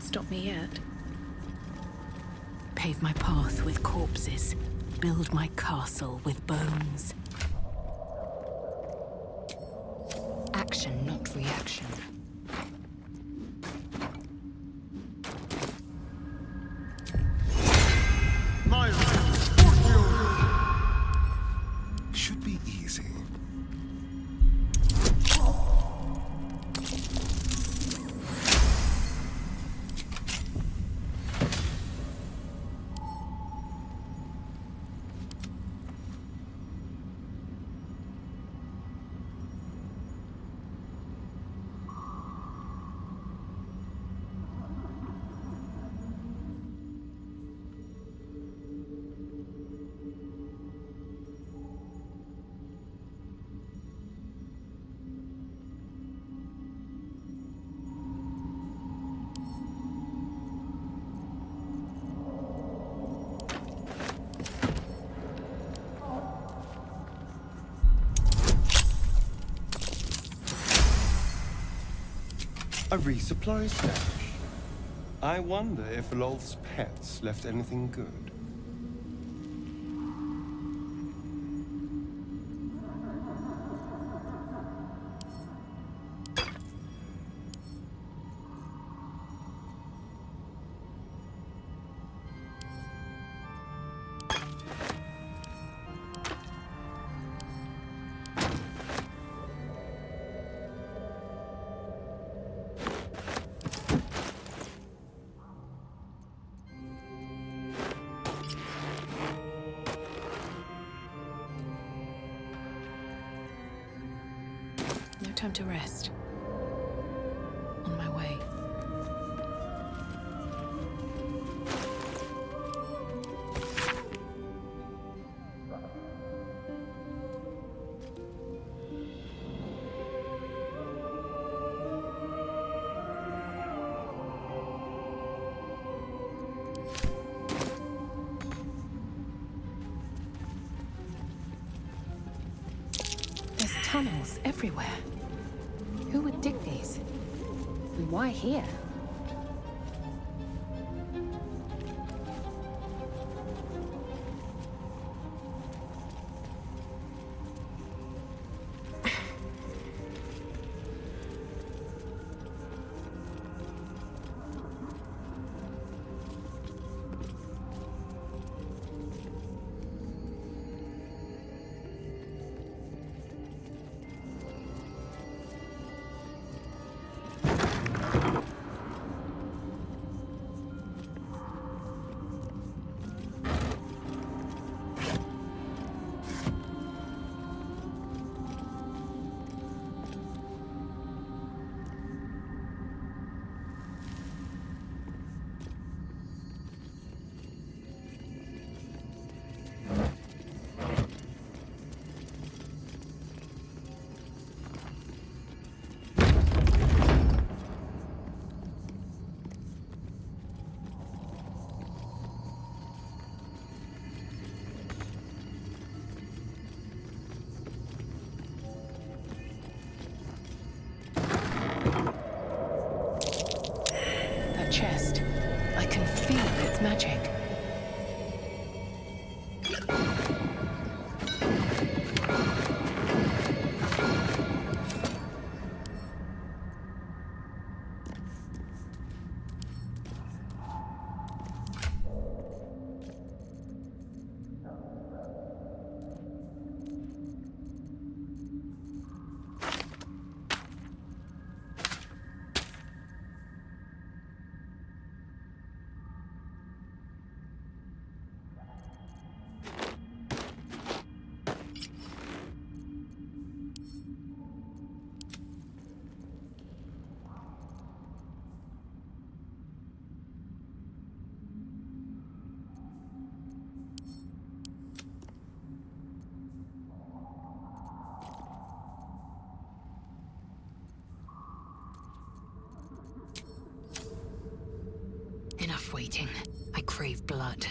stop me yet. Pave my path with corpses. Build my castle with bones. Action, not reaction. Should be easy. A resupply stash. I wonder if Lolth's pets left anything good. No time to rest. On my way. There's tunnels everywhere. Who would dig these? And why here? That chest. I can feel its magic. Enough waiting. I crave blood.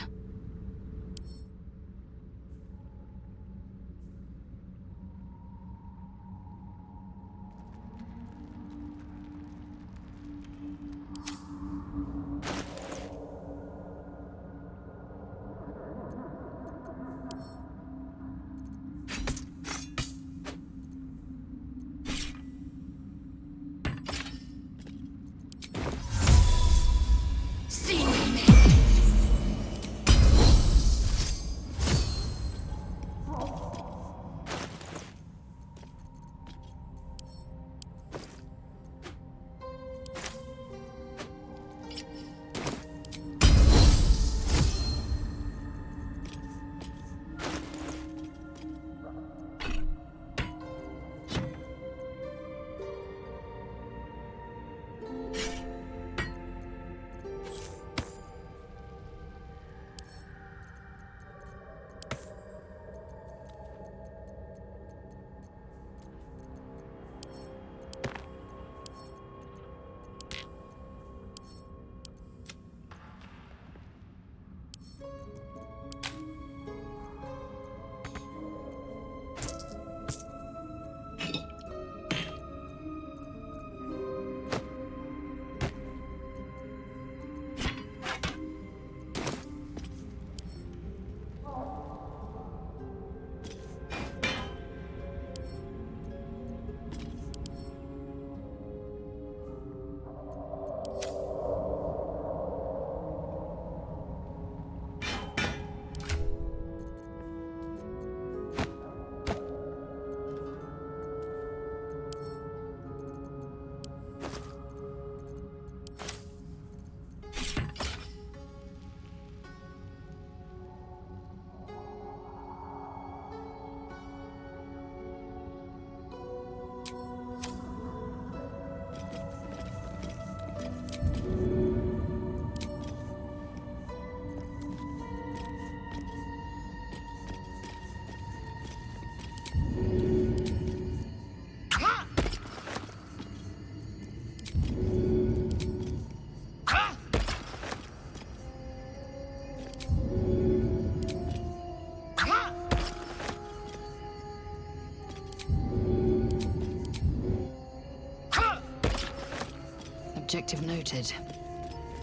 Objective noted.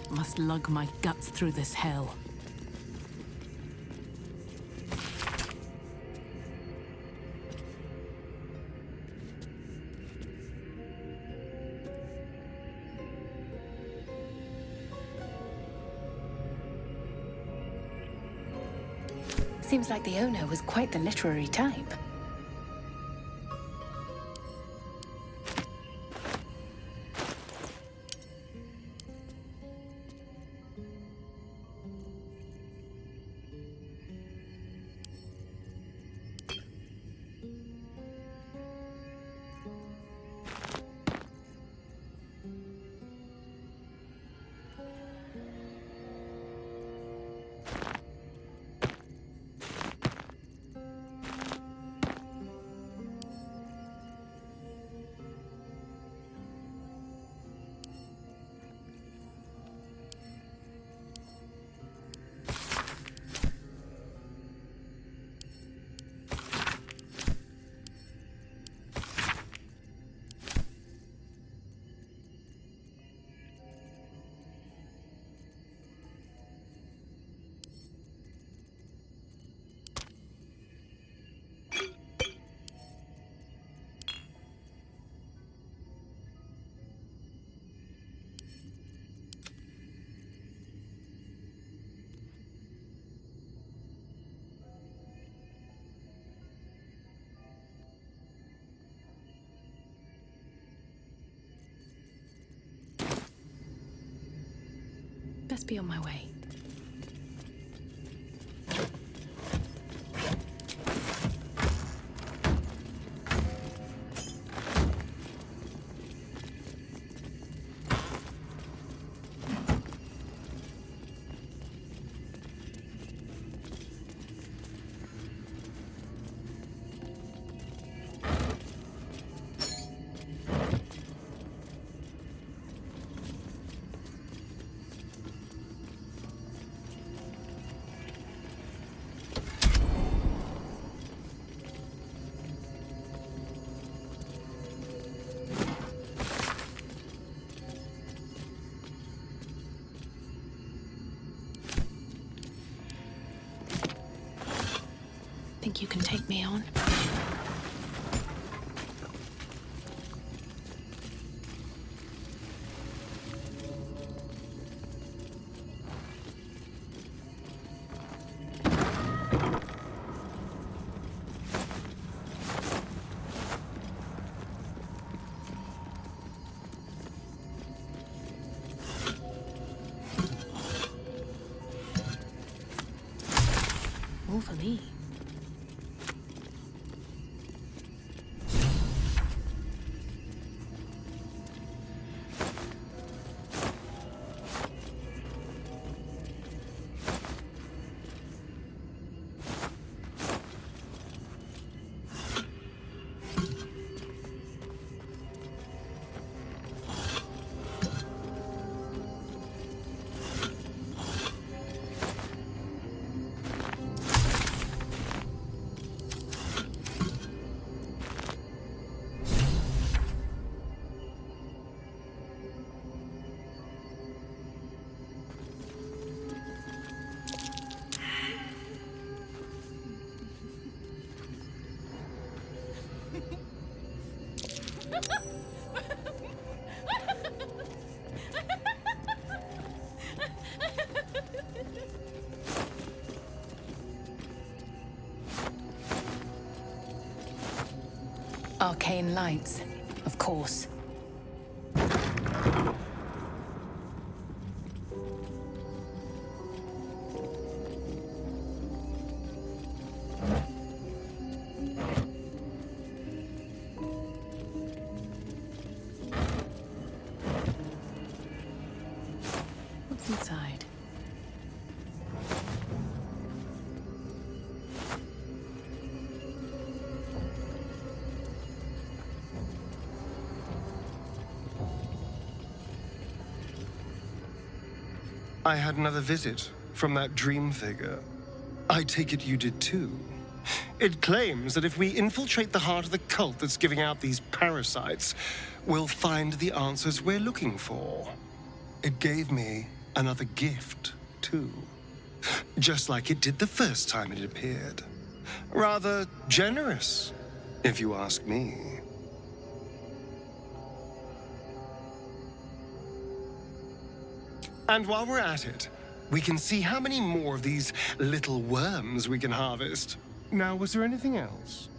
Must lug my guts through this hell. Seems like the owner was quite the literary type. Best be on my way. Think you can take me on? More for me. Arcane lights, of course. What's inside? I had another visit from that dream figure. I take it you did too. It claims that if we infiltrate the heart of the cult that's giving out these parasites, we'll find the answers we're looking for. It gave me another gift, too. Just like it did the first time it appeared. Rather generous, if you ask me. And while we're at it, we can see how many more of these little worms we can harvest. Now, was there anything else?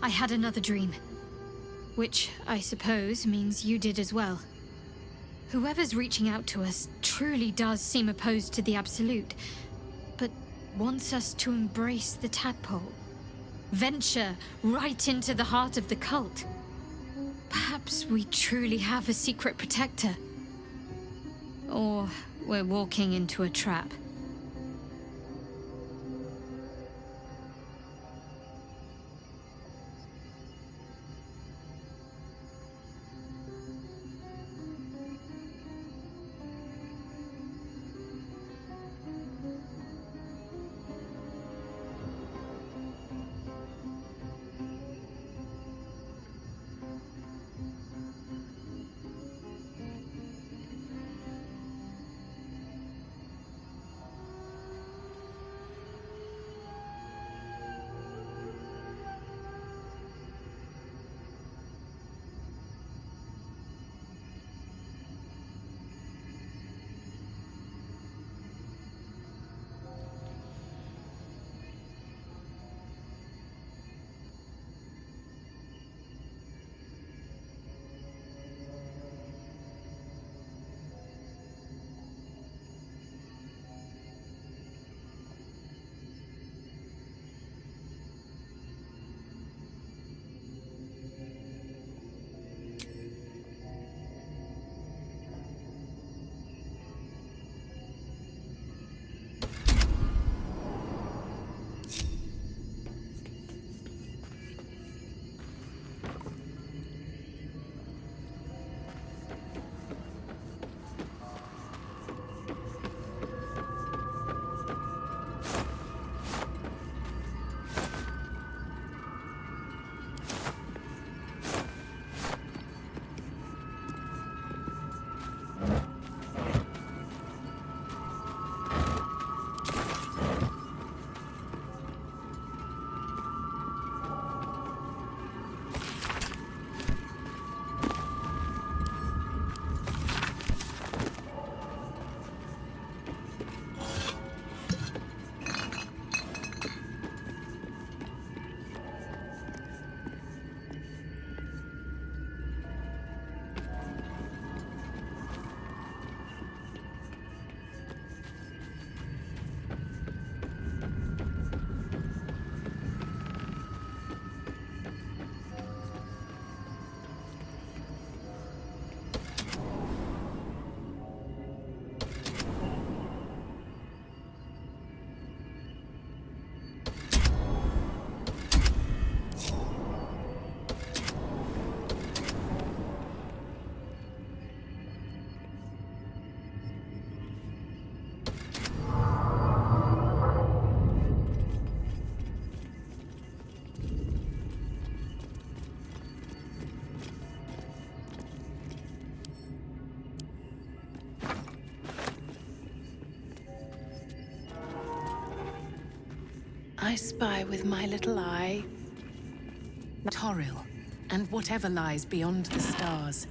I had another dream. Which, I suppose, means you did as well. Whoever's reaching out to us truly does seem opposed to the Absolute, but wants us to embrace the tadpole. Venture right into the heart of the cult. Perhaps we truly have a secret protector. Or we're walking into a trap. I spy with my little eye Toril, and whatever lies beyond the stars.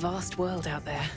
vast world out there.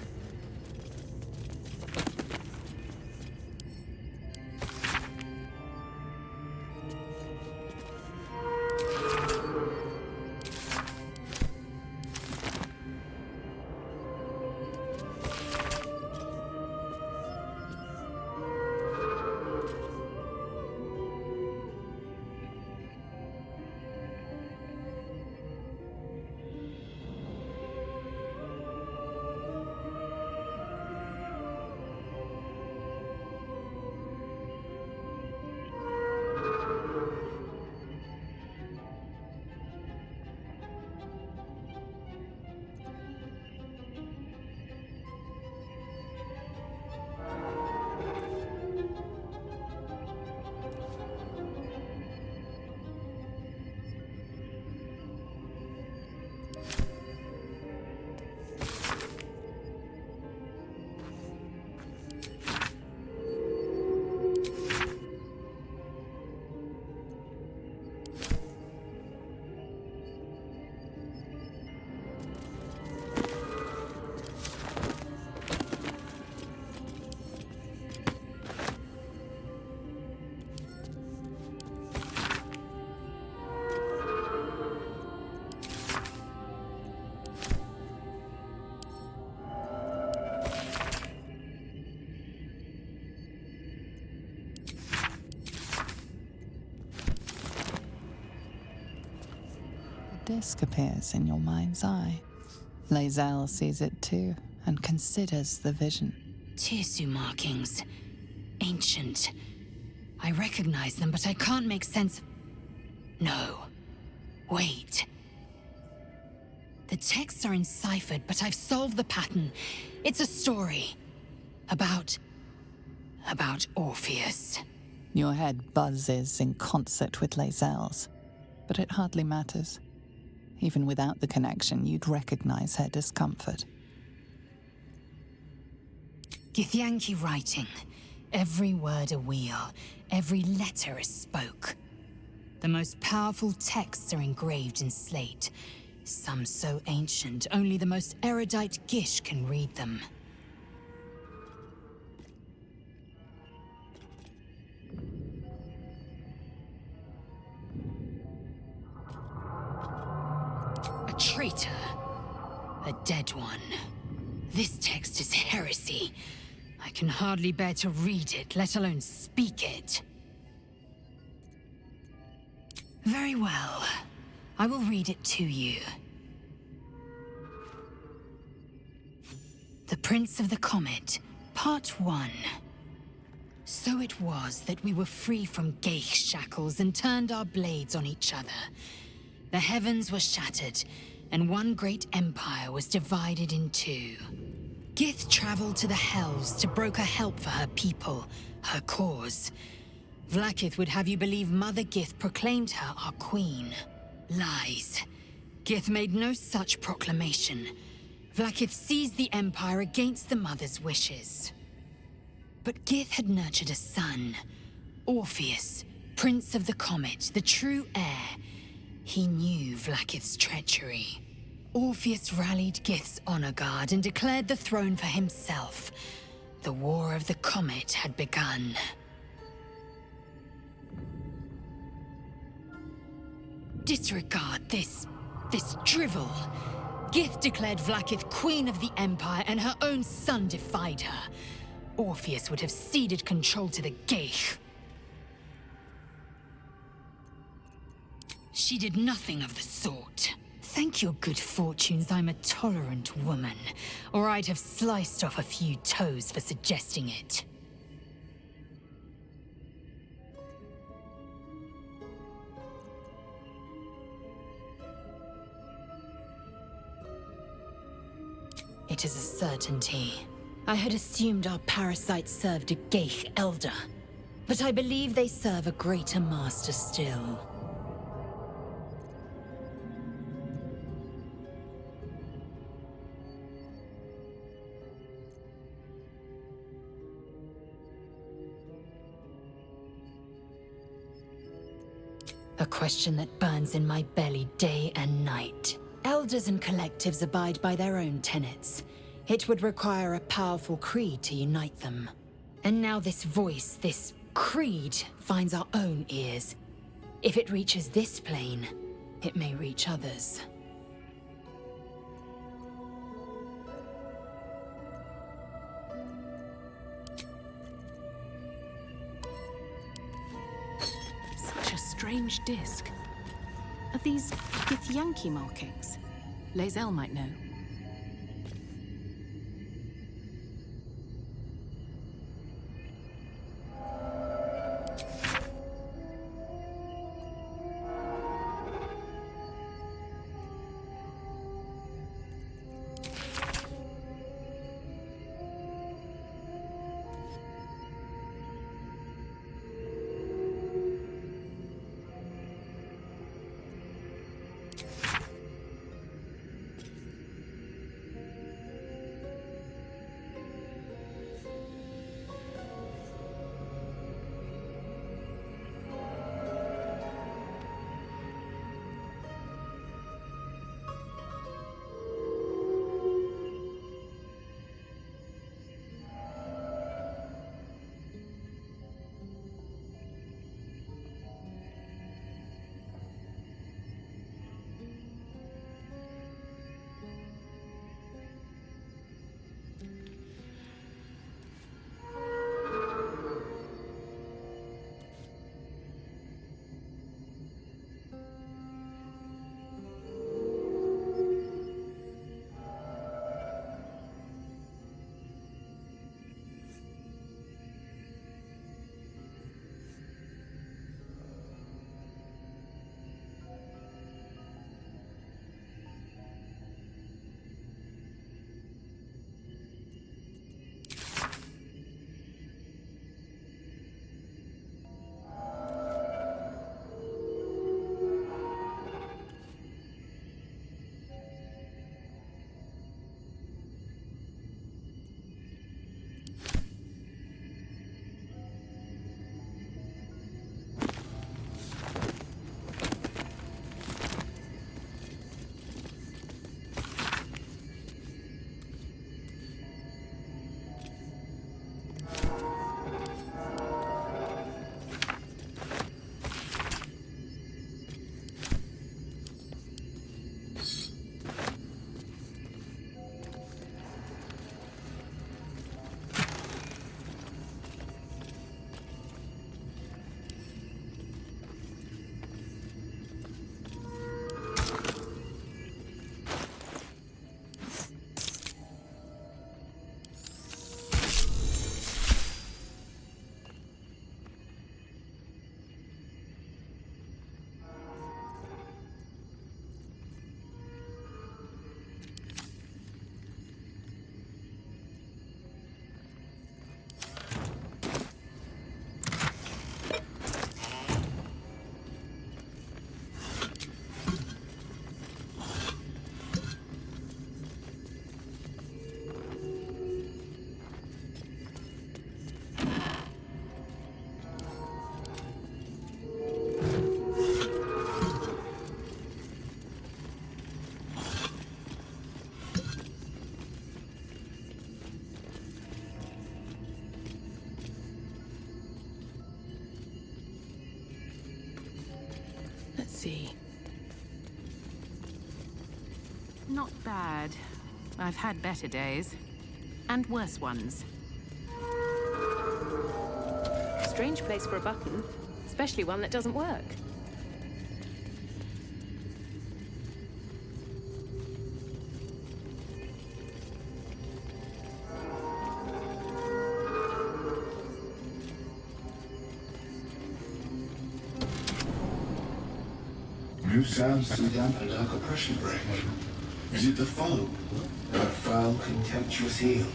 Disc appears in your mind's eye. Lae'zel sees it too, and considers the vision. Tirsu markings. Ancient. I recognize them, but I can't make sense. No. Wait. The texts are enciphered, but I've solved the pattern. It's a story. About Orpheus. Your head buzzes in concert with Lae'zel's, but it hardly matters. Even without the connection, you'd recognize her discomfort. Githyanki writing. Every word a wheel, every letter a spoke. The most powerful texts are engraved in slate. Some so ancient, only the most erudite Gish can read them. A traitor. A dead one. This text is heresy. I can hardly bear to read it, let alone speak it. Very well. I will read it to you. The Prince of the Comet, Part 1. So it was that we were free from Geich shackles and turned our blades on each other. The heavens were shattered, and one great empire was divided in two. Gith traveled to the Hells to broker help for her people, her cause. Vlaakith would have you believe Mother Gith proclaimed her our queen. Lies. Gith made no such proclamation. Vlaakith seized the Empire against the Mother's wishes. But Gith had nurtured a son, Orpheus, Prince of the Comet, the true heir. He knew Vlaakith's treachery. Orpheus rallied Gith's honor guard and declared the throne for himself. The War of the Comet had begun. Disregard this drivel. Gith declared Vlaakith queen of the Empire, and her own son defied her. Orpheus would have ceded control to the Geich. She did nothing of the sort. Thank your good fortunes I'm a tolerant woman, or I'd have sliced off a few toes for suggesting it. It is a certainty. I had assumed our parasites served a Geich elder, but I believe they serve a greater master still. A question that burns in my belly day and night. Elders and collectives abide by their own tenets. It would require a powerful creed to unite them. And now this voice, this creed, finds our own ears. If it reaches this plane, it may reach others. Such a strange disc. Are these Githyanki markings? Lae'zel might know. See. Not bad. I've had better days. And worse ones. Strange place for a button, especially one that doesn't work. New sounds through damp and dark oppression break. Is it the foe? That foul, contemptuous heel?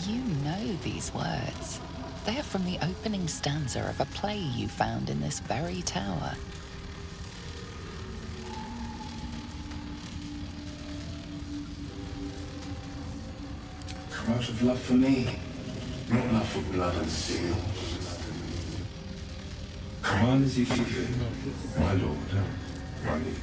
You know these words. They are from the opening stanza of a play you found in this very tower. Come out of love for me, not love for blood and steel. Command as you see fit, my lord, my liege.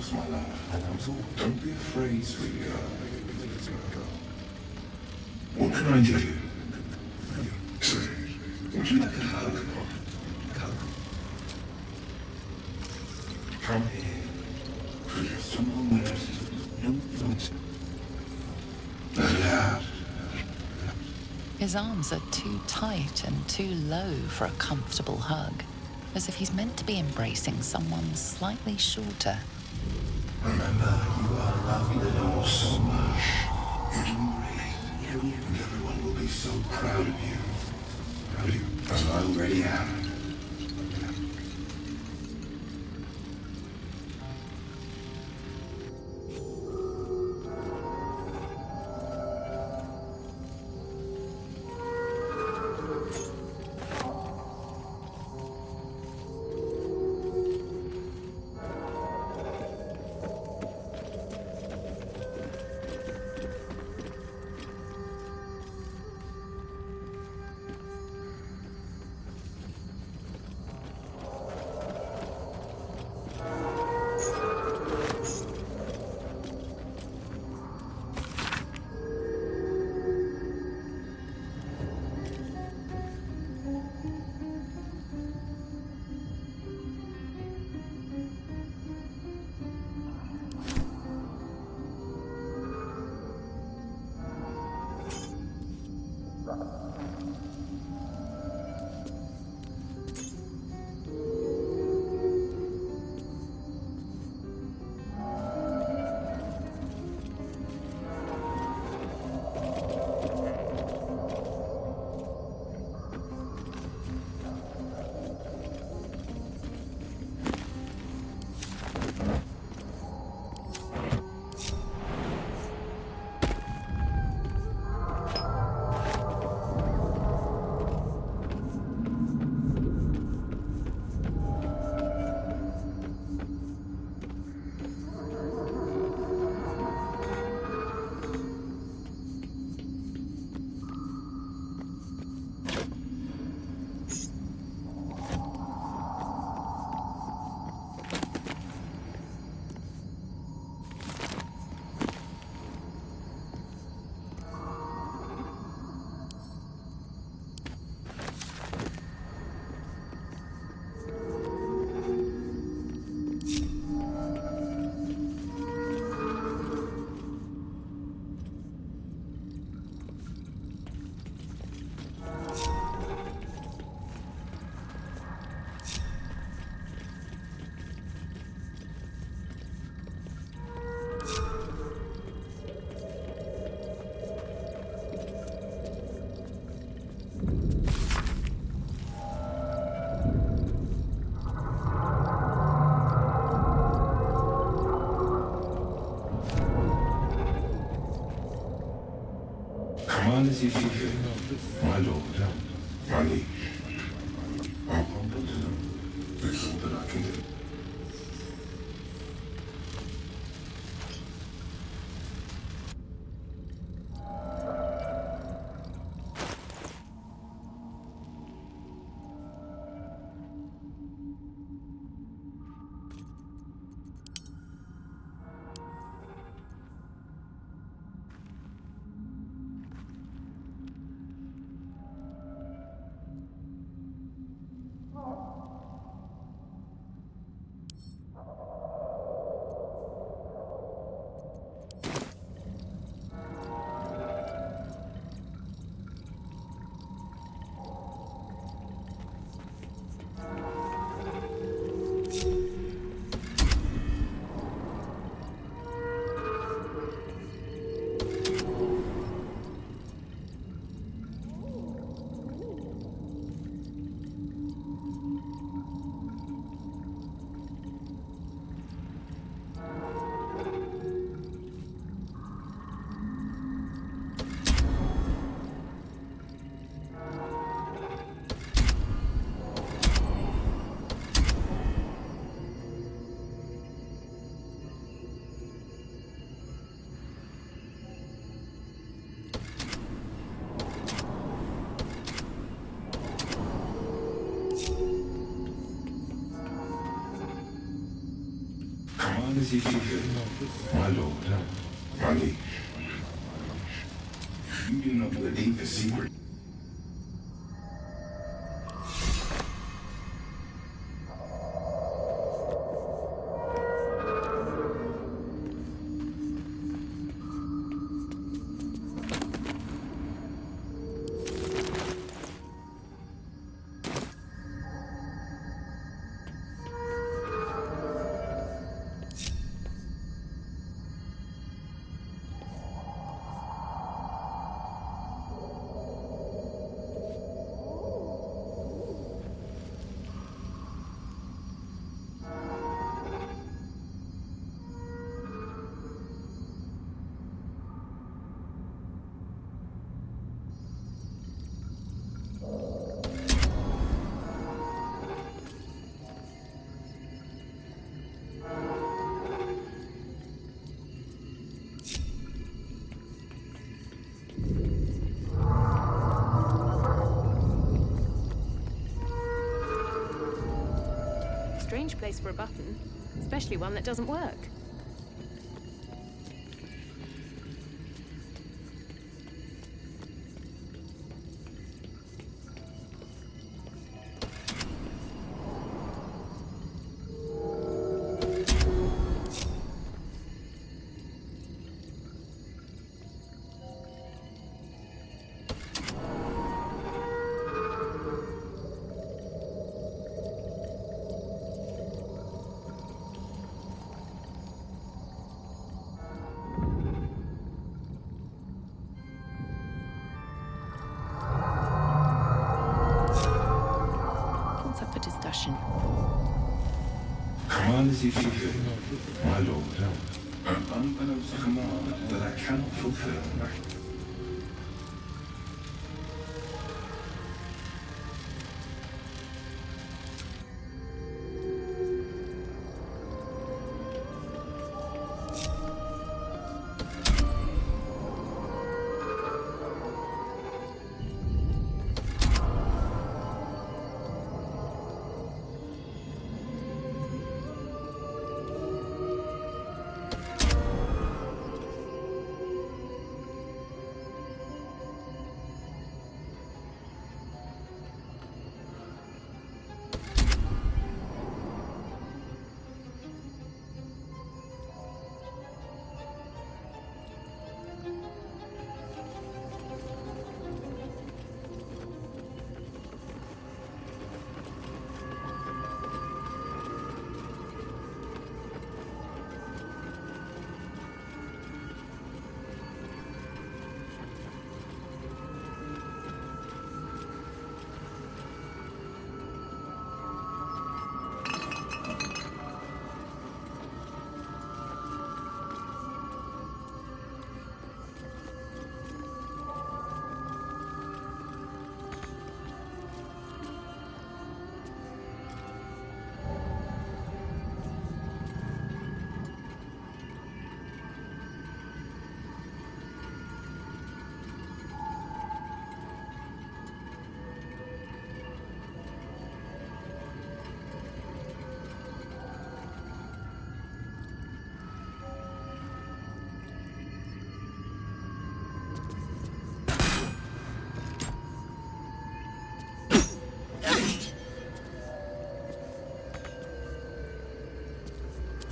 course, my love. Don't be afraid, sweet girl. What can I do? Say, would you like a hug? Come here. For just a moment. Yeah. His arms are too tight and too low for a comfortable hug, as if he's meant to be embracing someone slightly shorter. Remember, you are loved and all so much. You're doing really. And everyone will be so proud of you. As I already am. Command as you see fit, my lord, my liege. I'm humble to know there's all that I can do. Command as you see fit, my lord, my liege. You do not know the deepest secret. Strange place for a button, especially one that doesn't work. Command as you see fit, my lord. An unbeknownst command that I cannot fulfill.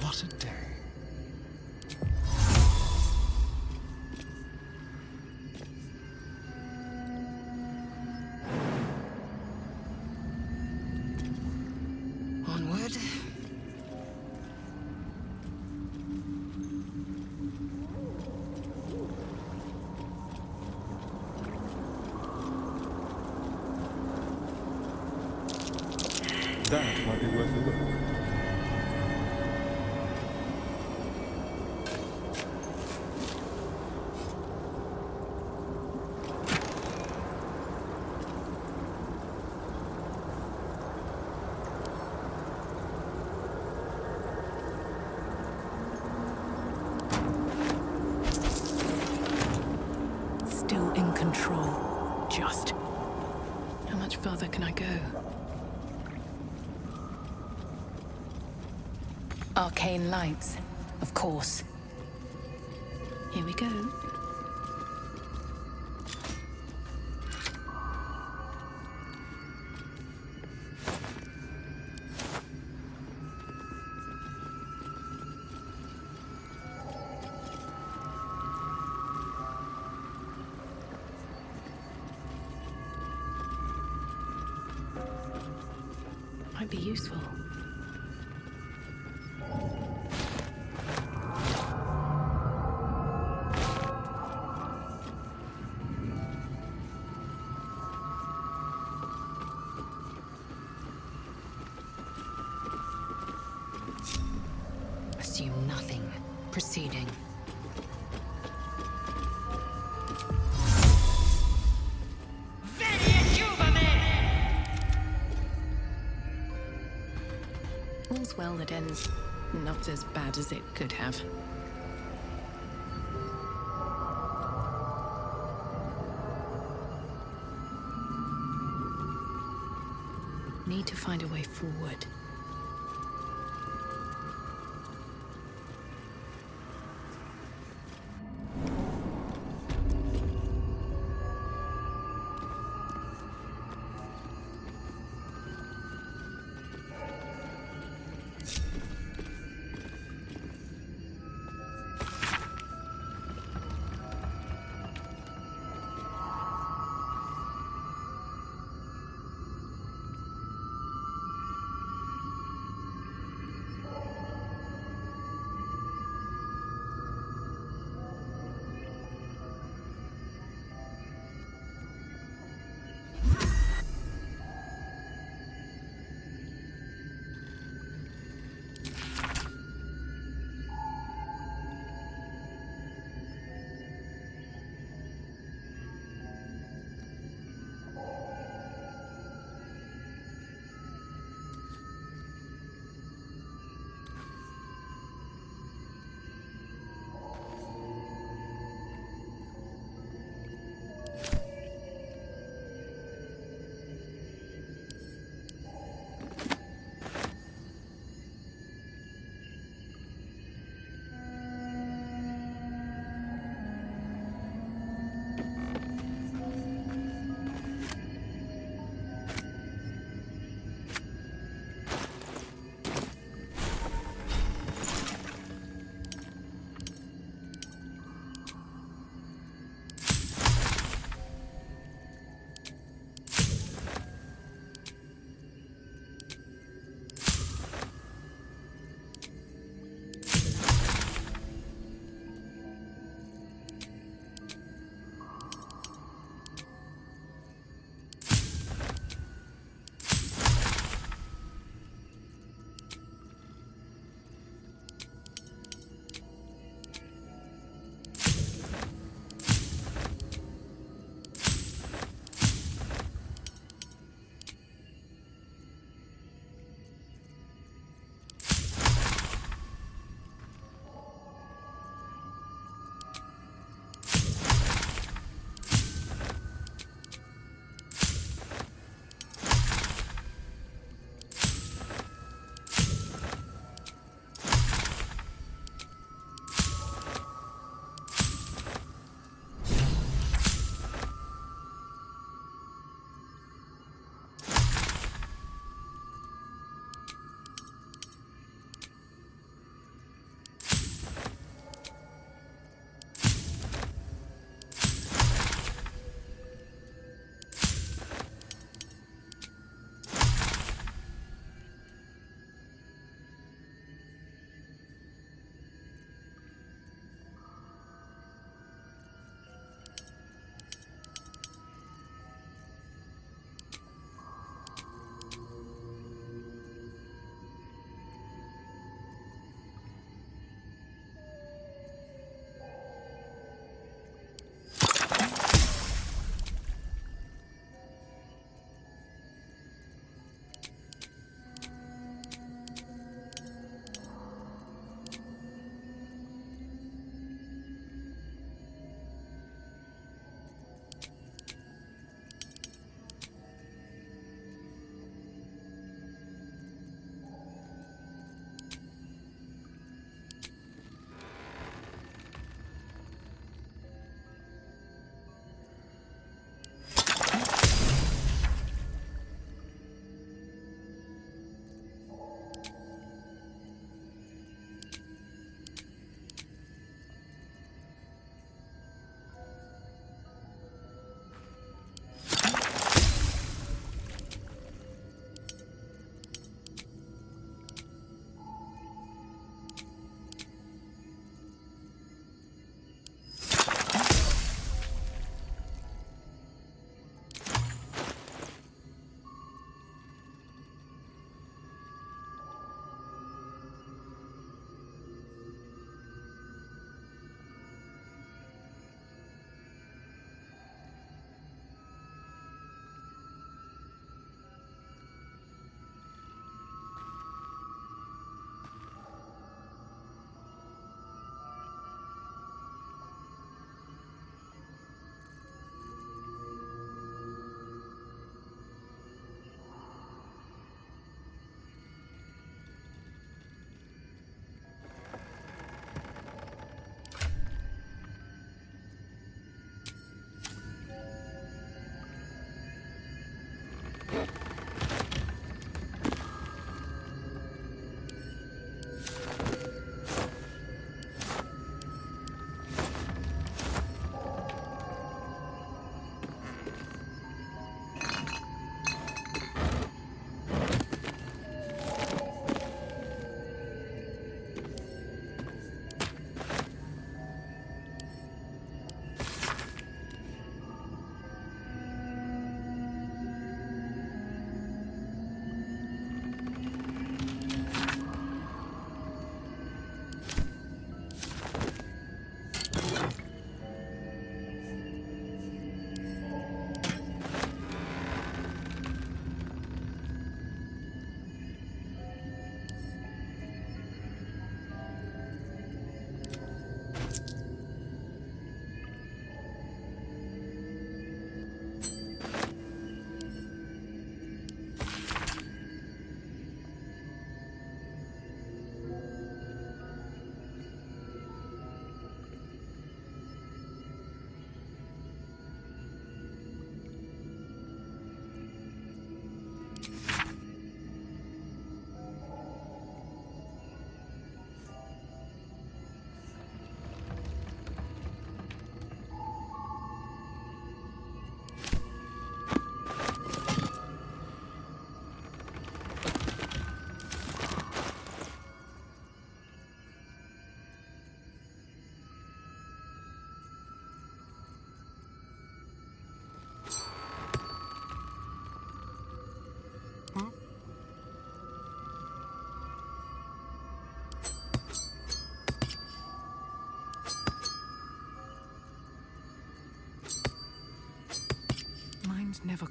What a day. Onward. That might be worth a look. Still in control. Just. How much further can I go? Arcane lights, of course. Here we go. Might be useful. Assume nothing. Proceeding. All's well that ends not as bad as it could have. Need to find a way forward.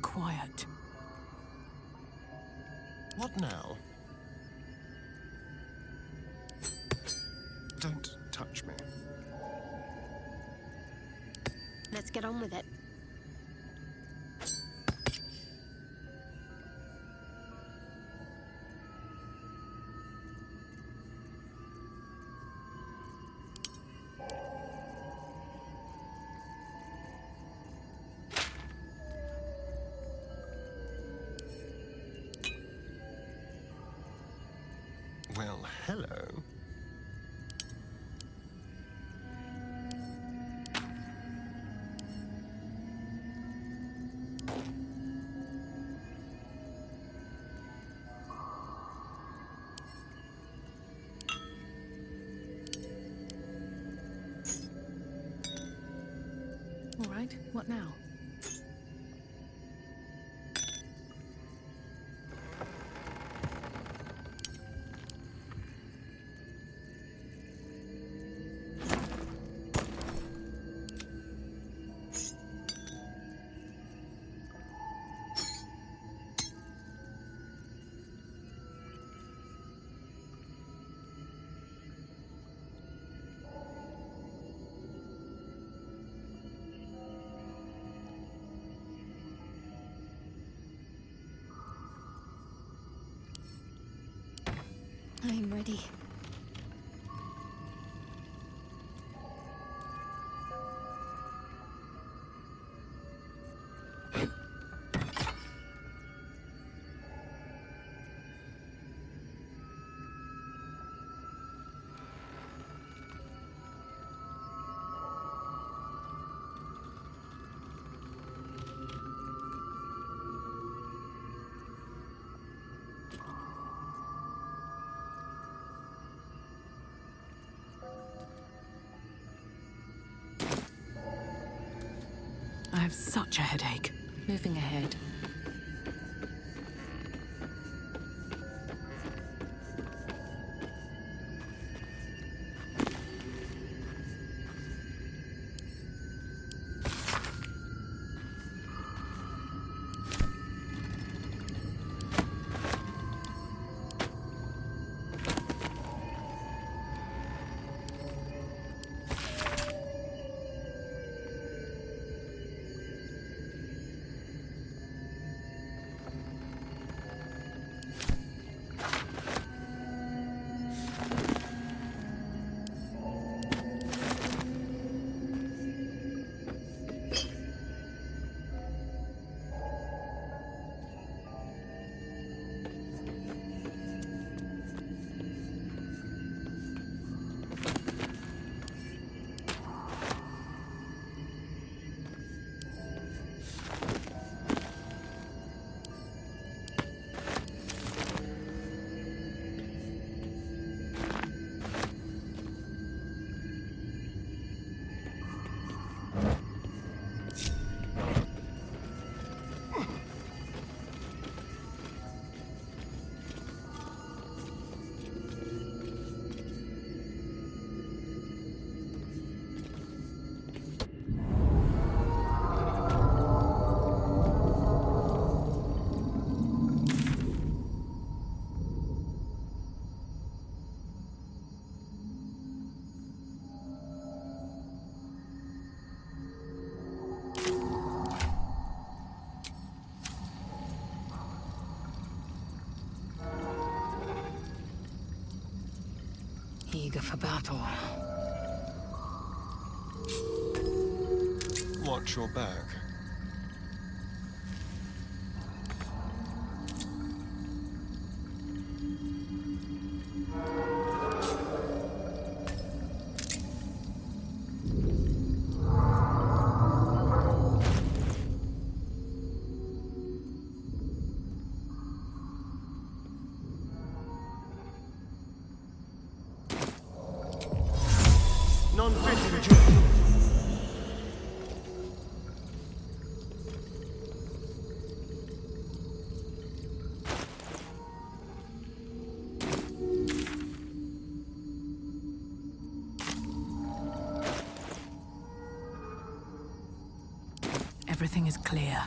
quiet. What now? Don't touch me. Let's get on with it. Well, hello. All right, what now? I'm ready. I have such a headache. Moving ahead. Eager for battle. Watch your back. Non-fit for duty. Everything is clear.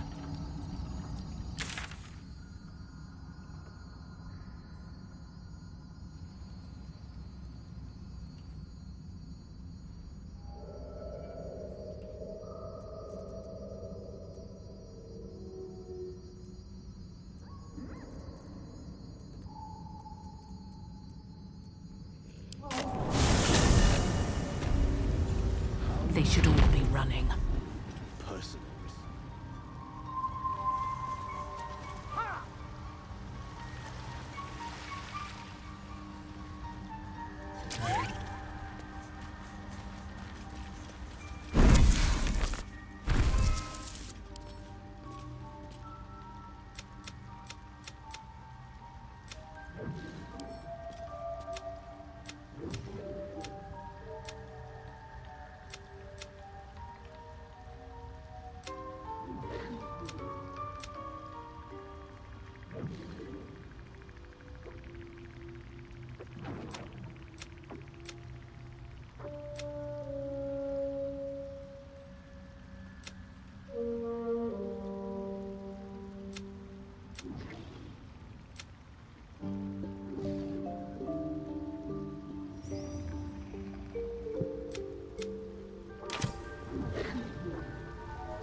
they should all be running.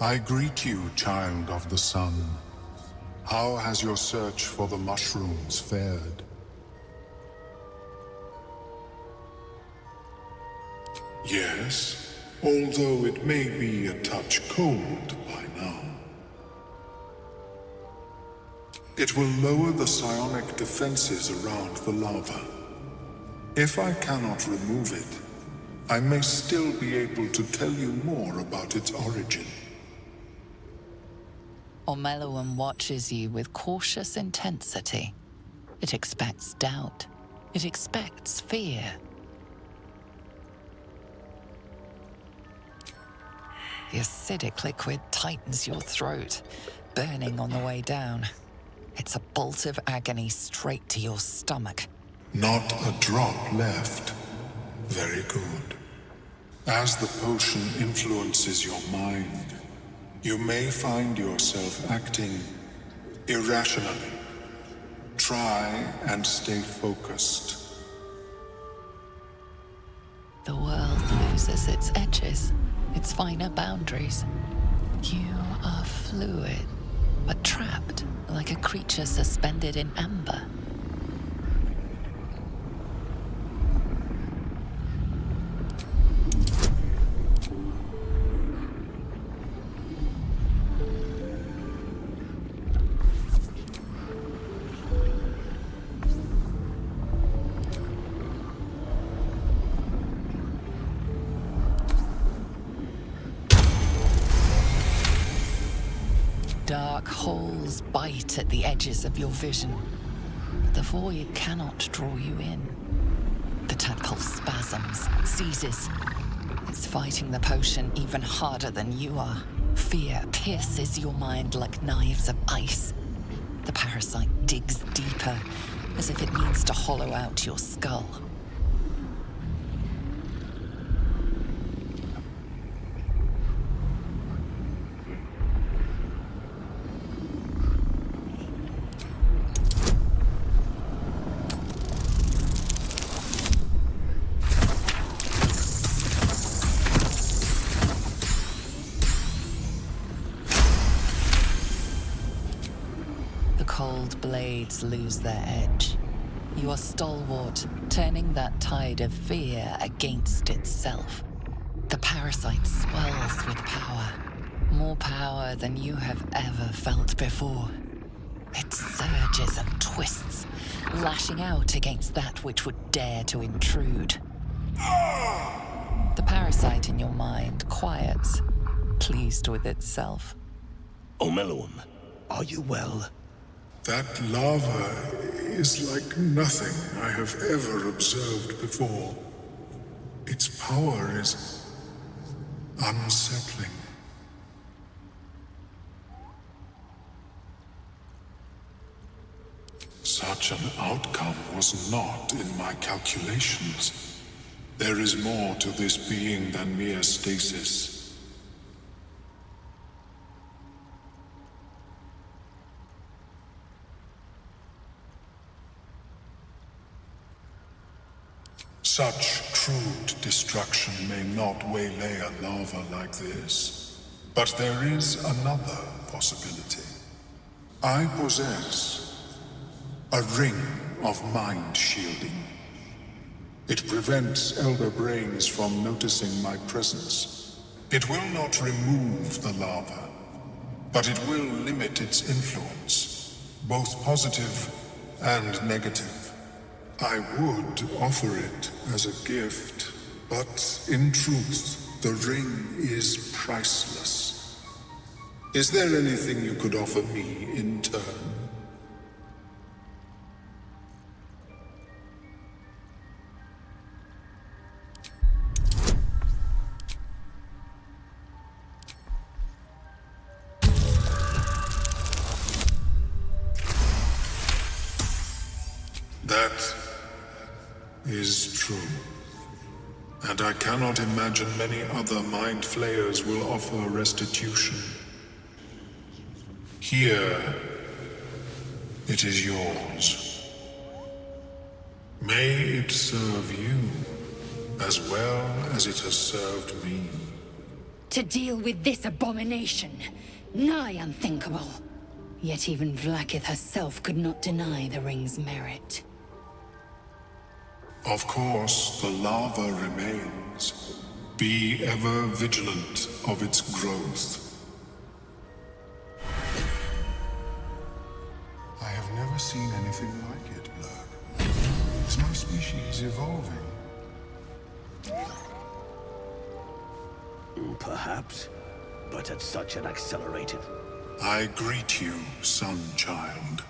I greet you, child of the sun. How has your search for the mushrooms fared? Yes, although it may be a touch cold by now. It will lower the psionic defenses around the lava. If I cannot remove it, I may still be able to tell you more about its origin. Ormeluum watches you with cautious intensity. It expects doubt. It expects fear. The acidic liquid tightens your throat, burning on the way down. It's a bolt of agony straight to your stomach. Not a drop left. Very good. As the potion influences your mind, you may find yourself acting irrationally. Try and stay focused. The world loses its edges, its finer boundaries. You are fluid, but trapped like a creature suspended in amber. Dark holes bite at the edges of your vision, but the void cannot draw you in. The tadpole spasms, seizes. It's fighting the potion even harder than you are. Fear pierces your mind like knives of ice. The parasite digs deeper, as if it needs to hollow out your skull. Cold blades lose their edge. You are stalwart, turning that tide of fear against itself. The parasite swells with power. More power than you have ever felt before. It surges and twists, lashing out against that which would dare to intrude. The parasite in your mind quiets, pleased with itself. Ormeluum, are you well? That lava is like nothing I have ever observed before. Its power is unsettling. Such an outcome was not in my calculations. There is more to this being than mere stasis. Such crude destruction may not waylay a lava like this. But there is another possibility. I possess a ring of mind shielding. It prevents Elder Brains from noticing my presence It will not remove the lava, but it will limit its influence, both positive and negative. I would offer it as a gift, but in truth, the ring is priceless. Is there anything you could offer me in turn? That is true. And I cannot imagine many other mind flayers will offer restitution. Here, it is yours. May it serve you as well as it has served me. To deal with this abomination, nigh unthinkable. Yet even Vlaakith herself could not deny the ring's merit. Of course, the lava remains. Be ever vigilant of its growth. I have never seen anything like it, Blurg. Is my species evolving? Perhaps, but at such an accelerated... I greet you, son-child.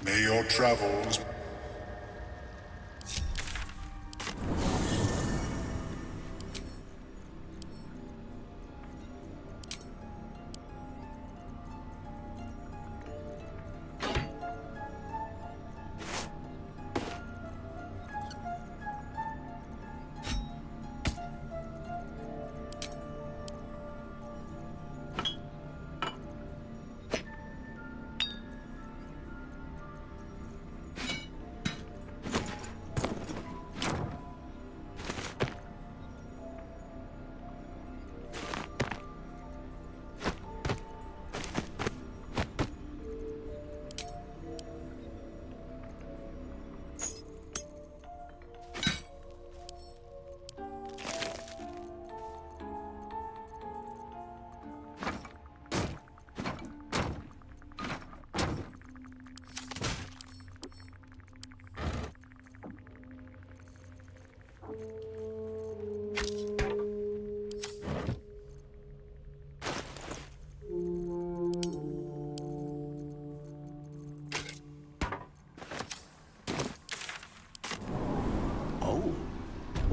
May your travels...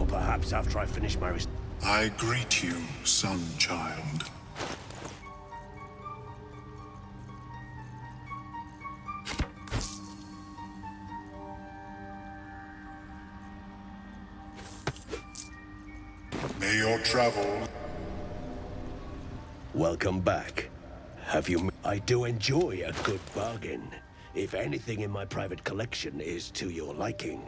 Perhaps after I finish my... I greet you, son-child. May your travel... Welcome back. Have you... I do enjoy a good bargain. If anything in my private collection is to your liking.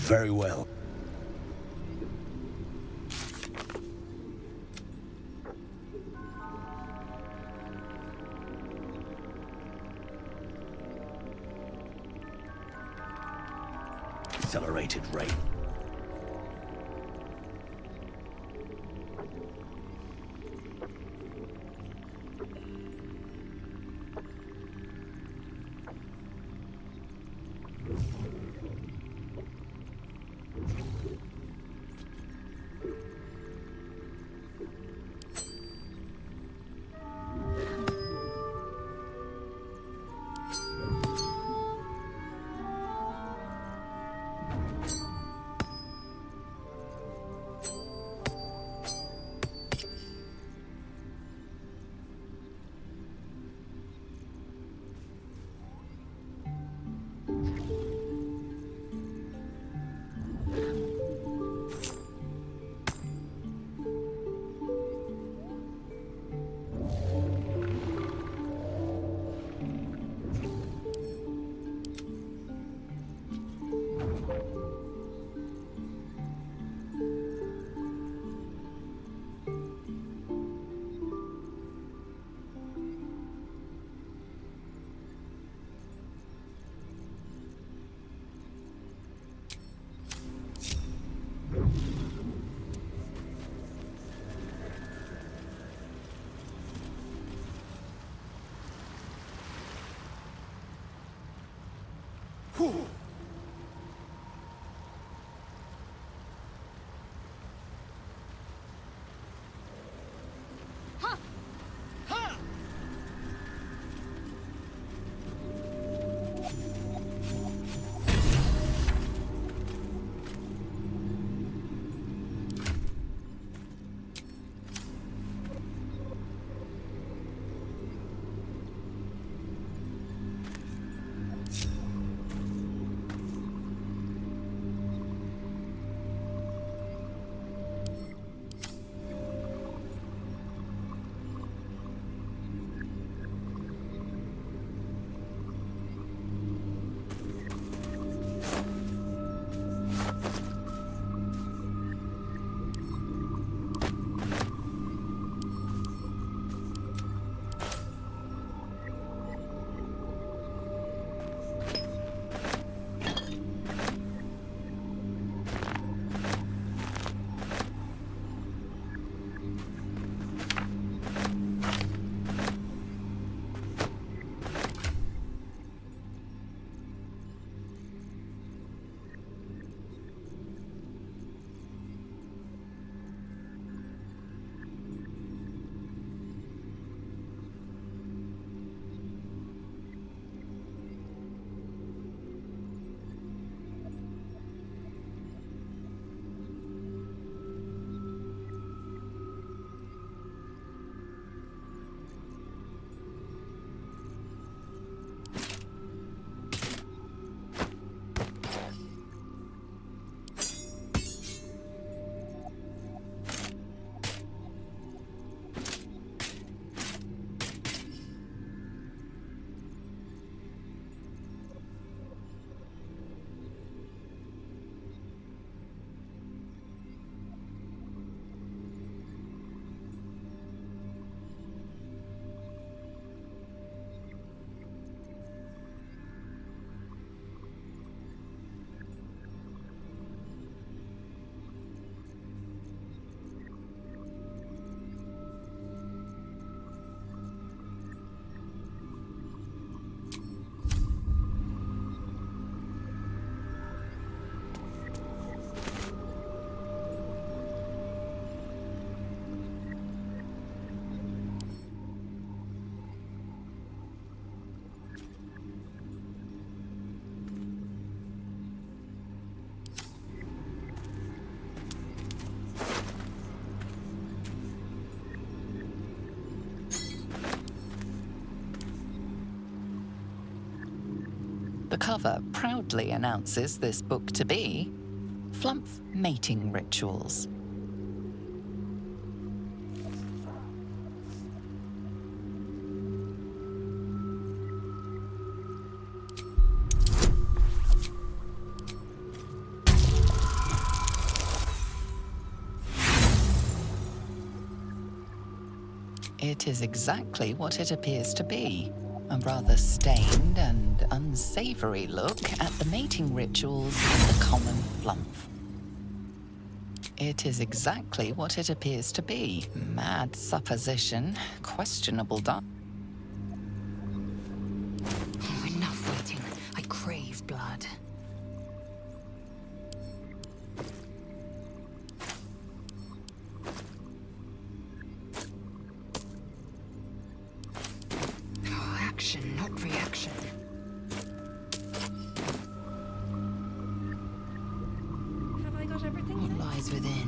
Very well. Accelerated rate. cover proudly announces this book to be Flumph Mating Rituals. It is exactly what it appears to be. A rather stained and unsavory look at the mating rituals of the common Flumph. It is exactly what it appears to be. Mad supposition, questionable Oh, enough waiting. I crave blood. Action, not reaction. Have I got everything? What lies within?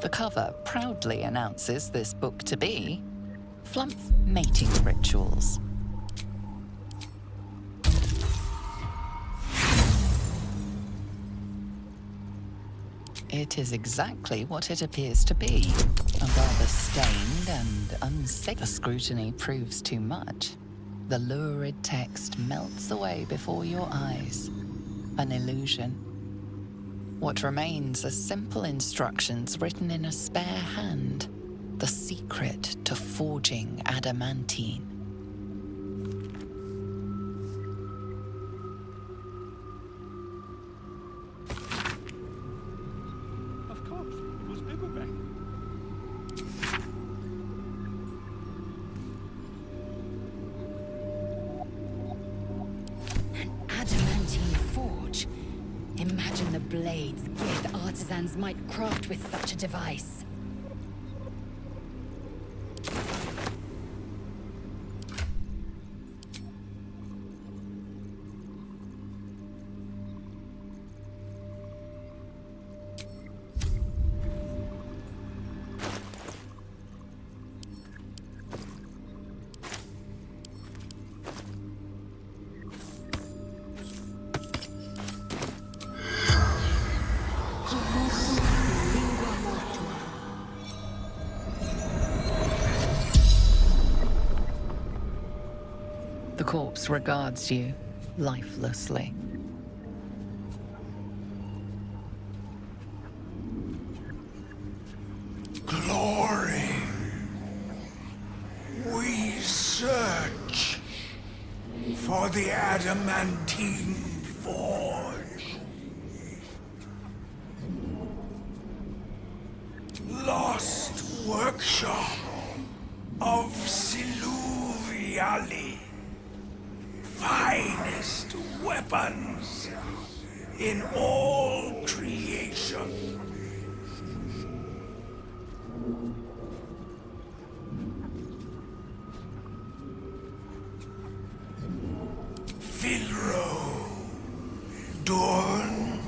The cover proudly announces this book to be Flumph Mating Rituals. It is exactly what it appears to be. A rather stained and unsafe. The scrutiny proves too much. The lurid text melts away before your eyes. An illusion. What remains are simple instructions written in a spare hand. The secret to forging adamantine. Of course, it was paperback. Adamantine forge. Imagine the blades Gith artisans might craft with such a device. The corpse regards you lifelessly. Glory. We search for the adamantine forge. Lost workshop of Siluviali. Finest weapons in all creation. Finro, Dorn,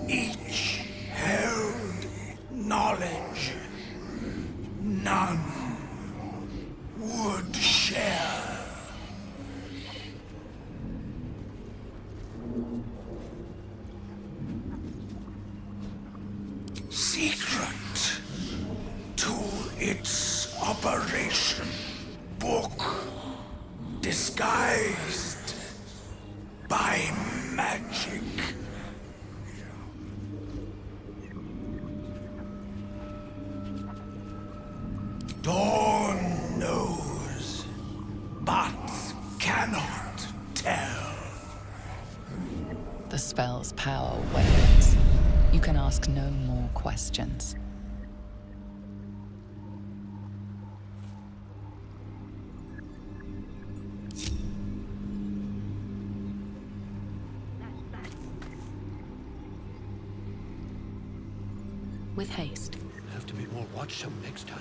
each held knowledge none would share. Secret to its operation. Book disguised by magic. Dawn knows, but cannot tell. The spell's power wanes. You can ask no more questions. With haste. Have to be more watchsome next time.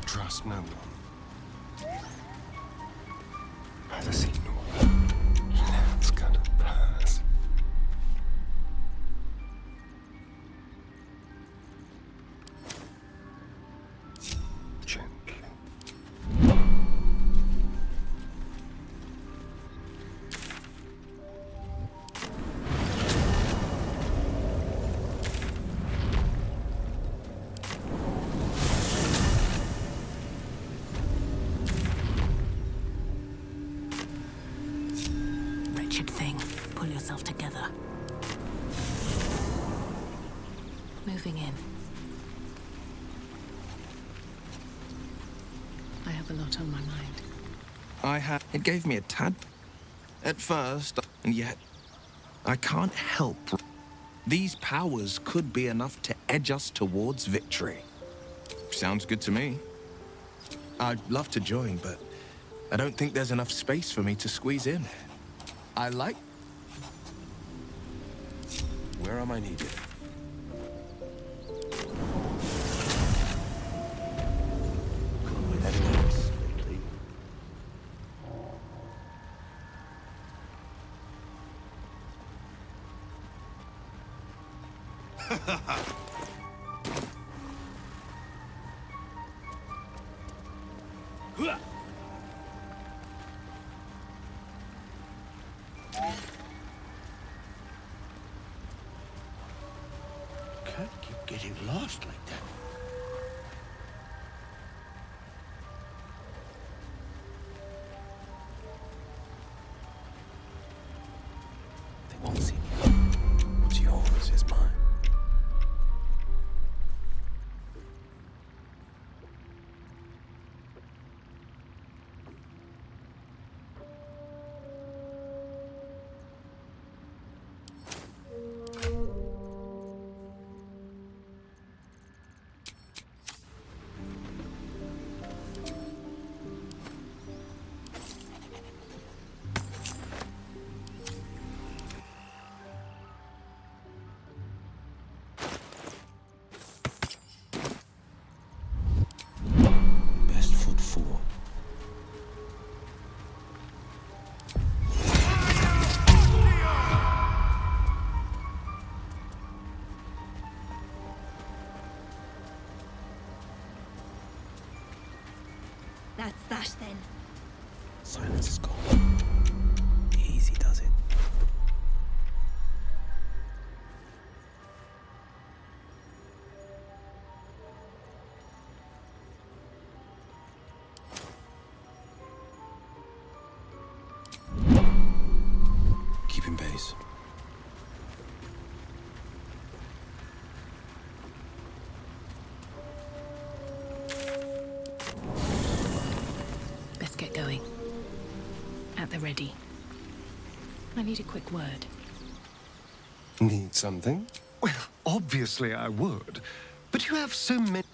Trust no one. I've seen no one. Let's go to pass. Moving in. I have a lot on my mind. It gave me a tad at first, and yet I can't help. These powers could be enough to edge us towards victory. Sounds good to me. I'd love to join, but I don't think there's enough space for me to squeeze in. I like... Where am I needed? Anyone else lately? Can't keep getting lost like that. They won't see me. What's yours is mine. Best foot forward. That's that then. Silence is gone. Easy does it. Keeping pace. Best get going. At the ready. I need a quick word. Need something? Well, obviously I would. But you have so many...